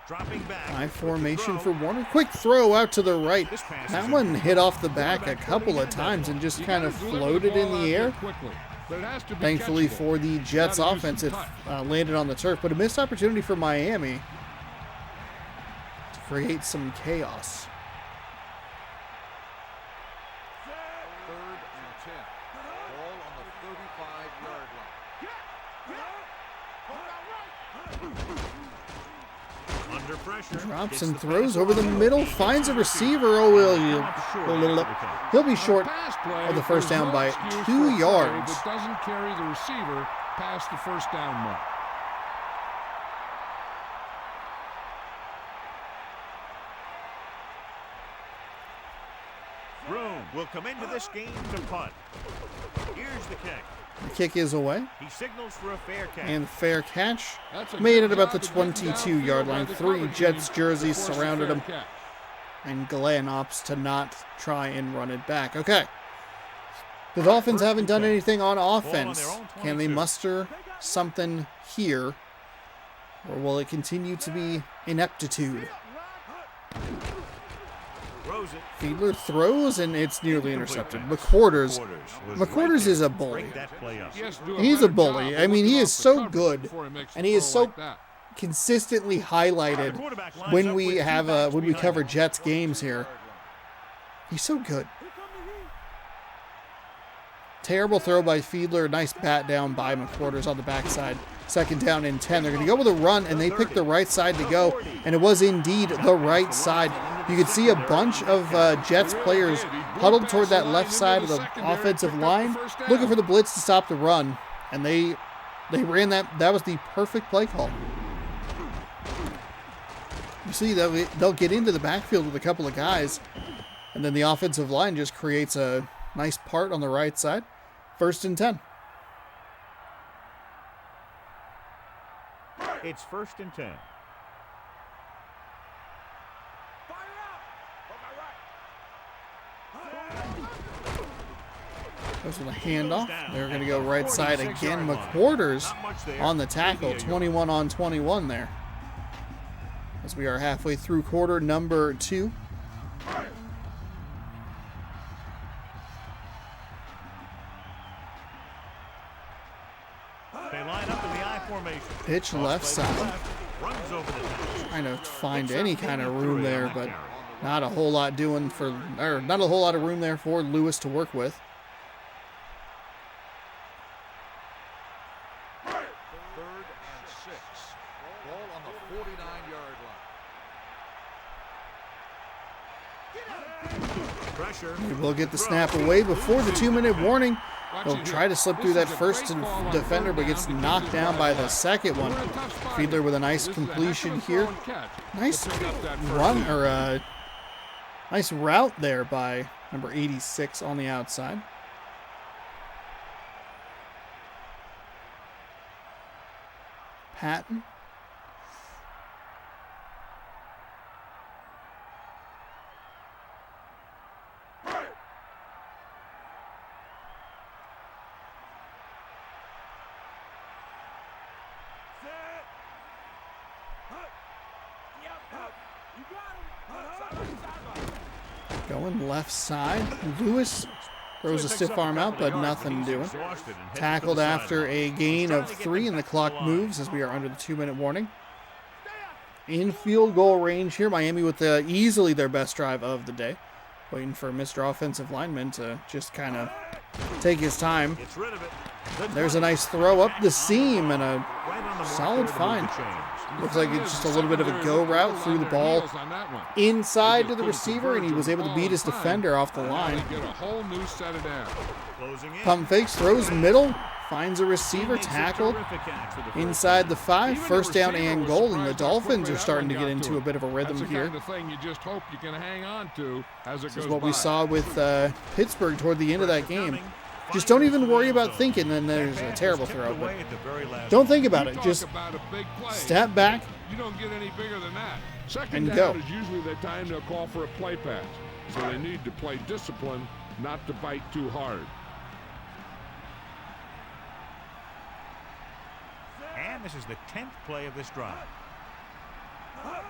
Dropping back. I formation for Warner. Quick throw out to the right. That one hit off the back a couple of times and just kind of floated in the air. Quickly, but it has to be Thankfully catchable. for the Jets Gotta use offense, some it touch. landed on the turf, but a missed opportunity for Miami to create some chaos. Third and 10. Ball on the 35-yard line. Under pressure. Drops Gets and the throws pass over the off. middle, finds a receiver. Oh, he'll be short Pass play, of the first there's down no by excuse for 2 a play yards. that doesn't carry the receiver past the first down mark. Room will come into this game to punt. Here's the kick. The kick is away, He signals for a fair catch. and fair catch. That's a Made good it about the job of getting 22-yard downfield by line. the 3 cover Jets team jerseys to force a surrounded fair him, catch. and Glenn opts to not try and run it back. Okay. The Dolphins haven't done anything on offense. Can they muster something here, or will it continue to be ineptitude? Throws it. Fiedler throws, and it's nearly intercepted. McQuarters is a bully. Break that play up. He has to do a He's a better bully. job I mean, looking he off is the so coverage good, before he makes a and he is throw so like that. consistently highlighted when we have when we cover Jets games here. He's so good. Terrible throw by Fiedler. Nice bat down by McQuarters on the backside. Second down and 10. They're going to go with a run, and they picked the right side to go, and it was indeed the right side. You could see a bunch of Jets players huddled toward that left side of the offensive line, looking for the blitz to stop the run, and they ran that. That was the perfect play call. You see that they'll get into the backfield with a couple of guys, and then the offensive line just creates a nice part on the right side. First and 10. It's first and 10. Goes with a handoff. They're going to go right side again. McQuarters on the tackle. 21 on 21 there. As we are halfway through quarter number 2. They line up in the I formation. Pitch left side. Runs over the top. Trying to find any kind of room there, but not a whole lot not a whole lot of room there for Lewis to work with. Third and 6. Ball on the 49-yard line. Pressure. He will get the snap away before the 2-minute warning. He'll try to slip through that first defender, but gets knocked down by the second one. Fiedler with a nice completion here. Nice run, or nice route there by number 86 on the outside. Patton. Going left side. Lewis throws a stiff arm out, but nothing doing. Tackled after a gain of 3, and the clock moves as we are under the 2-minute warning. In field goal range here, Miami with easily their best drive of the day. Waiting for Mr. Offensive Lineman to just kind of take his time. There's a nice throw up the seam and a solid find. Looks like it's just a little bit of a go route, threw the ball inside to the receiver, and he was able to beat his defender off the line. Pump fakes, throws middle, finds a receiver, tackled inside the 5, first down and goal, and the Dolphins are starting to get into a bit of a rhythm here. This is what we saw with Pittsburgh toward the end of that game. Just don't even worry about thinking, and there's a terrible throw. But don't think about it. Just step back and go. Is usually the time they'll call for a play pass. So they need to play discipline, not to bite too hard. And this is the 10th play of this drive.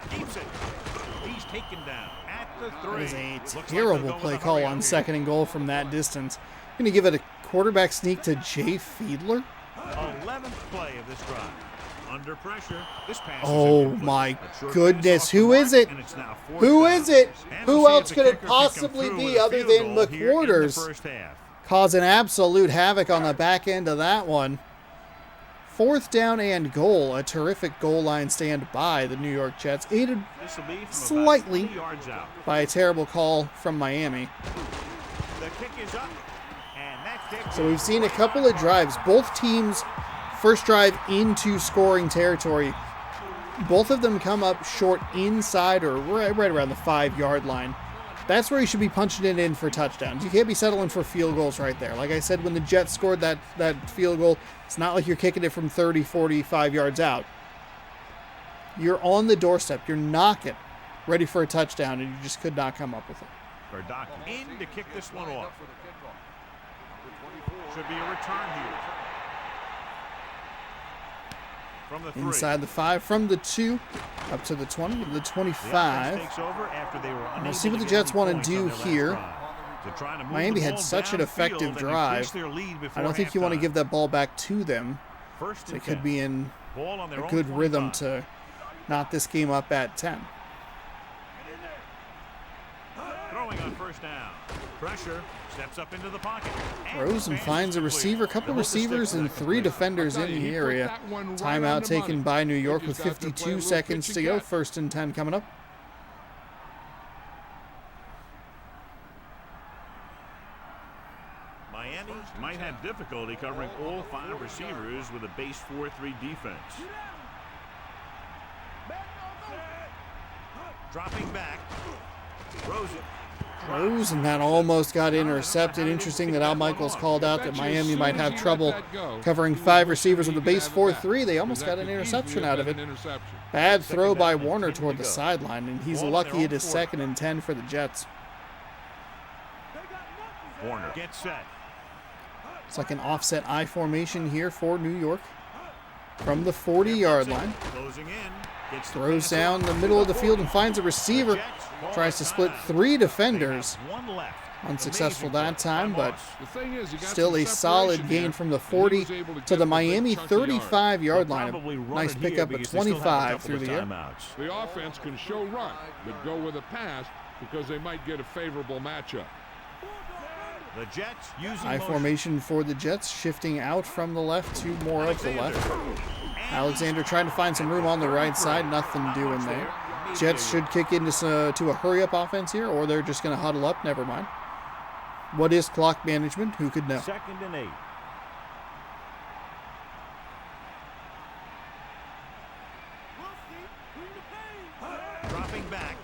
Keeps it. He's taken down at the 3. That is a terrible play call on 2nd and goal from that distance. Going to give it a quarterback sneak to Jay Fiedler. 11th play of this drive. Under pressure. This pass Oh my goodness. Who is it? Who is it? Who else could it possibly be other than McQuarters? Causing absolute havoc on the back end of that one. 4th down and goal. A terrific goal line stand by the New York Jets, aided slightly by a terrible call from Miami. The kick is up. So we've seen a couple of drives. Both teams' first drive into scoring territory. Both of them come up short inside or right around the 5-yard line. That's where you should be punching it in for touchdowns. You can't be settling for field goals right there. Like I said, when the Jets scored that field goal, it's not like you're kicking it from 30, 45 yards out. You're on the doorstep. You're knocking, ready for a touchdown, and you just could not come up with it. In to kick this one off. Should be a return here. From the 3. Inside the 5, from the 2, up to the 20, the 25. We'll see what the Jets want to do here. Miami had such an effective drive. I don't think you want to give that ball back to them. So it could be in a good rhythm to knot this game up at 10. Throwing on first down. Pressure. Steps up into the pocket. Throws and finds a receiver. A couple receivers and 3 defenders in the area. Timeout taken by New York with 52 seconds to go. 1st and 10 coming up. Miami might have difficulty covering all 5 receivers with a base 4-3 defense. Dropping back. Throws it. Throws, and that almost got intercepted. Interesting that Al Michaels called out that Miami might have trouble covering 5 receivers with a base 4-3. They almost got an interception out of it. Bad throw by Warner toward the sideline, and he's lucky it is 2nd and 10 for the Jets. Warner gets set. It's like an offset I formation here for New York. From the 40-yard line. Throws down the middle of the field and finds a receiver. Tries to split 3 defenders. Unsuccessful that time, but still a solid gain from the 40 to the Miami 35-yard line. A nice pickup of 25 through the air. The offense can show run, but go with a pass because they might get a favorable matchup. The Jets using I formation for the Jets, shifting out from the left to more of the left. Alexander trying to find some room on the right side, nothing doing there. Jets should kick into to a hurry-up offense here, or they're just going to huddle up. Never mind. What is clock management? Who could know? 2nd and 8. Dropping back.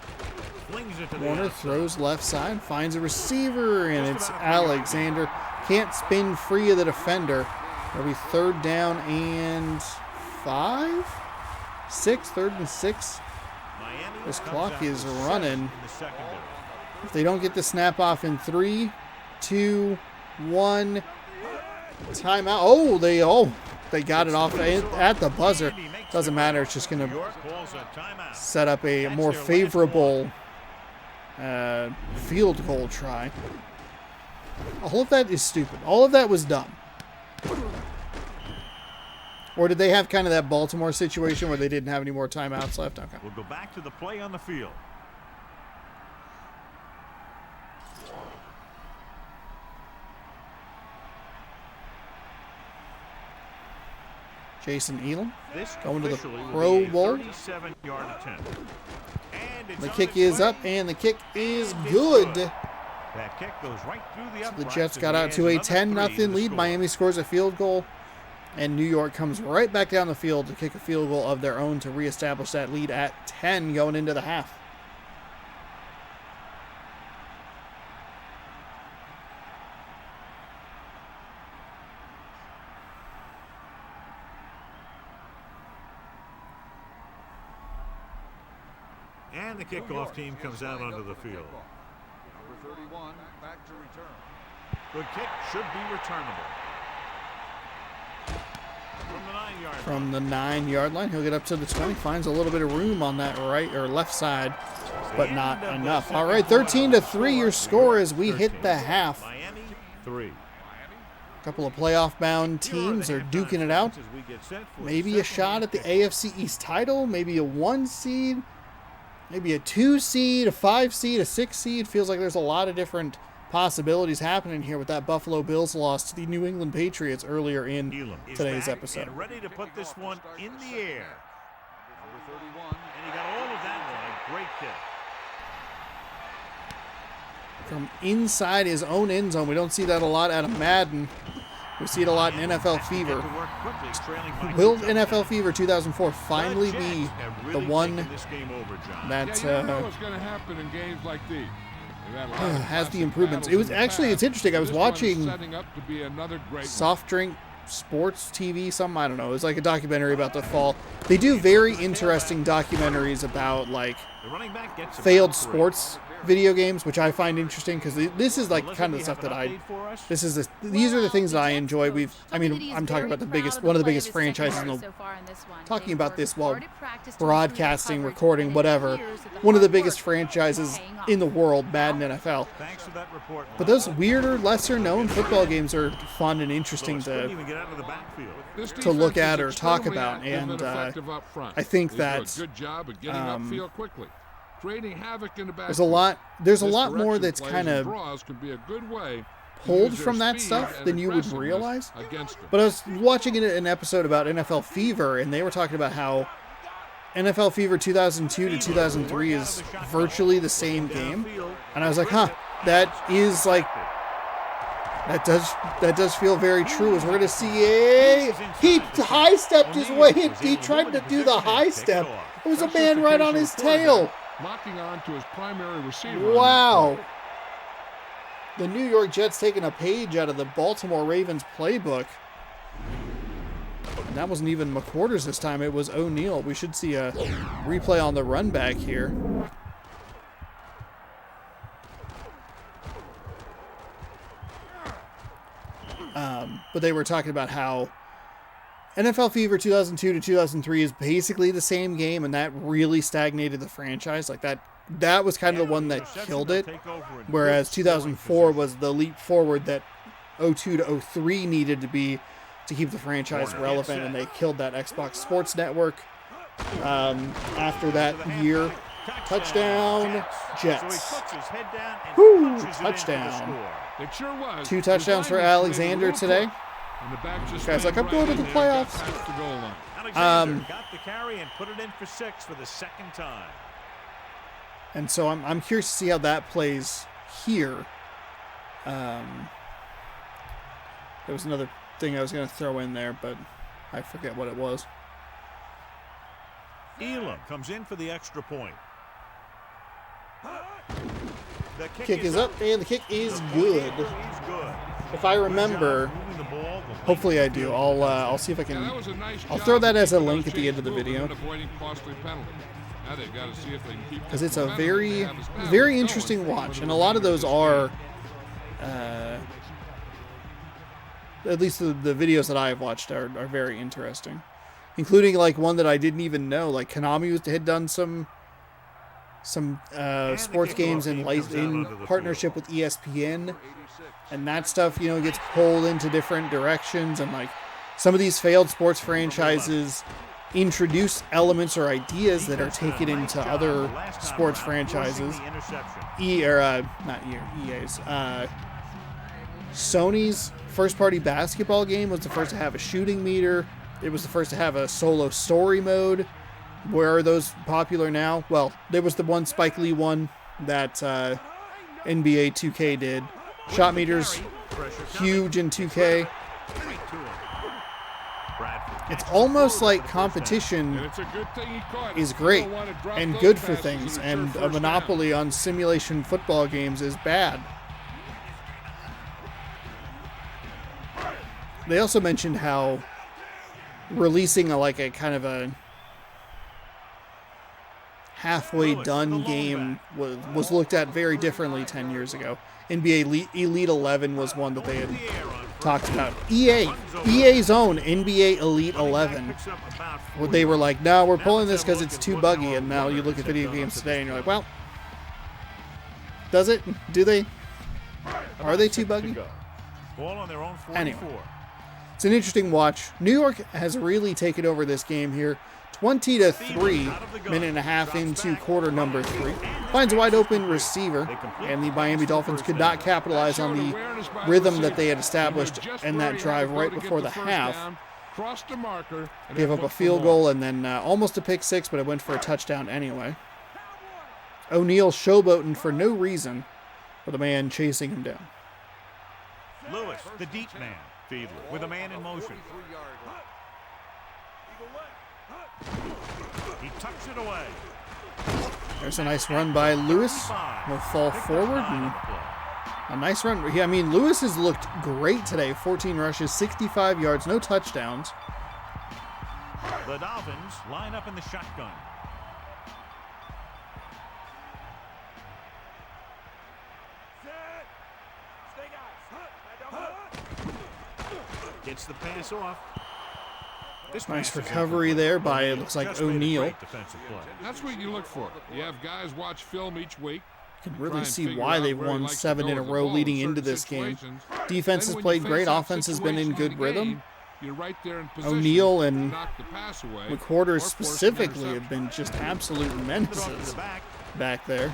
Flings it to the Warner throws left side, finds a receiver, and it's Alexander. Can't spin free of the defender. It'll be 3rd down and 5? 6, 3rd and 6. This clock is running. If they don't get the snap off in 3, 2, 1, timeout. They got it off at the buzzer. Doesn't matter. It's just going to set up a more favorable field goal try. All of that is stupid. All of that was dumb. Or did they have kind of that Baltimore situation where they didn't have any more timeouts left? Okay. We'll go back to the play on the field. Jason Elam This going to the officially will Pro be a Bowl. 37-yard attempt. And it's The on kick its is way. up, and the kick is And it's good. That kick goes right through the The uprights Jets as got it out adds to a another 3 to 10-0 the lead. score. Miami scores a field goal, and New York comes right back down the field to kick a field goal of their own to reestablish that lead at 10 going into the half. And the kickoff team comes out onto the field. Number 31 back to return. Good kick should be returnable. From the 9-yard From the 9-yard line, he'll get up to the 20, finds a little bit of room on that right or left side, but not enough. All right, 13-3 your score as we hit the half. Miami 3. A couple of playoff-bound teams are duking it out. Maybe a shot at the AFC East title, maybe a 1 seed, maybe a 2 seed, a 5 seed, a 6 seed. Feels like there's a lot of different possibilities happening here with that Buffalo Bills loss to the New England Patriots earlier in today's episode. And ready to put this one in the air. Number 31. And he got all of that one. A great kick. From inside his own end zone. We don't see that a lot out of Madden. We see it a lot in NFL Fever. To work quickly, trailing by Will 2 NFL Fever 2004 finally The be Jets have the really one taken this game over, John. that Yeah, you don't know what's going to happen in games like these. They've had a lot of has the classic improvements? It battles was in the actually, past. it's interesting. I was This one is watching setting up to be another great one. soft drink sports TV, something, I don't know. It was like a documentary about the fall. They do very interesting documentaries about like The running back gets failed about 3. sports video games, which I find interesting because this is like kind of the stuff that these are the things that I enjoy. I'm talking about one of the biggest franchises in the talking about this while broadcasting, recording, whatever. One of the biggest franchises in the world, Madden NFL. Thanks for that report. But those weirder, lesser-known football games are fun and interesting Couldn't to even get out of the backfield. This to look defense at is or talk extremely about, active and effective up front. I think They do a that good job of getting upfield quickly, creating havoc in the backfield. there's a lot more Misdirection that's plays kind and of draws can be a good way to pulled use their from that speed stuff and than you would aggressiveness realize. against them. But I was watching an episode about NFL Fever, and they were talking about how NFL Fever 2002 to 2003 is virtually the same game. And I was like, huh, that is like, that does feel very true. As we're going to see he high-stepped his way in. He tried to do the high step. There was a man right on his tail. Locking on to his primary receiver. Wow. The New York Jets taking a page out of the Baltimore Ravens playbook. And that wasn't even McQuarters this time. It was O'Neal. We should see a replay on the run back here. But they were talking about how NFL Fever 2002 to 2003 is basically the same game, and that really stagnated the franchise. Like that was kind of the one that killed it, whereas 2004 was the leap forward that 02 to 03 needed to be to keep the franchise relevant, and they killed that Xbox Sports Network. After that year, touchdown, Jets. Woo, touchdown. It sure was. 2 touchdowns for Alexander today. Guy's like, I'm going to the playoffs. Alexander got the carry and put it in for 6 for the second time. And so I'm curious to see how that plays here. There was another thing I was going to throw in there, but I forget what it was. Elam comes in for the extra point. The Kick is up, and the kick is good. If I remember, hopefully I do. I'll see if I can. I'll throw that as a link at the end of the video. Because it's a very, very interesting watch, and a lot of those are, at least the videos that I have watched are very interesting, including like one that I didn't even know. Like Konami had done some some sports games in partnership with ESPN, and that stuff, you know, gets pulled into different directions, and like some of these failed sports franchises introduce elements or ideas that are taken into other sports franchises. EA's. Sony's first-party basketball game was the first to have a shooting meter. It was the first to have a solo story mode. Where are those popular now? Well, there was the one Spike Lee one that NBA 2K did. Shot meters, huge in 2K. It's almost like competition is great and good for things, and a monopoly on simulation football games is bad. They also mentioned how releasing a kind of a halfway done game was looked at very differently 10 years ago. NBA Elite 11 was one that they had talked about. EA's own NBA Elite 11, where they were like, no, we're pulling this because it's too buggy. And now you look at video games today and you're like, well, does it? Do they? Are they too buggy? Anyway, it's an interesting watch. New York has really taken over this game here. 20-3, minute and a half into quarter number 3. Finds a wide open receiver, and the Miami Dolphins could not capitalize on the rhythm that they had established in that drive right before the half. Gave up a field goal and then almost a pick six, but it went for a touchdown anyway. O'Neal showboating for no reason, with a man chasing him down. Lewis, the deep man, Fiedler, with a man in motion. He tucks it away. There's a nice run by Lewis. He'll fall forward, and a nice run. I mean, Lewis has looked great today. 14 rushes, 65 yards, no touchdowns. The Dolphins line up in the shotgun. Gets the pass off. Nice recovery there by, it looks like, O'Neal. That's what you look for. You have guys watch film each week. You can really see why they've won 7 in a row leading into this game. Defense has played great. Offense has been in good rhythm. O'Neal and McWhorter specifically have been just absolute menaces back there.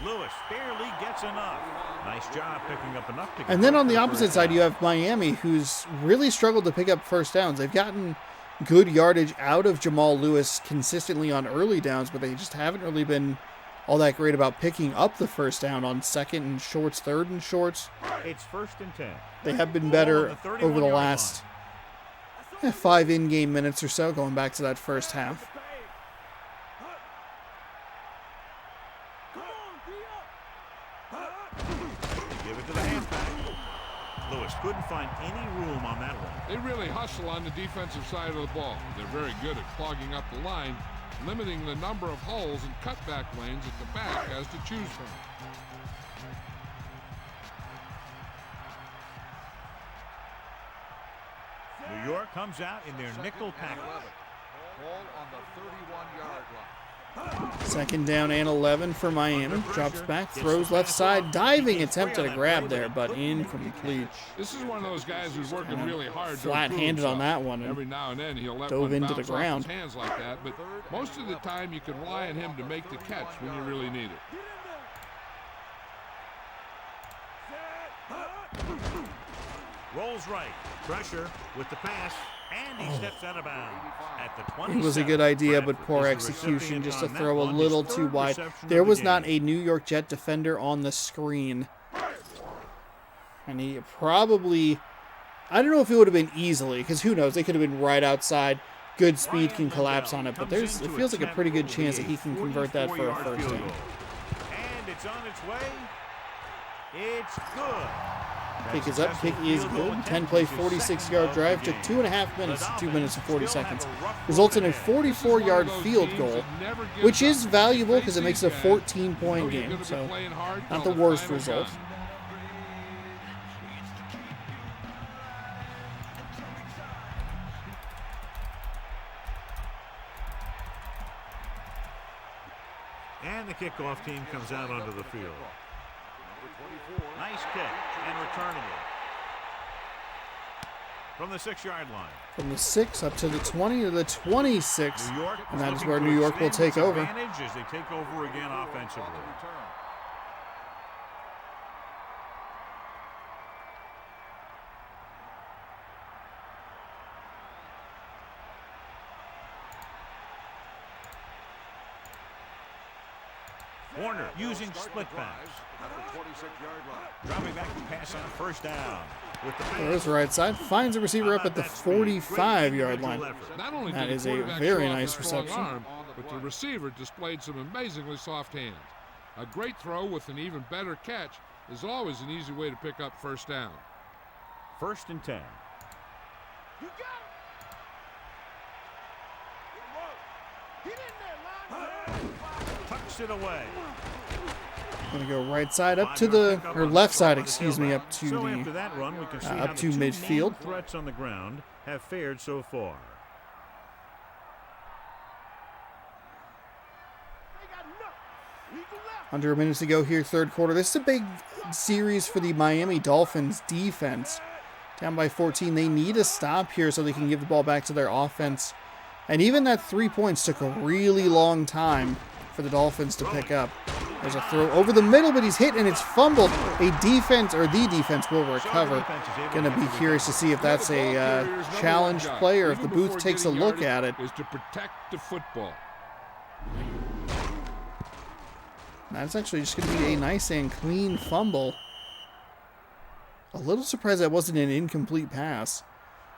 Lewis barely gets enough. Nice job picking up enough to. And then on the opposite side, you have Miami, who's really struggled to pick up first downs. They've gotten good yardage out of Jamal Lewis consistently on early downs, but they just haven't really been all that great about picking up the first down on second and shorts, third and shorts. It's 1st and 10. They have been better over the last 5 in-game minutes or so, going back to that first half. Couldn't find any room on that one. They really hustle on the defensive side of the ball. They're very good at clogging up the line, limiting the number of holes and cutback lanes that the back has to choose from. New York comes out in their nickel package. Ball on the 31-yard line. 2nd down and 11 for Miami. Drops back, throws left side. Diving attempt at a grab there, but incomplete. This is one of those guys who's working really hard. Flat-handed on that one. Every now and then he'll let dove one into bounce the ground. off his hands like that, but most of the time you can rely on him to make the catch when you really need it. Rolls right. Pressure with the pass. And he steps out of bounds at the 27. It was a good idea, but poor execution just to throw a little too wide. There was not a New York Jet defender on the screen. And he probably, I don't know if it would have been easily, because who knows, they could have been right outside. Good speed can collapse on it, but it feels like a pretty good chance that he can convert that for a first down. And it's on its way. It's good. Kick is up, kick is good. 10-play, 46-yard drive. Took 2.5 minutes to 2 minutes and 40 seconds. Results in a 44-yard field goal, which is valuable because it makes it a 14-point game. So, not the worst result. And kickoff team comes out onto the field. Nice kick and returning it. From the 6-yard line. From the 6 up to the 20 to the 26. New York And that is looking where to New York will extend take its over. advantage as they take over again offensively. Warner using split backs. Dropping back to pass on first down. With the There's the right side. Finds the receiver up at the 45-yard line. Not only That did is the a quarterback very show off nice his strong reception. arm, but the receiver displayed some amazingly soft hands. A great throw with an even better catch is always an easy way to pick up first down. 1st and 10. You got it. Good work. Get in there, line. Tucks it away. Going to go right side up to the, or left side, excuse me, up to So after the, that run, we can see up how to the two midfield. main threats on the ground have fared so far. They got nothing. Lead to left. under a minute to go here, third quarter. This is a big series for the Miami Dolphins defense. Down by 14, they need a stop here so they can give the ball back to their offense. And even that 3 points took a really long time for the Dolphins to pick up. There's a throw over the middle, but he's hit and it's fumbled. The defense will recover. Going to be curious to see if that's a challenge play or if the booth takes a look at it. Is to protect the football. That's actually just going to be a nice and clean fumble. A little surprised that wasn't an incomplete pass.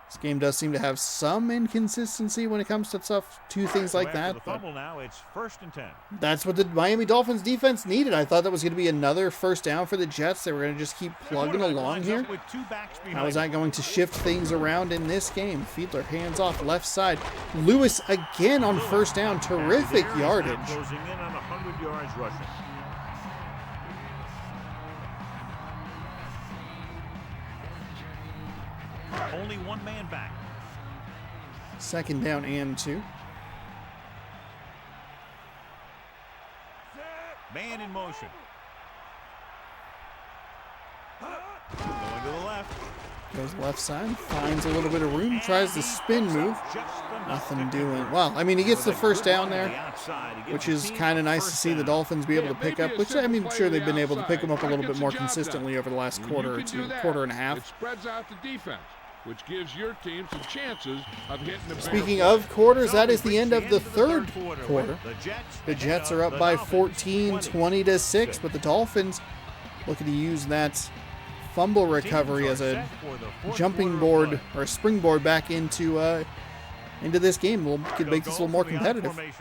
This game does seem to have some inconsistency when it comes to things like that. The fumble now, it's 1st and 10. That's what the Miami Dolphins defense needed. I thought that was going to be another first down for the Jets. They were going to just keep plugging along here. How is that going to shift things around in this game? Fiedler hands off left side. Lewis again on first down. Terrific yardage. Closing in on 100 yards rushing. Only one man back. Second down and 2. Man in motion. Going to the left. Goes left side. Finds a little bit of room. Tries the spin move. Nothing doing. Well, I mean, he gets the first down there, which is kind of nice to see the Dolphins be able to pick up, which, I mean, sure they've been able to pick them up a little bit more consistently over the last quarter or two, quarter and a half. It spreads out the defense, which gives your team some chances of hitting the bigger Speaking play. of quarters, that is the end of the third quarter. The Jets are up by 14, 20-6, but the Dolphins looking to use that fumble recovery as a jumping board or a springboard back into this game. We'll could make this a little more competitive. Bring the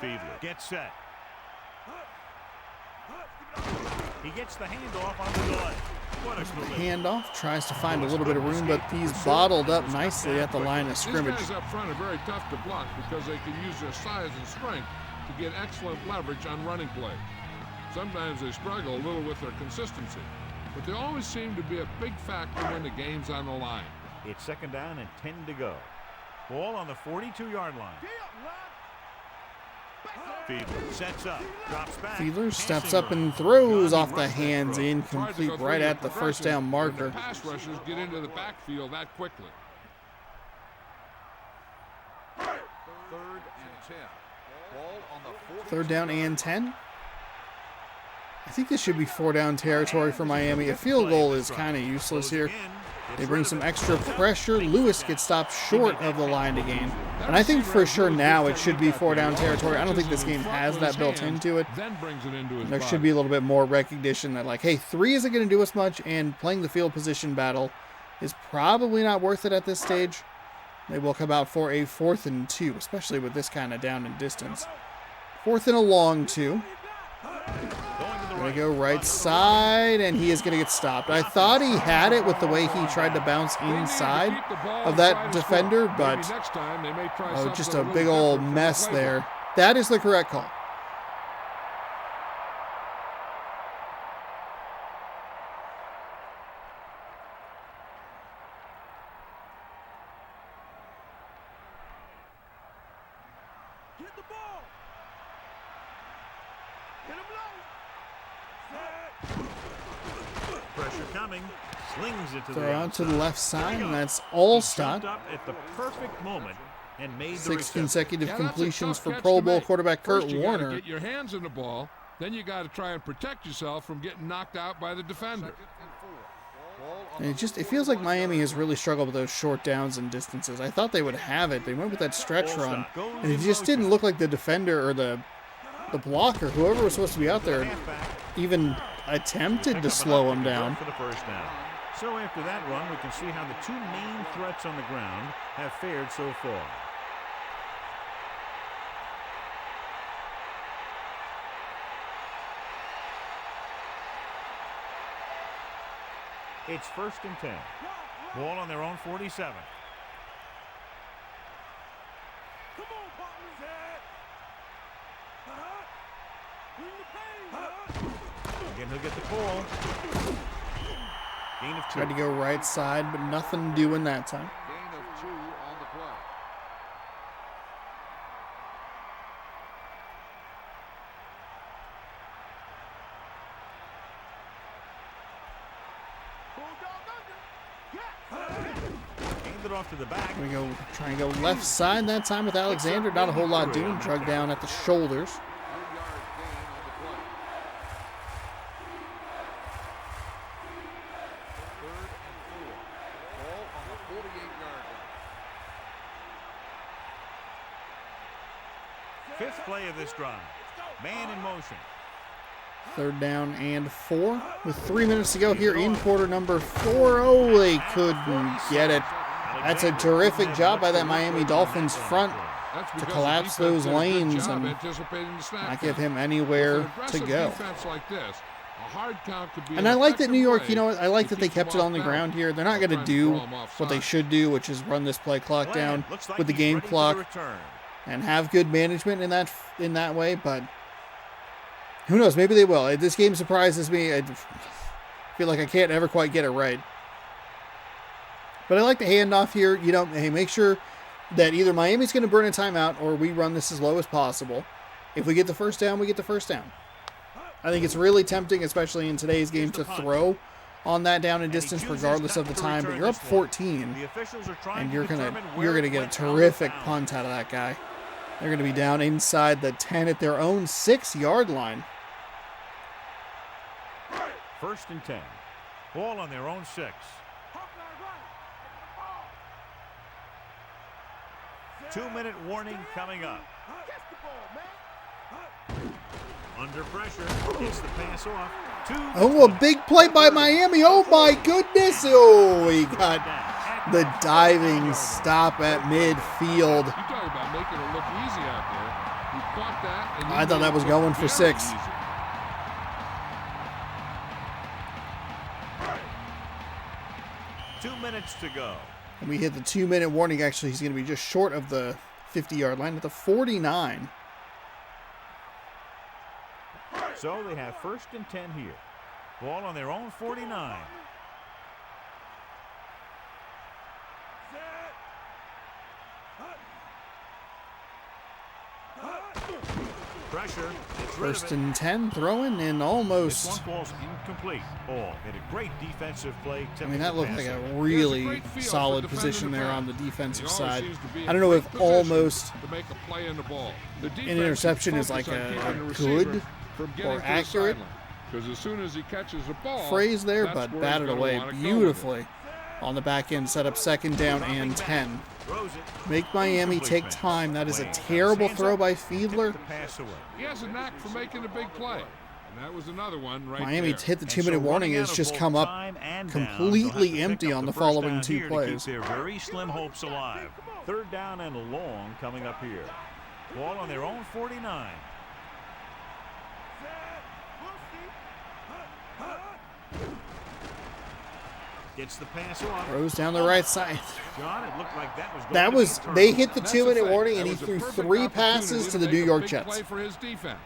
pain. Fiedler gets set. He gets the handoff on the delay. What a collision. Handoff, tries to find a little bit of room, but he's bottled up nicely at the line of scrimmage. These guys up front are very tough to block because they can use their size and strength to get excellent leverage on running plays. Sometimes they struggle a little with their consistency, but they always seem to be a big factor when the game's on the line. It's 2nd down and 10 to go. Ball on the 42-yard line. Fiedler sets up, drops back. Fiedler steps up and throws off the hands, incomplete, right at the first down marker. The pass rushers get into the backfield that quickly. 3rd and 10. Ball on the 3rd down and 10. I think this should be 4-down territory for Miami. A field goal is kind of useless here. They bring some extra pressure. Lewis gets stopped short of the line to gain. And I think for sure now it should be 4-down territory. I don't think this game has that built into it. Then brings it into his There body. should be a little bit more recognition that, like, hey, 3 isn't going to do us much, and playing the field position battle is probably not worth it at this stage. They will come out for a 4th and 2, especially with this kind of down in distance. 4th and a long 2. Going to go right side, and he is going to get stopped. I thought he had it with the way he tried to bounce inside of that defender, but just a big old mess there. That is the correct call. ball. Hit him low. Set. Pressure coming. Slings it to Throw the out to the outside. left side, There and you go. that's all He Stott. jumped up at the perfect moment and made the 6 reception. consecutive Yeah, that's a completions tough for catch Pro to Bowl make. quarterback Kurt First, you gotta Warner. get your hands on the ball, then you got to try and protect yourself from getting knocked out by the defender. 2nd and 4. Ball on And it feels like Miami has really struggled with those short downs and distances. I thought they would have it. They went with that stretch Ball run, stop. Goes and it in just didn't motion. look like the defender or the blocker, whoever was supposed to be out there, Halfback. even attempted Pick to up slow enough him to convert down. for the first down. So after that run, we can see how the two main threats on the ground have fared so far. It's 1st and 10. Ball on their own 47. Come on, partner. Set. Bring the pain. Again, he'll get the call. Gain of 2. Tried to go right side, but nothing doing that time. gain of 2 on the play. Gained it off to the back. We go try and go left side that time with Alexander. Not a whole lot doing. Drug down at the shoulders. 1-yard gain on the play. 3rd and 4. Ball on the 48-yard line. 5th play of this drive. Man in motion. 3rd down and 4 with 3 minutes to go here in quarter number 4. Oh, they couldn't get it. That's a terrific job by that Miami Dolphins front That's to because the collapse defense those did a good lanes job and anticipating the snap not give count. him With anywhere an to aggressive go. defense like this, a hard count could be And an I like that effective New York, way you know, I like to that they keep them kept it on the off ground balance here. They're not while going to trying do throw 'em offside. what they should do, which is run this play clock down Looks like with the he's game ready for clock the return. and have good management in that way, but who knows? Maybe they will. This game surprises me. I feel like I can't ever quite get it right. But I like the handoff here. You know, hey, make sure that either Miami's going to burn a timeout or we run this as low as possible. If we get the first down, we get the first down. I think it's really tempting, especially in today's game, to throw on that down and distance regardless of the time. But you're up 14, The officials are trying and to you're determine gonna where it get a went out of terrific bounds. punt out of that guy. They're going to be down inside the 10 at their own 6-yard line. 1st and 10. Ball on their own 6. 2-minute warning coming up. Catch the ball, man. Under pressure. Gets the pass off. Oh, a big play by Miami. Oh, my goodness. Oh, he got the diving stop at midfield. You talk about making it look easy out there. You caught that. And I thought that was going for 6. 2 minutes to go. And we hit the 2-minute warning. Actually, he's going to be just short of the 50-yard line at the 49. So they have 1st and 10 here. Ball on their own 49. Pressure. It's rid of 1st it. and 10, throwing and This almost. one falls incomplete. Ball made a great defensive play. I mean, that looked like a He really has a great feel for solid defending position the there pass. on the He defensive always side. seems to be in I don't know great if position almost to make a play in the ball. The defense an interception is focused like on a keeping the receiver good from getting or to the accurate sideline. Because as soon as he catches the ball, phrase there, that's but where batted he's gonna away wanna go with it. beautifully on the back end. Set up 2nd down and 10. Throws it. Make Miami Incomplete take pass. time. That is a Wayne terrible hands throw up, by tipped Fiedler. the pass away. He has a knack for making a big play. And that was another one right Miami there. hit the And 2-minute so warning. running It's out of just both come up time and downs, completely they'll have to pick empty up on the first following down 2 here to keep plays. their very slim hopes alive. 3rd down and long coming up here. Ball on their own 49. Gets the pass off. Throws down the right side. John, it looked like that was going That to be was, turned. they hit the That's a 2-minute fact. warning That and he was a threw perfect 3 passes opportunity to the make New a York big Jets. play for his defense.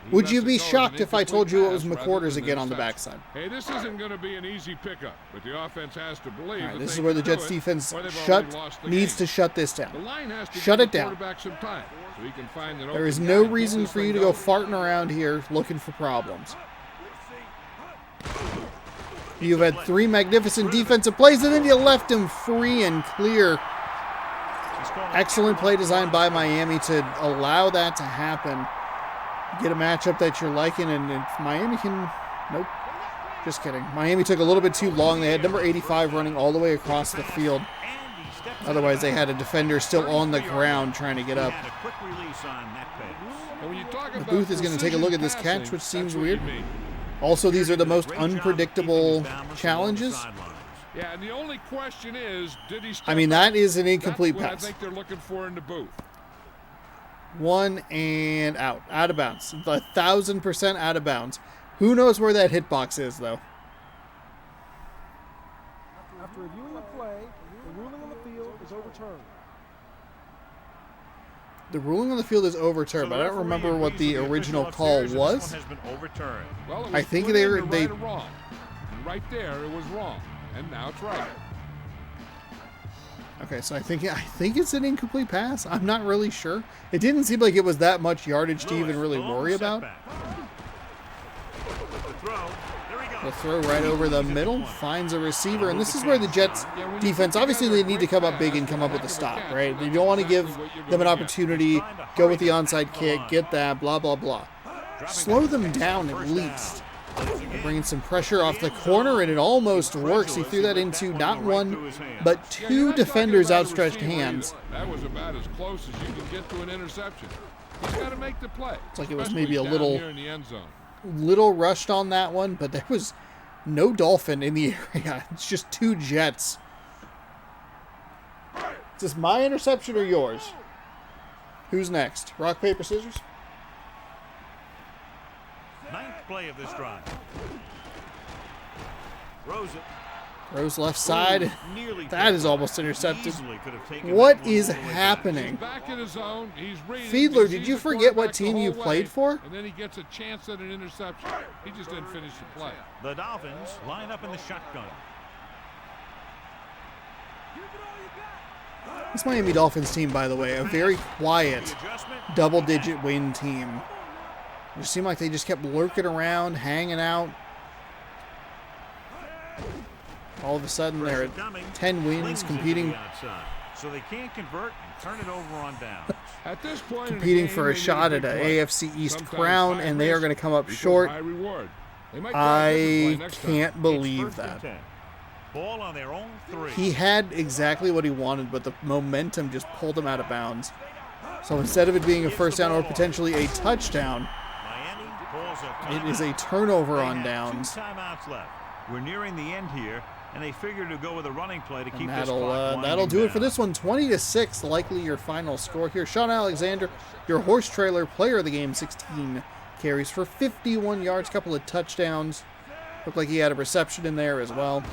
He Would lets you it be go with shocked an if I told you it was incomplete pass rather McQuarters than again on the interception. backside? Hey, this isn't going to be an easy pickup, but the offense has to believe All right, that this they is where the can do Jets it, defense or they've already shut lost the needs game. to shut this The down. line has to Shut give it the down. quarterback some time. so he can find an There is open no guy and reason keep for this you to thing go going. farting around here looking for problems. You've had 3 magnificent defensive plays, and then you left him free and clear. Excellent play design by Miami to allow that to happen. Get a matchup that you're liking, and if Miami can... Nope. Just kidding. Miami took a little bit too long. They had number 85 running all the way across the field. Otherwise, they had a defender still on the ground trying to get up. The Booth is going to take a look at this catch, which seems weird. Also, these are the most unpredictable challenges. Yeah, and the only question is, did he step I mean, that is an That's incomplete what pass. I think they're looking for in the booth. 1 and out. Out of bounds. 1,000% out of bounds. Who knows where that hitbox is, though? After reviewing the play, the ruling on the field is overturned. The ruling on the field is overturned, but I don't remember what the original call was. Well, it was I think put they in were- to they- right or wrong. And right there, it was wrong, and now it's right. Okay, so I think it's an incomplete pass. I'm not really sure. It didn't seem like it was that much yardage to even really worry about. The throw right over the middle finds a receiver, and this is where the Jets defense, obviously they need to come up big and come up with a stop, right? You don't want to give them an opportunity, go with the onside kick, get that, blah, blah, blah. Slow them down at least. Bringing some pressure off the corner, and it almost works. He threw that into not one, but 2 defenders' outstretched hands. That was about as close as you can get to an interception. He's got to make the play. It's like it was especially maybe a down little- here in the end zone. Little rushed on that one, but there was no Dolphin in the area. It's just 2 Jets. Is this my interception or yours? Who's next? Rock, paper, scissors? 9th play of this drive. Throws it. Rose left side. Nearly That is almost intercepted. easily could have taken What that one is all the way back. happening? Back in his zone, he's reading. Fiedler, He did sees you the forget what quarterback the team you whole played way, for? And then he gets a chance at an interception. He just didn't finish the play. The Dolphins line up in the shotgun. This Miami Dolphins team, by the way, a very quiet The adjustment. double-digit win team. It seemed like they just kept lurking around, hanging out. All of a sudden, they're at 10 wins, Slings it to competing the outside, so they can't convert and turn it over on downs. At this point, competing in the game, for they a need shot big at an play. AFC East Sometimes crown, high and they are risk going to come up equals short. high reward. They might try a different I play next time. can't believe It's 1st and that. 10. Ball on their own 3. He had exactly what he wanted, but the momentum just pulled him out of bounds. So instead of it being a first down or potentially a touchdown, Miami calls a it is a timeout. turnover They on have downs. 2 timeouts left. We're nearing the end here, and they figure to go with a running play to keep And this that'll clock that'll do it for winding this one. 20-6, likely your final score here. Sean Alexander, your horse trailer player of the game, 16 carries for 51 yards, couple of touchdowns. Looked like he had a reception in there as well. down.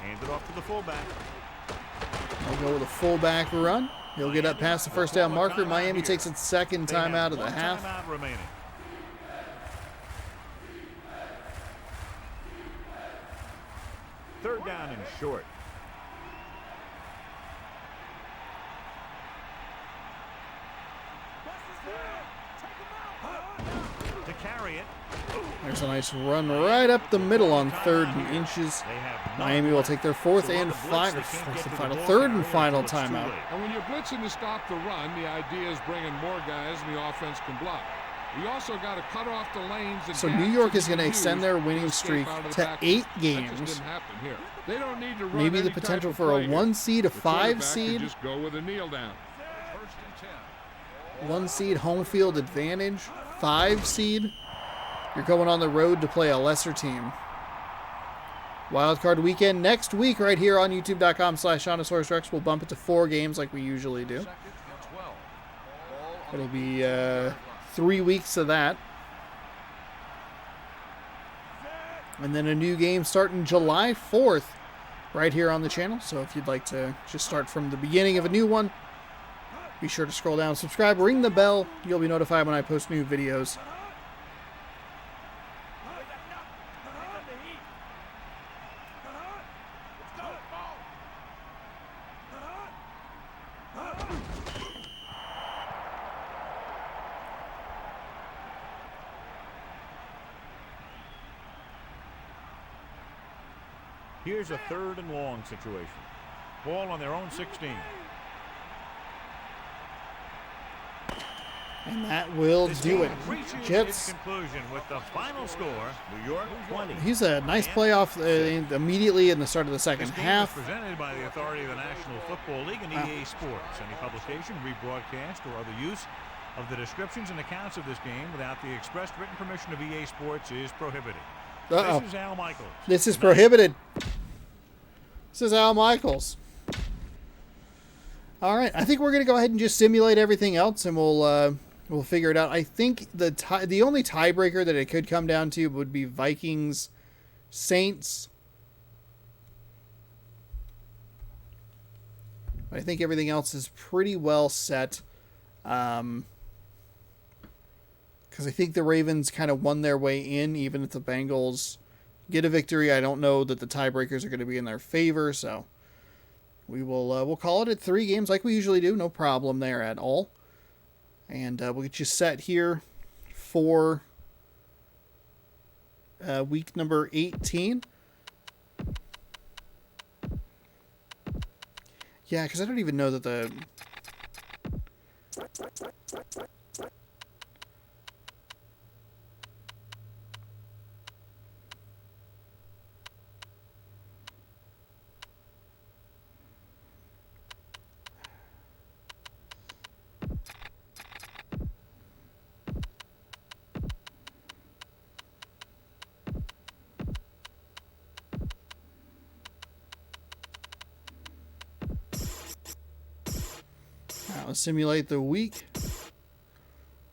Hand it off to the fullback. They'll go with a fullback run. He'll get up past the first down marker. Miami takes its second They have timeout of the 1 half. timeout remaining. Third down and short. To carry it. There's a nice run right up the middle on 3rd and inches. They have Miami will take their third and final timeout. And when you're blitzing to stop the run, the idea is bringing more guys and the offense can block. We also got to cut off the lanes. And So gaps New York that is going to you extend use their to winning escape streak out of the to backfield. 8 That just games. didn't happen here. They don't need to run Maybe the any type potential of for play a here. 1 seed, a The 5 quarterback can seed. just go with a kneel down. 1 seed home field advantage. 5 seed. You're going on the road to play a lesser team. Wildcard weekend next week right here on youtube.com/ShaunosaurusRex. We'll bump it to 4 games like we usually do. It'll be 3 weeks of that. And then a new game starting July 4th right here on the channel. So if you'd like to just start from the beginning of a new one, be sure to scroll down, subscribe, ring the bell. You'll be notified when I post new videos. Here's a 3rd and long situation. Ball on their own 16. And that will do it. Jets. Conclusion with the final score, New York 20. He's a nice playoff immediately in the start of the second half. Presented by the authority of the National Football League and EA Sports. Any publication, rebroadcast, or other use of the descriptions and accounts of this game without the expressed written permission of EA Sports is prohibited. This is Al Michaels. This is prohibited. This is Al Michaels. All right, I think we're going to go ahead and just simulate everything else, and we'll figure it out. I think the only tiebreaker that it could come down to would be Vikings, Saints. I think everything else is pretty well set. Because I think the Ravens kind of won their way in, even if the Bengals get a victory. I don't know that the tiebreakers are going to be in their favor, so we'll call it at 3 games like we usually do. No problem there at all. And we'll get you set here for week number 18. Yeah, because I don't even know that the... Let's simulate the week.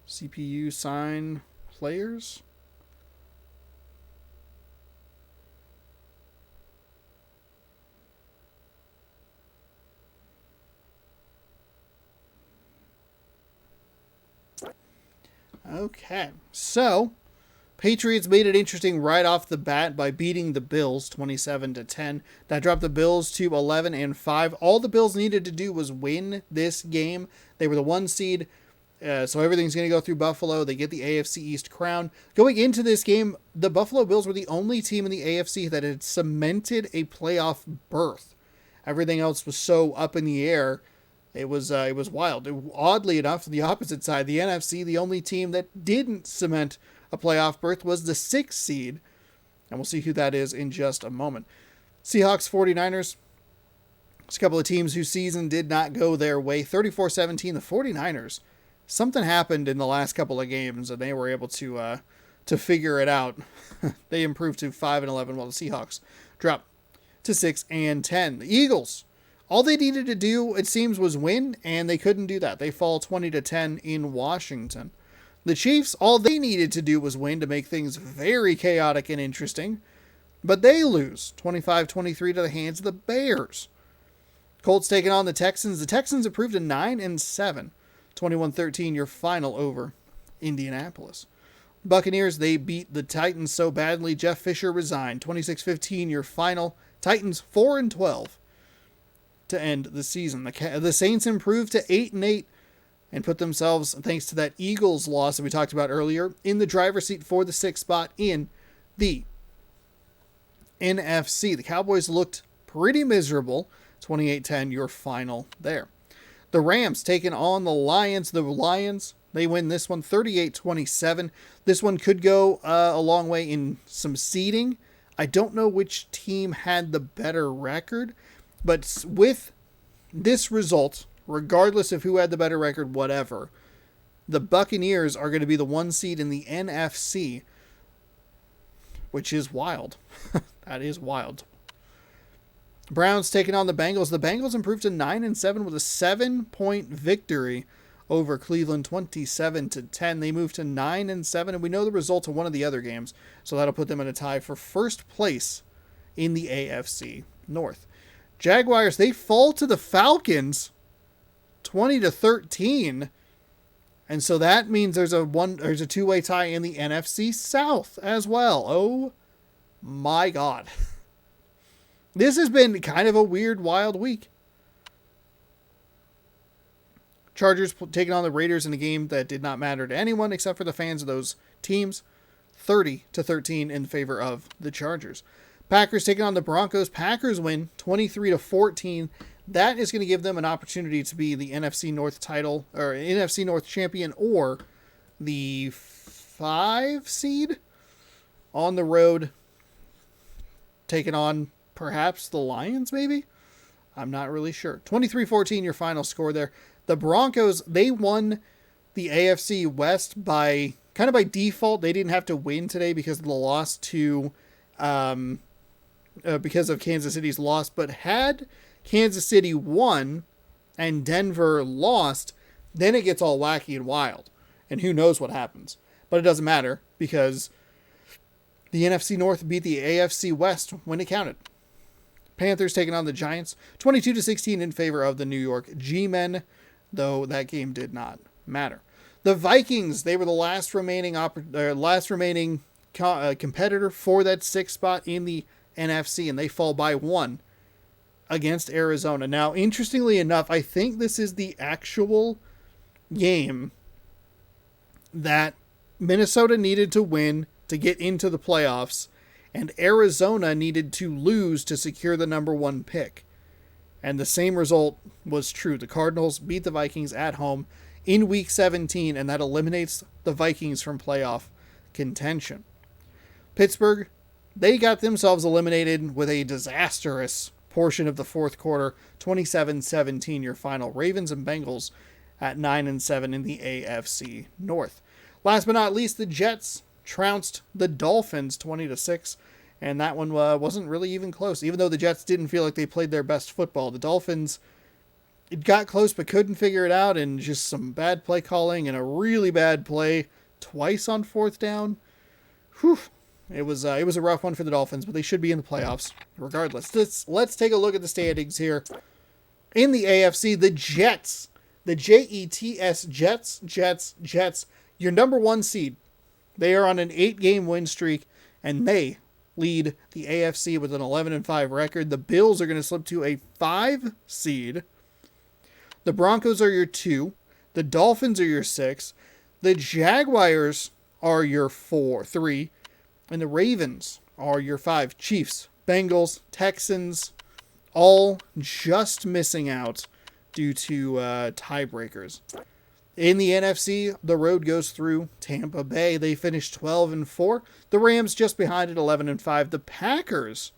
CPU sign players. Okay, so Patriots made it interesting right off the bat by beating the Bills 27-10. That dropped the Bills to 11-5. All the Bills needed to do was win this game. They were the 1 seed, so everything's going to go through Buffalo. They get the AFC East crown. Going into this game, the Buffalo Bills were the only team in the AFC that had cemented a playoff berth. Everything else was so up in the air. It was wild. Oddly enough, the opposite side, the NFC, the only team that didn't cement a playoff berth was the 6th seed, and we'll see who that is in just a moment. Seahawks, 49ers. It's a couple of teams whose season did not go their way. 34-17, the 49ers. Something happened in the last couple of games, and they were able to figure it out. They improved to 5-11, while the Seahawks dropped to 6-10. The Eagles, all they needed to do, it seems, was win, and they couldn't do that. They fall 20-10 in Washington. The Chiefs, all they needed to do was win to make things very chaotic and interesting, but they lose 25-23 to the hands of the Bears. Colts taking on the Texans. The Texans improved to 9-7. 21-13, your final over Indianapolis. Buccaneers, they beat the Titans so badly, Jeff Fisher resigned. 26-15, your final. Titans 4-12 to end the season. The Saints improved to 8-8 and put themselves, thanks to that Eagles loss that we talked about earlier, in the driver's seat for the 6th spot in the NFC. The Cowboys looked pretty miserable. 28-10, your final there. The Rams taking on the Lions. The Lions, they win this one 38-27. This one could go a long way in some seeding. I don't know which team had the better record, but with this result, regardless of who had the better record, whatever, the Buccaneers are going to be the 1 seed in the NFC, which is wild. That is wild. Browns taking on the Bengals. The Bengals improved to 9-7 with a 7-point victory over Cleveland, 27-10. They moved to 9-7, and we know the result of one of the other games, so that'll put them in a tie for first place in the AFC North. Jaguars, they fall to the Falcons 20-13. And so that means there's a two-way tie in the NFC South as well. Oh my God. This has been kind of a weird, wild week. Chargers taking on the Raiders in a game that did not matter to anyone except for the fans of those teams. 30-13 in favor of the Chargers. Packers taking on the Broncos. Packers win 23-14. That is going to give them an opportunity to be the NFC North title or NFC North champion or the 5 seed on the road, taking on perhaps the Lions, maybe? I'm not really sure. 23-14, your final score there. The Broncos, they won the AFC West by kind of by default. They didn't have to win today because of the loss to, because of Kansas City's loss. But had Kansas City won and Denver lost, then it gets all wacky and wild. And who knows what happens. But it doesn't matter because the NFC North beat the AFC West when it counted. Panthers taking on the Giants, 22-16 in favor of the New York G-Men, though that game did not matter. The Vikings, they were the last remaining competitor for that 6th spot in the NFC, and they fall by 1 against Arizona. Now, interestingly enough, I think this is the actual game that Minnesota needed to win to get into the playoffs, and Arizona needed to lose to secure the number 1 pick. And the same result was true. The Cardinals beat the Vikings at home in Week 17, and that eliminates the Vikings from playoff contention. Pittsburgh, they got themselves eliminated with a disastrous portion of the fourth quarter, 27-17 your final. Ravens and Bengals at 9-7 in the AFC North. Last but not least, the Jets trounced the Dolphins 20-6, and that one wasn't really even close. Even though the Jets didn't feel like they played their best football, the Dolphins, it got close but couldn't figure it out, and just some bad play calling and a really bad play twice on 4th down. Whew. It was a rough one for the Dolphins, but they should be in the playoffs regardless. Let's take a look at the standings here. In the AFC, the Jets, the Jets, Jets, your number 1 seed. They are on an 8-game win streak, and they lead the AFC with an 11-5 record. The Bills are going to slip to a 5 seed. The Broncos are your 2. The Dolphins are your 6. The Jaguars are your 3. And the Ravens are your 5. Chiefs, Bengals, Texans, all just missing out due to tiebreakers. In the NFC, the road goes through Tampa Bay. They finished 12-4. The Rams just behind at 11-5. The Packers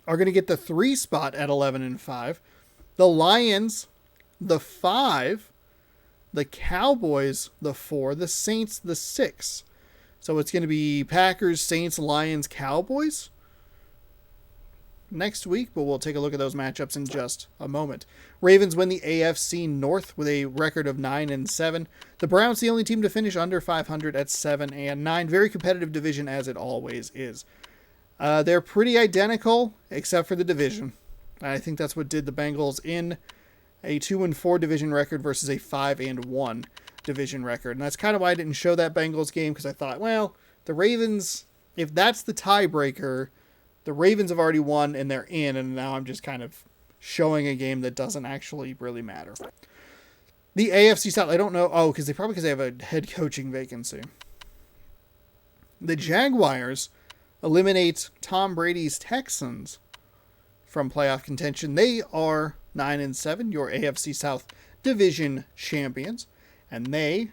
are going to get the 3 spot at 11-5. The Lions, the 5. The Cowboys, the 4. The Saints, the 6. So it's going to be Packers, Saints, Lions, Cowboys next week, but we'll take a look at those matchups in just a moment. Ravens win the AFC North with a record of 9-7. The Browns, the only team to finish under 500 at 7-9. Very competitive division as it always is. They're pretty identical except for the division. I think that's what did the Bengals in a 2-4 division record versus a 5-1 division record. And that's kind of why I didn't show that Bengals game, because I thought, well, the Ravens, if that's the tiebreaker, the Ravens have already won and they're in, and now I'm just kind of showing a game that doesn't actually really matter. The AFC South, I don't know. Oh, because they have a head coaching vacancy. The Jaguars eliminate Tom Brady's Texans from playoff contention. They are 9-7, your AFC South division champions. And they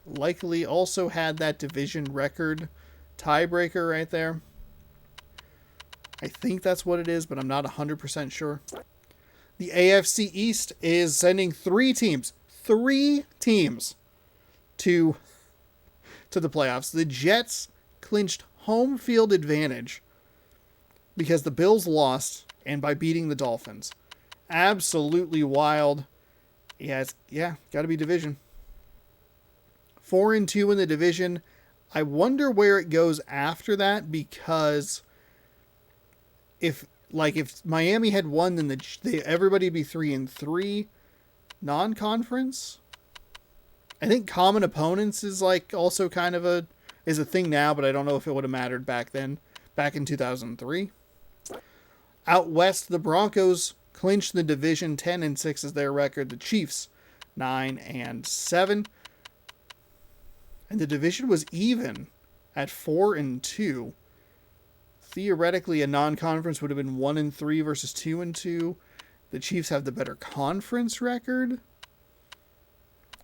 likely also had that division record tiebreaker right there. I think that's what it is, but I'm not 100% sure. The AFC East is sending 3 teams to the playoffs. The Jets clinched home field advantage because the Bills lost and by beating the Dolphins. Absolutely wild. Yeah, got to be division. 4-2 in the division. I wonder where it goes after that, because if Miami had won, then everybody would be 3-3 non-conference. I think common opponents is also kind of a thing now, but I don't know if it would have mattered back then, back in 2003. Out west, the Broncos clinched the division. 10-6 is their record. The Chiefs 9-7, and the division was even at 4-2. theoretically a non-conference would have been 1-3 versus 2-2. The Chiefs have the better conference record.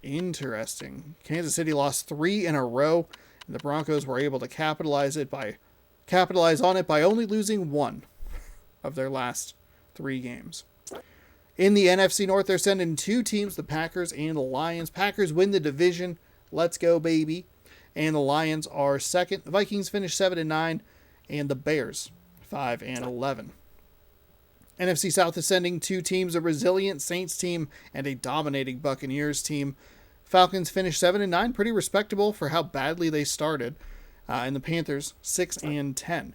Interesting. Kansas City lost 3 in a row, and the Broncos were able to capitalize on it by only losing 1 of their last 3 games. In the NFC North, they're sending 2 teams, the Packers and the Lions. Packers win the division. Let's go, baby. And the Lions are second. The Vikings finish 7-9, and the Bears 5-11. NFC South is sending 2 teams, a resilient Saints team and a dominating Buccaneers team. Falcons finish 7-9, pretty respectable for how badly they started. And the Panthers 6-10.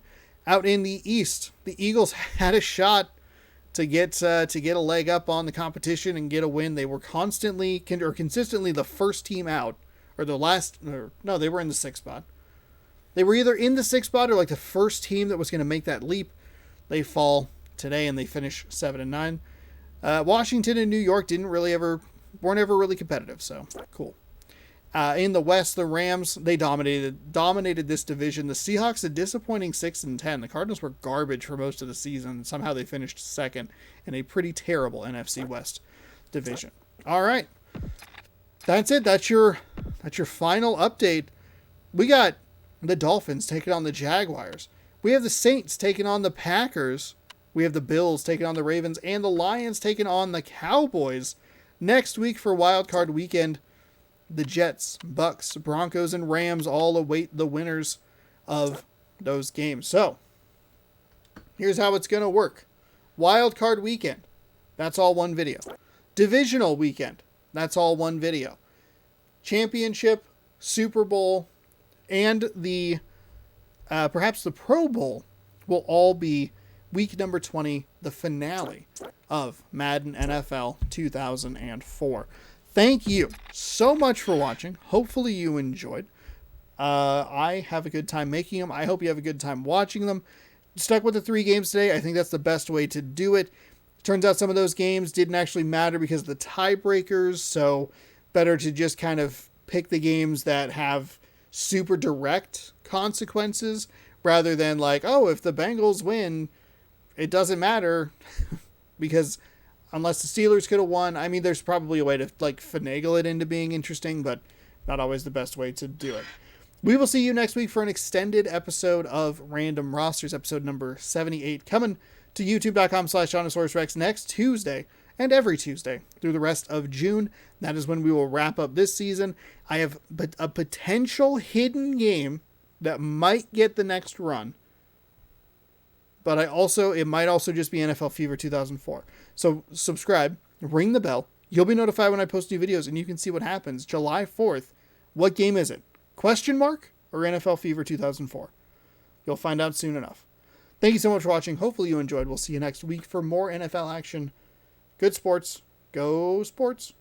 Out in the East, the Eagles had a shot to get a leg up on the competition and get a win. They were consistently the first team out, they were in the 6th spot. They were either in the 6th spot or like the first team that was going to make that leap. They fall today and they finish 7-9. Washington and New York weren't ever really competitive, so cool. In the West, the Rams, they dominated this division. The Seahawks, a disappointing 6-10. The Cardinals were garbage for most of the season. Somehow they finished second in a pretty terrible NFC West division. All right. That's it. That's your final update. We got the Dolphins taking on the Jaguars. We have the Saints taking on the Packers. We have the Bills taking on the Ravens and the Lions taking on the Cowboys. Next week for Wild Card Weekend, the Jets, Bucks, Broncos, and Rams all await the winners of those games. So, here's how it's going to work. Wild Card Weekend, that's all one video. Divisional Weekend, that's all one video. Championship, Super Bowl, and the perhaps the Pro Bowl will all be week number 20, the finale of Madden NFL 2004. Thank you so much for watching. Hopefully you enjoyed. I have a good time making them. I hope you have a good time watching them. Stuck with the 3 games today. I think that's the best way to do it. Turns out some of those games didn't actually matter because of the tiebreakers, so better to just kind of pick the games that have super direct consequences rather than like, oh, if the Bengals win, it doesn't matter because unless the Steelers could have won, I mean, there's probably a way to like finagle it into being interesting, but not always the best way to do it. We will see you next week for an extended episode of Random Rosters, episode number 78, coming to youtube.com/JonosaurusRex next Tuesday and every Tuesday through the rest of June. That is when we will wrap up this season. I have a potential hidden game that might get the next run. But it might also just be NFL Fever 2004. So subscribe, ring the bell. You'll be notified when I post new videos and you can see what happens. July 4th. What game is it? Question mark or NFL Fever 2004? You'll find out soon enough. Thank you so much for watching. Hopefully you enjoyed. We'll see you next week for more NFL action. Good sports. Go sports.